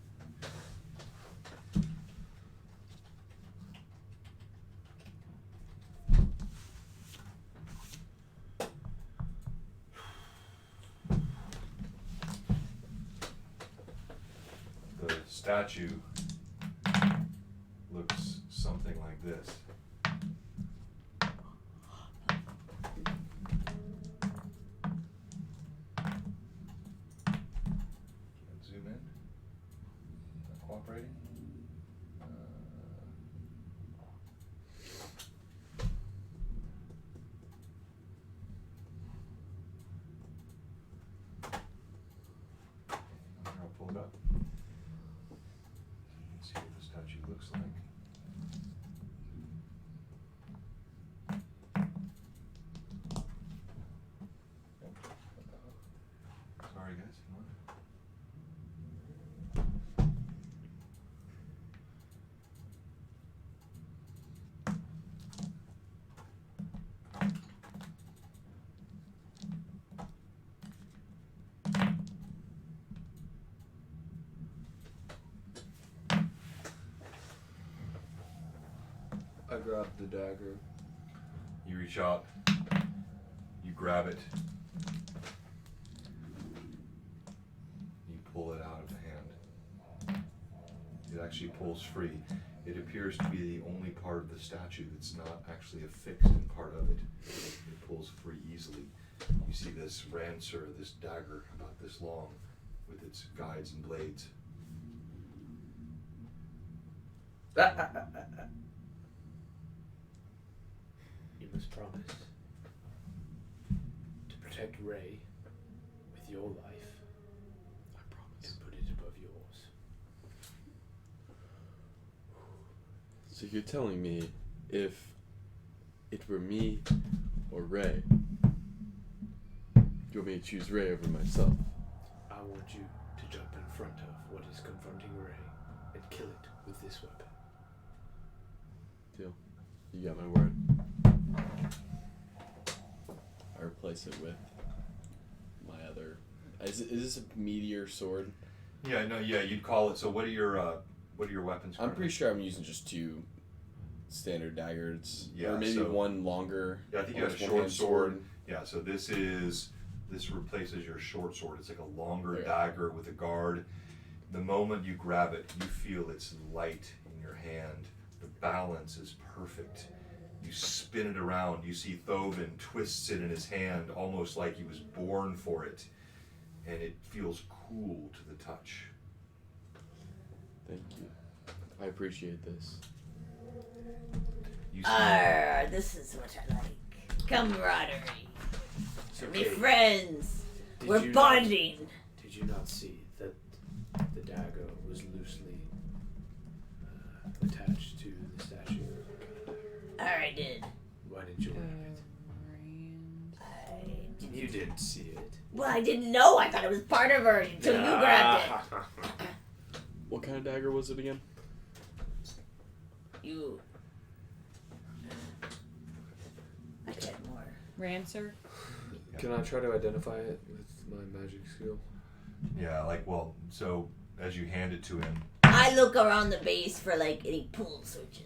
statue looks something like this. Zoom in. Not cooperating. I'll pull it up. See what the statue looks like. Sorry guys, hang on. I grabbed the dagger. You reach out, you grab it, you pull it out of the hand. It actually pulls free. It appears to be the only part of the statue that's not actually affixed in part of it. It pulls free easily. You see this rancer, this dagger about this long with its guides and blades. You must promise to protect Ray with your life. I promise. And put it above yours. So you're telling me if it were me or Ray, you want me to choose Ray over myself? I want you to jump in front of what is confronting Ray and kill it with this weapon. Deal. You got my word. I replace it with my other. Is this a meteor sword? Yeah, no, yeah, you'd call it. So what are your weapons? I'm pretty sure I'm using just 2 standard daggers, Yeah, or maybe so- one longer. Yeah, I think you have a almost short one-hand sword. Yeah, so this replaces your short sword. It's like a longer Okay. dagger with a guard. The moment you grab it, you feel its light in your hand. The balance is perfect. You spin it around. You see Thovin twists it in his hand almost like he was born for it. And it feels cool to the touch. Thank you. I appreciate this. You see, This is what I like. Camaraderie. It's Be okay. friends. Did We're you bonding. Did you not see that the dagger was loosely attached to the statue? I did. Why didn't you grab it? I didn't. You didn't see it. Well, I didn't know. I thought it was part of her until you grabbed it. What kind of dagger was it again? You. I said more. Rancer. Can I try to identify it with my magic skill? yeah, so as you hand it to him, I look around the base for like any pull switches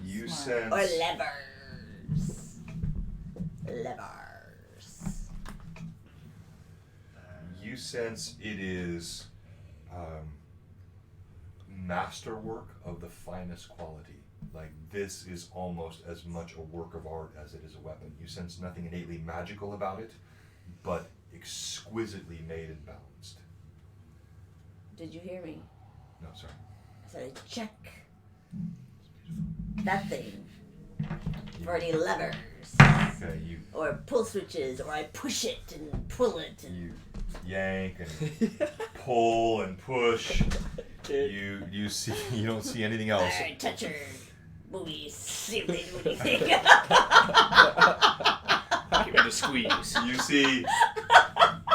you Smart. sense. or levers. Levers. You sense it is masterwork of the finest quality. Like, this is almost as much a work of art as it is a weapon. You sense nothing innately magical about it, but exquisitely made and balanced. Did you hear me? No, sorry. I said check that thing for any levers Okay, you or pull switches, or I push it and pull it. And you yank and pull and push. You see, you don't see anything else. I touch her boobies, see if they do anything. Give it a squeeze. You see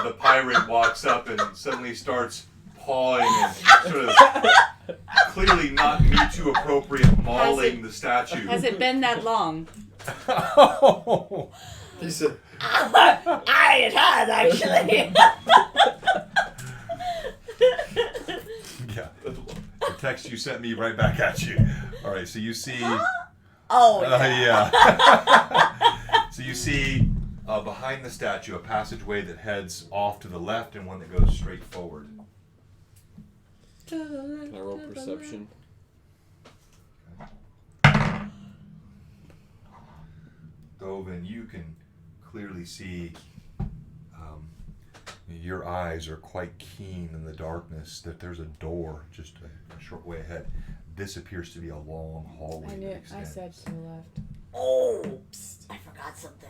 the pirate walks up and suddenly starts pawing and sort of clearly not Me Too appropriate mauling the statue. Has it been that long? He said, It has actually. Yeah. The text you sent me right back at you. All right, so you see. Oh yeah. Yeah. So you see behind the statue a passageway that heads off to the left and one that goes straight forward. Can I roll perception? Dovin, you can clearly see your eyes are quite keen in the darkness that there's a door just a short way ahead. This appears to be a long hallway. I that knew. I extends. said to the left. Oh, psst, I forgot something.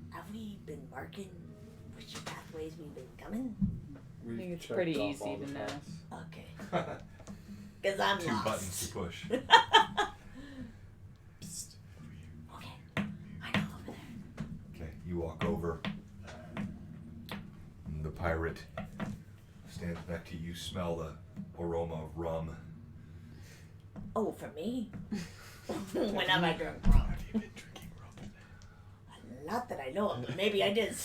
Have we been marking which pathways we've been coming? We think it's checked pretty off easy all to the know. paths. Okay. Because I'm 2 lost. buttons to push. Psst, over here. Okay, I know over there. Okay, you walk over. And the pirate stands next to you. You smell the aroma of rum. Oh, for me? When have I drunk rum? Have you been drinking rum today? Not that I know of, but maybe I did.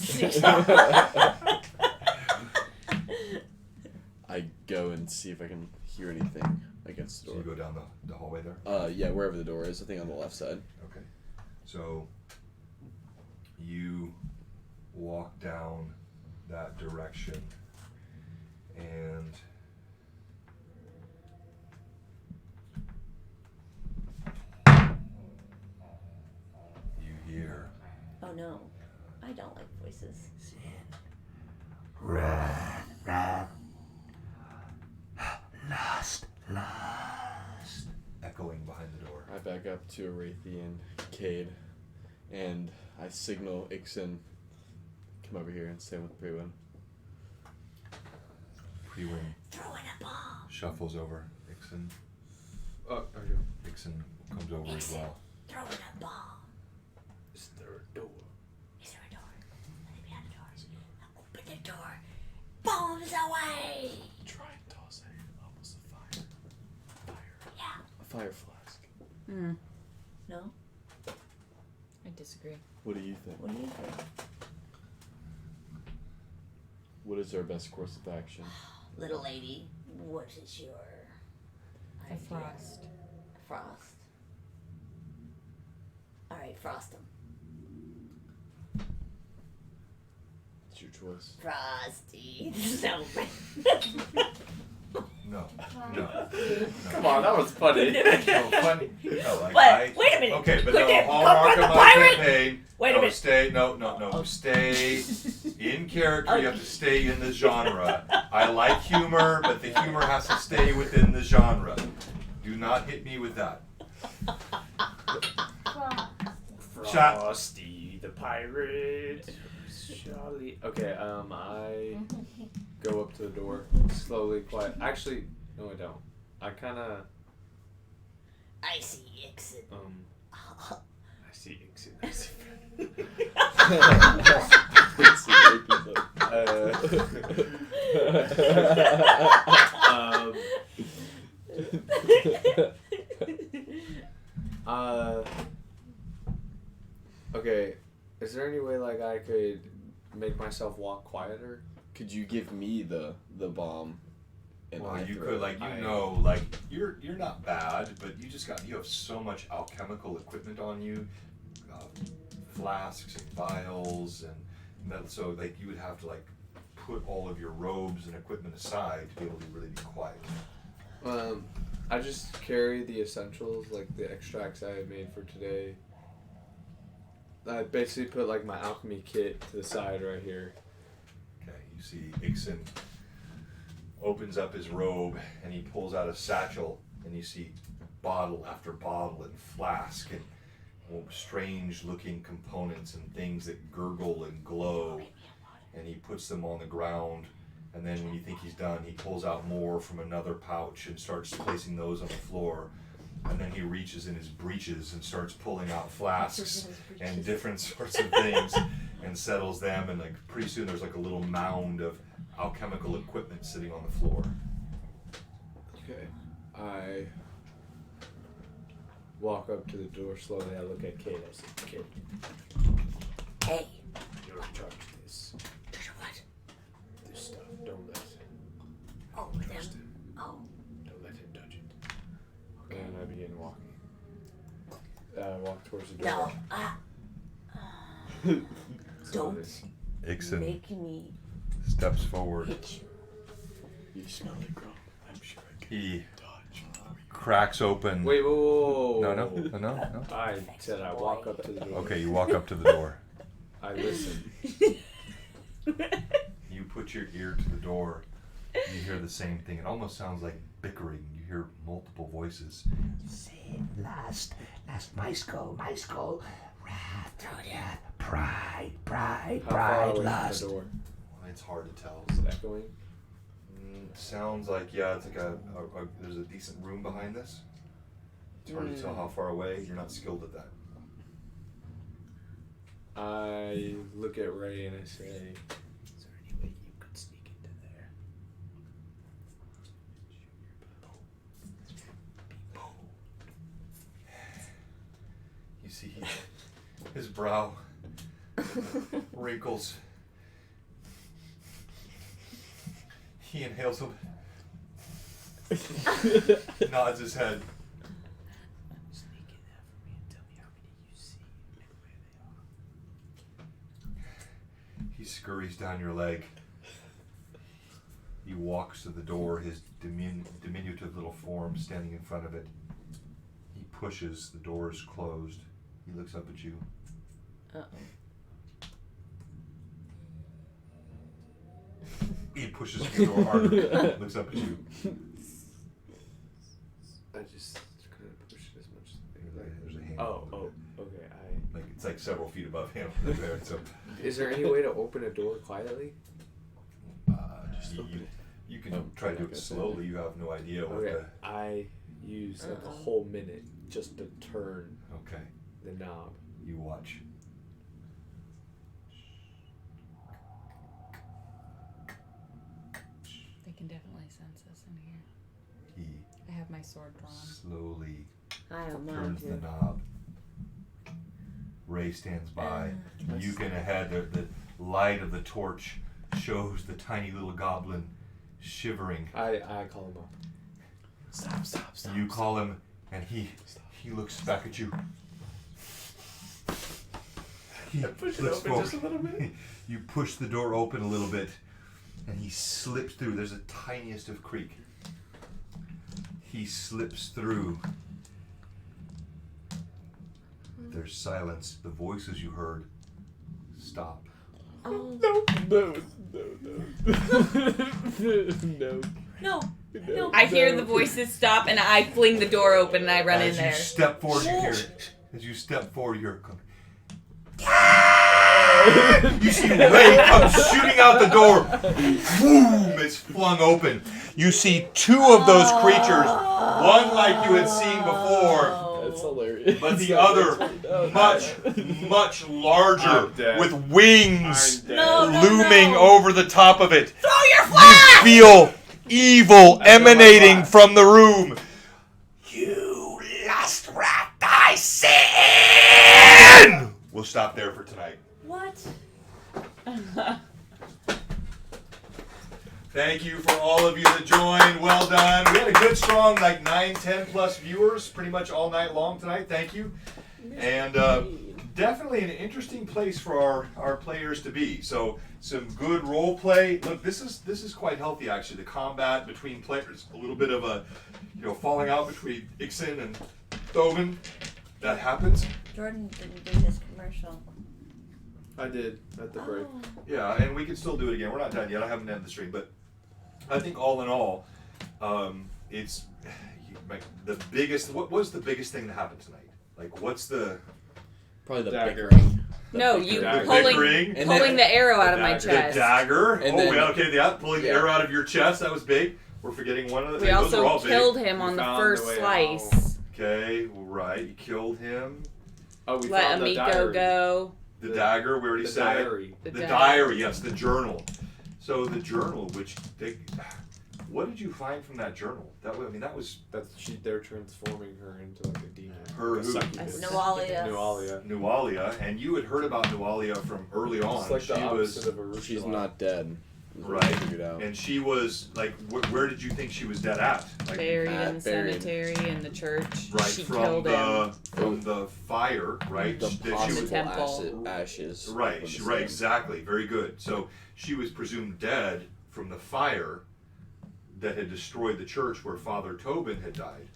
I go and see if I can hear anything against the So you door. go down the hallway there? Yeah, wherever the door is. I think on the left side. Okay. So you walk down that direction and you hear Oh no, I don't like voices. echoing behind the door. I back up to Arathian Cade, and I signal Ixen, come over here and stay with Prewin. Prewin Throw in a bomb. shuffles over. Ixen Oh, there you go. Ixen comes over as well. Throw in a bomb. Is there a door? Is there a door? Let me behind the door. Open the door. Bombs away. Try and toss a almost a fire. Fire. Yeah. A fire flask. Hmm. No? I disagree. What do you think? What do you think? What is our best course of action? Little lady, what is your A idea? frost. Frost. Alright, frost them. It's your choice. Frosty. No. No. No. Come on, that was funny. No, funny. No, like But, wait a minute. Okay, but Look the at- hallmark come of from my the pirate. campaign. Wait a no, minute. Stay. No. Oh. Stay in character. You have to stay in the genre. I like humor, but the humor has to stay within the genre. Do not hit me with that. Shot. Frosty the pirate. Charlie. Okay, I go up to the door slowly, quiet. Actually, no, I don't. I kind of I see Ixon. I see Ixon. I see Okay, is there any way like I could make myself walk quieter? Could you give me the bomb? And Well, I you throw could, it? like, you're not bad, but you have so much alchemical equipment on you, flasks and vials, and that, so like you would have to like put all of your robes and equipment aside to be able to really be quiet. I just carry the essentials, like the extracts I had made for today. I basically put like my alchemy kit to the side right here. Okay, you see Ixon opens up his robe and he pulls out a satchel, and you see bottle after bottle and flask and strange looking components and things that gurgle and glow, and he puts them on the ground, and then when you think he's done, he pulls out more from another pouch and starts placing those on the floor, and then he reaches in his breeches and starts pulling out flasks and different sorts of things and settles them, and like pretty soon there's like a little mound of alchemical equipment sitting on the floor. Okay. I walk up to the door slowly. I look at Kate. I say, Kate, Hey. you're in charge of this. What? This stuff. Don't let Oh, trust them. him. Oh. Don't let him touch it. And I begin walking. I walk towards the No. door. Don't Ixon make me steps forward. hit you. You smell it, girl. He cracks open. Wait, whoa. No. I said I walk up to the door. Okay, you walk up to the door. I listen. You put your ear to the door. You hear the same thing. It almost sounds like bickering. You hear multiple voices. Say last my skull, wrath, pride, How far away lust. from the door? It's hard to tell. Is it echoing? Sounds like, it's like there's a decent room behind this. It's hard to tell how far away. You're not skilled at that. I look at Ray and I say, Is there any way you could sneak into there? You see his brow wrinkles. He inhales a bit. Nods his head. Sneak in there for me and tell me how many you see and where they are. He scurries down your leg. He walks to the door, his diminutive little form standing in front of it. He pushes, the door is closed. He looks up at you. Uh-oh. He pushes the door harder, looks up at you. I just kind of push it as much as There's a hand. Okay. Like it's like several feet above him. There, so Is there any way to open a door quietly? just you can try to do it slowly. You have no idea what Okay. I use like a whole minute just to turn Okay, the knob. you watch. They can definitely sense us in here. He I have my sword drawn. slowly I have mine turns the too. knob. Ray stands by. You can ahead. The light of the torch shows the tiny little goblin shivering. I call him up. Stop. You call him, and he looks back at you. He Push it looks open forward. just a little bit. You push the door open a little bit, and he slips through. There's the tiniest of creak. He slips through. There's silence. The voices you heard stop. Oh. No. No. I hear the voices stop, and I fling the door open, and I run in As you there. step forward, you hear it. As you step forward, you're going. You see Ray come shooting out the door. Boom! It's flung open. You see two of those creatures. One like you had seen before, That's hilarious. but the other much larger, I'm dead. with wings I'm dead. looming over the top of it. Throw your flag! You feel evil emanating from the room. You lust rat, I sin! We'll stop there for tonight. What? Thank you for all of you that joined. Well done. We had a good, strong, 9, 10 plus viewers pretty much all night long tonight. Thank you. And definitely an interesting place for our players to be. So some good role play. Look, this is quite healthy actually. The combat between players, a little bit of a falling out between Ixen and Thoven. That happens. Jordan didn't do this commercial. I did at the break. Oh. Yeah, and we can still do it again. We're not done yet. I haven't ended the stream, but I think all in all, it's like the biggest. What was the biggest thing that happened tonight? Like, what's the Probably the Dagger. bickering. No, you Dagger. pulling And pulling the arrow out of my dagger. the chest. dagger? And Oh, then- yeah, okay, yeah, pulling the yeah. arrow out of your chest. That was big. We're forgetting one of the. We those were all also big. killed him We on the found first the way slice. Okay, right. You killed him. Oh, we Let found the Amico diary. go. The The- dagger. We already The said. diary. The The diary. diary. Yes, the journal. So the journal, which what did you find from that journal? That was They're transforming her into like a demon. Her Like a who? succubus. Nualia. Nualia. Nualia, and you had heard about Nualia from early on. It's like She the was opposite of a She's Rushala. not dead. is what Right. I figured out. and she was like, where did you think she was dead at? Like, Buried in the buried. cemetery in the church. right She from killed him. the fire, right? The That she possible was temple. ashes. right. from She, the right, same. exactly. Very good. So she was presumed dead from the fire. that had destroyed the church where Father Tobin had died.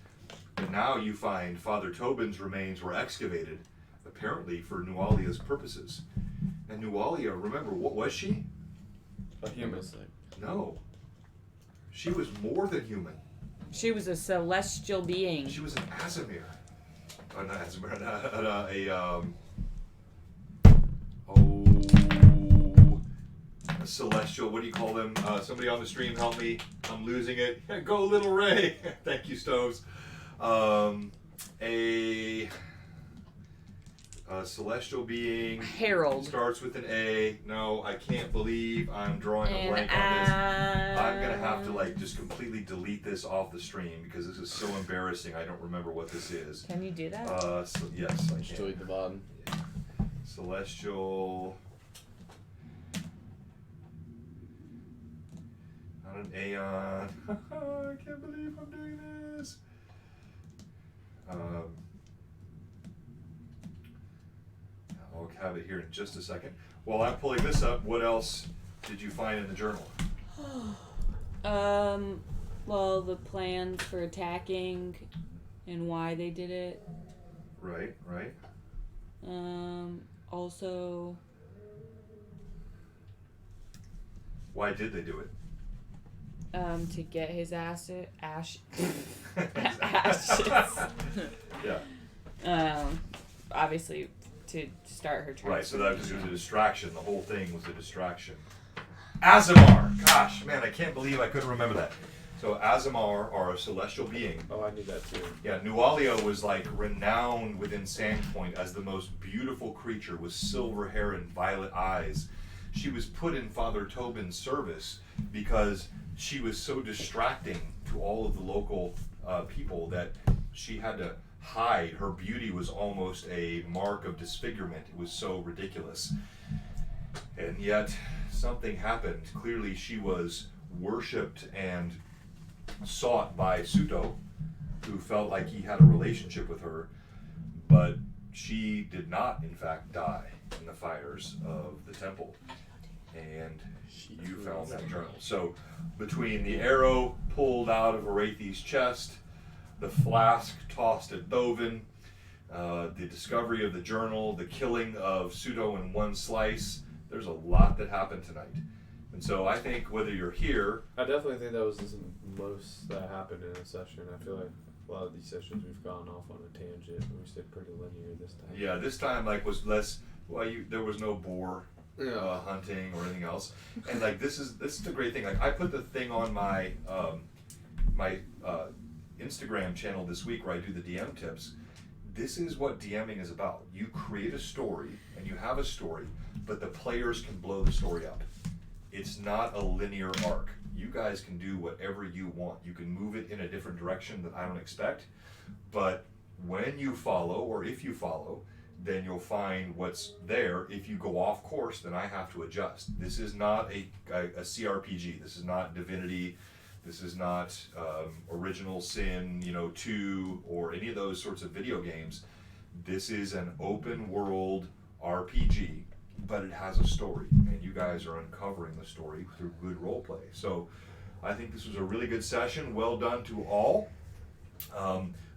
And now you find Father Tobin's remains were excavated, apparently for Nualia's purposes. And Nualia, remember, what was she? A human. No. She was more than human. She was a celestial being. She was an Azimir. Not Azimir, a celestial, what do you call them? Somebody on the stream help me. I'm losing it. Go Little Ray. Thank you, Stoves. A celestial being. Herald. Starts with an A. No, I can't believe I'm drawing a blank on this. I'm going to have to like just completely delete this off the stream because this is so embarrassing. I don't remember what this is. Can you do that? Yes, I Just can. delete the bottom. Celestial. Not an Aeon. I can't believe I'm doing this. I'll have it here in just a second. While I'm pulling this up, what else did you find in the journal? Well, the plans for attacking and why they did it. Right. Also, Why did they do it? to get his ashes. Yeah. Obviously, to start her transformation. Right, so that was a distraction. The whole thing was a distraction. Azamar! Gosh, man, I can't believe I couldn't remember that. So Azamar are a celestial being. Oh, I knew that too. Yeah, Nualia was like renowned within Sandpoint as the most beautiful creature with silver hair and violet eyes. She was put in Father Tobin's service because she was so distracting to all of the local people that she had to hide. Her beauty was almost a mark of disfigurement. It was so ridiculous. And yet something happened. Clearly she was worshipped and sought by Suto, who felt like he had a relationship with her, but she did not in fact die in the fires of the temple. And you found that journal. So between the arrow pulled out of Arathi's chest, the flask tossed at Dovin, the discovery of the journal, the killing of Suto in one slice, there's a lot that happened tonight. And so I think whether you're here... I definitely think that was the most that happened in a session. I feel like a lot of these sessions we've gone off on a tangent. We stayed pretty linear this time. Yeah, this time was less... Well, there was no boar hunting or anything else. And like this is the great thing. Like I put the thing on my Instagram channel this week where I do the DM tips. This is what DMing is about. You create a story and you have a story, but the players can blow the story up. It's not a linear arc. You guys can do whatever you want. You can move it in a different direction that I don't expect, but when you follow, or if you follow, then you'll find what's there. If you go off course, then I have to adjust. This is not a CRPG. This is not Divinity. This is not Original Sin, 2, or any of those sorts of video games. This is an open world RPG, but it has a story, and you guys are uncovering the story through good roleplay. So I think this was a really good session. Well done to all.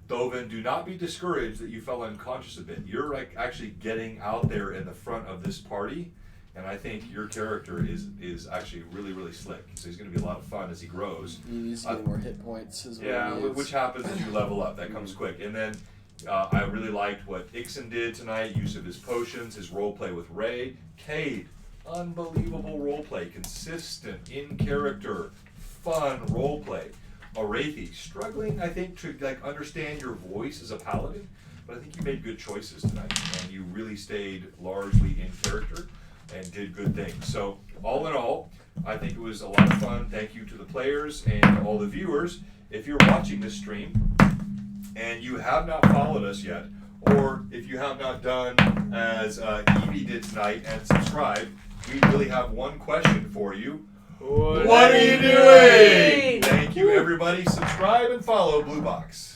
Dovin, do not be discouraged that you fell unconscious a bit. You're like actually getting out there in the front of this party, and I think your character is actually really, really slick. So he's going to be a lot of fun as he grows. He needs to get more hit points as well. Yeah, which happens as you level up. That comes quick. And then I really liked what Ixon did tonight, use of his potions, his roleplay with Ray. Cade, unbelievable roleplay, consistent, in character, fun roleplay. Arathi, struggling, I think, to understand your voice as a paladin, but I think you made good choices tonight, and you really stayed largely in character and did good things. So, all in all, I think it was a lot of fun. Thank you to the players and all the viewers. If you're watching this stream and you have not followed us yet, or if you have not done as Evie did tonight and subscribed, we really have one question for you. What are you doing? Thank you, everybody. Subscribe and follow Blue Box.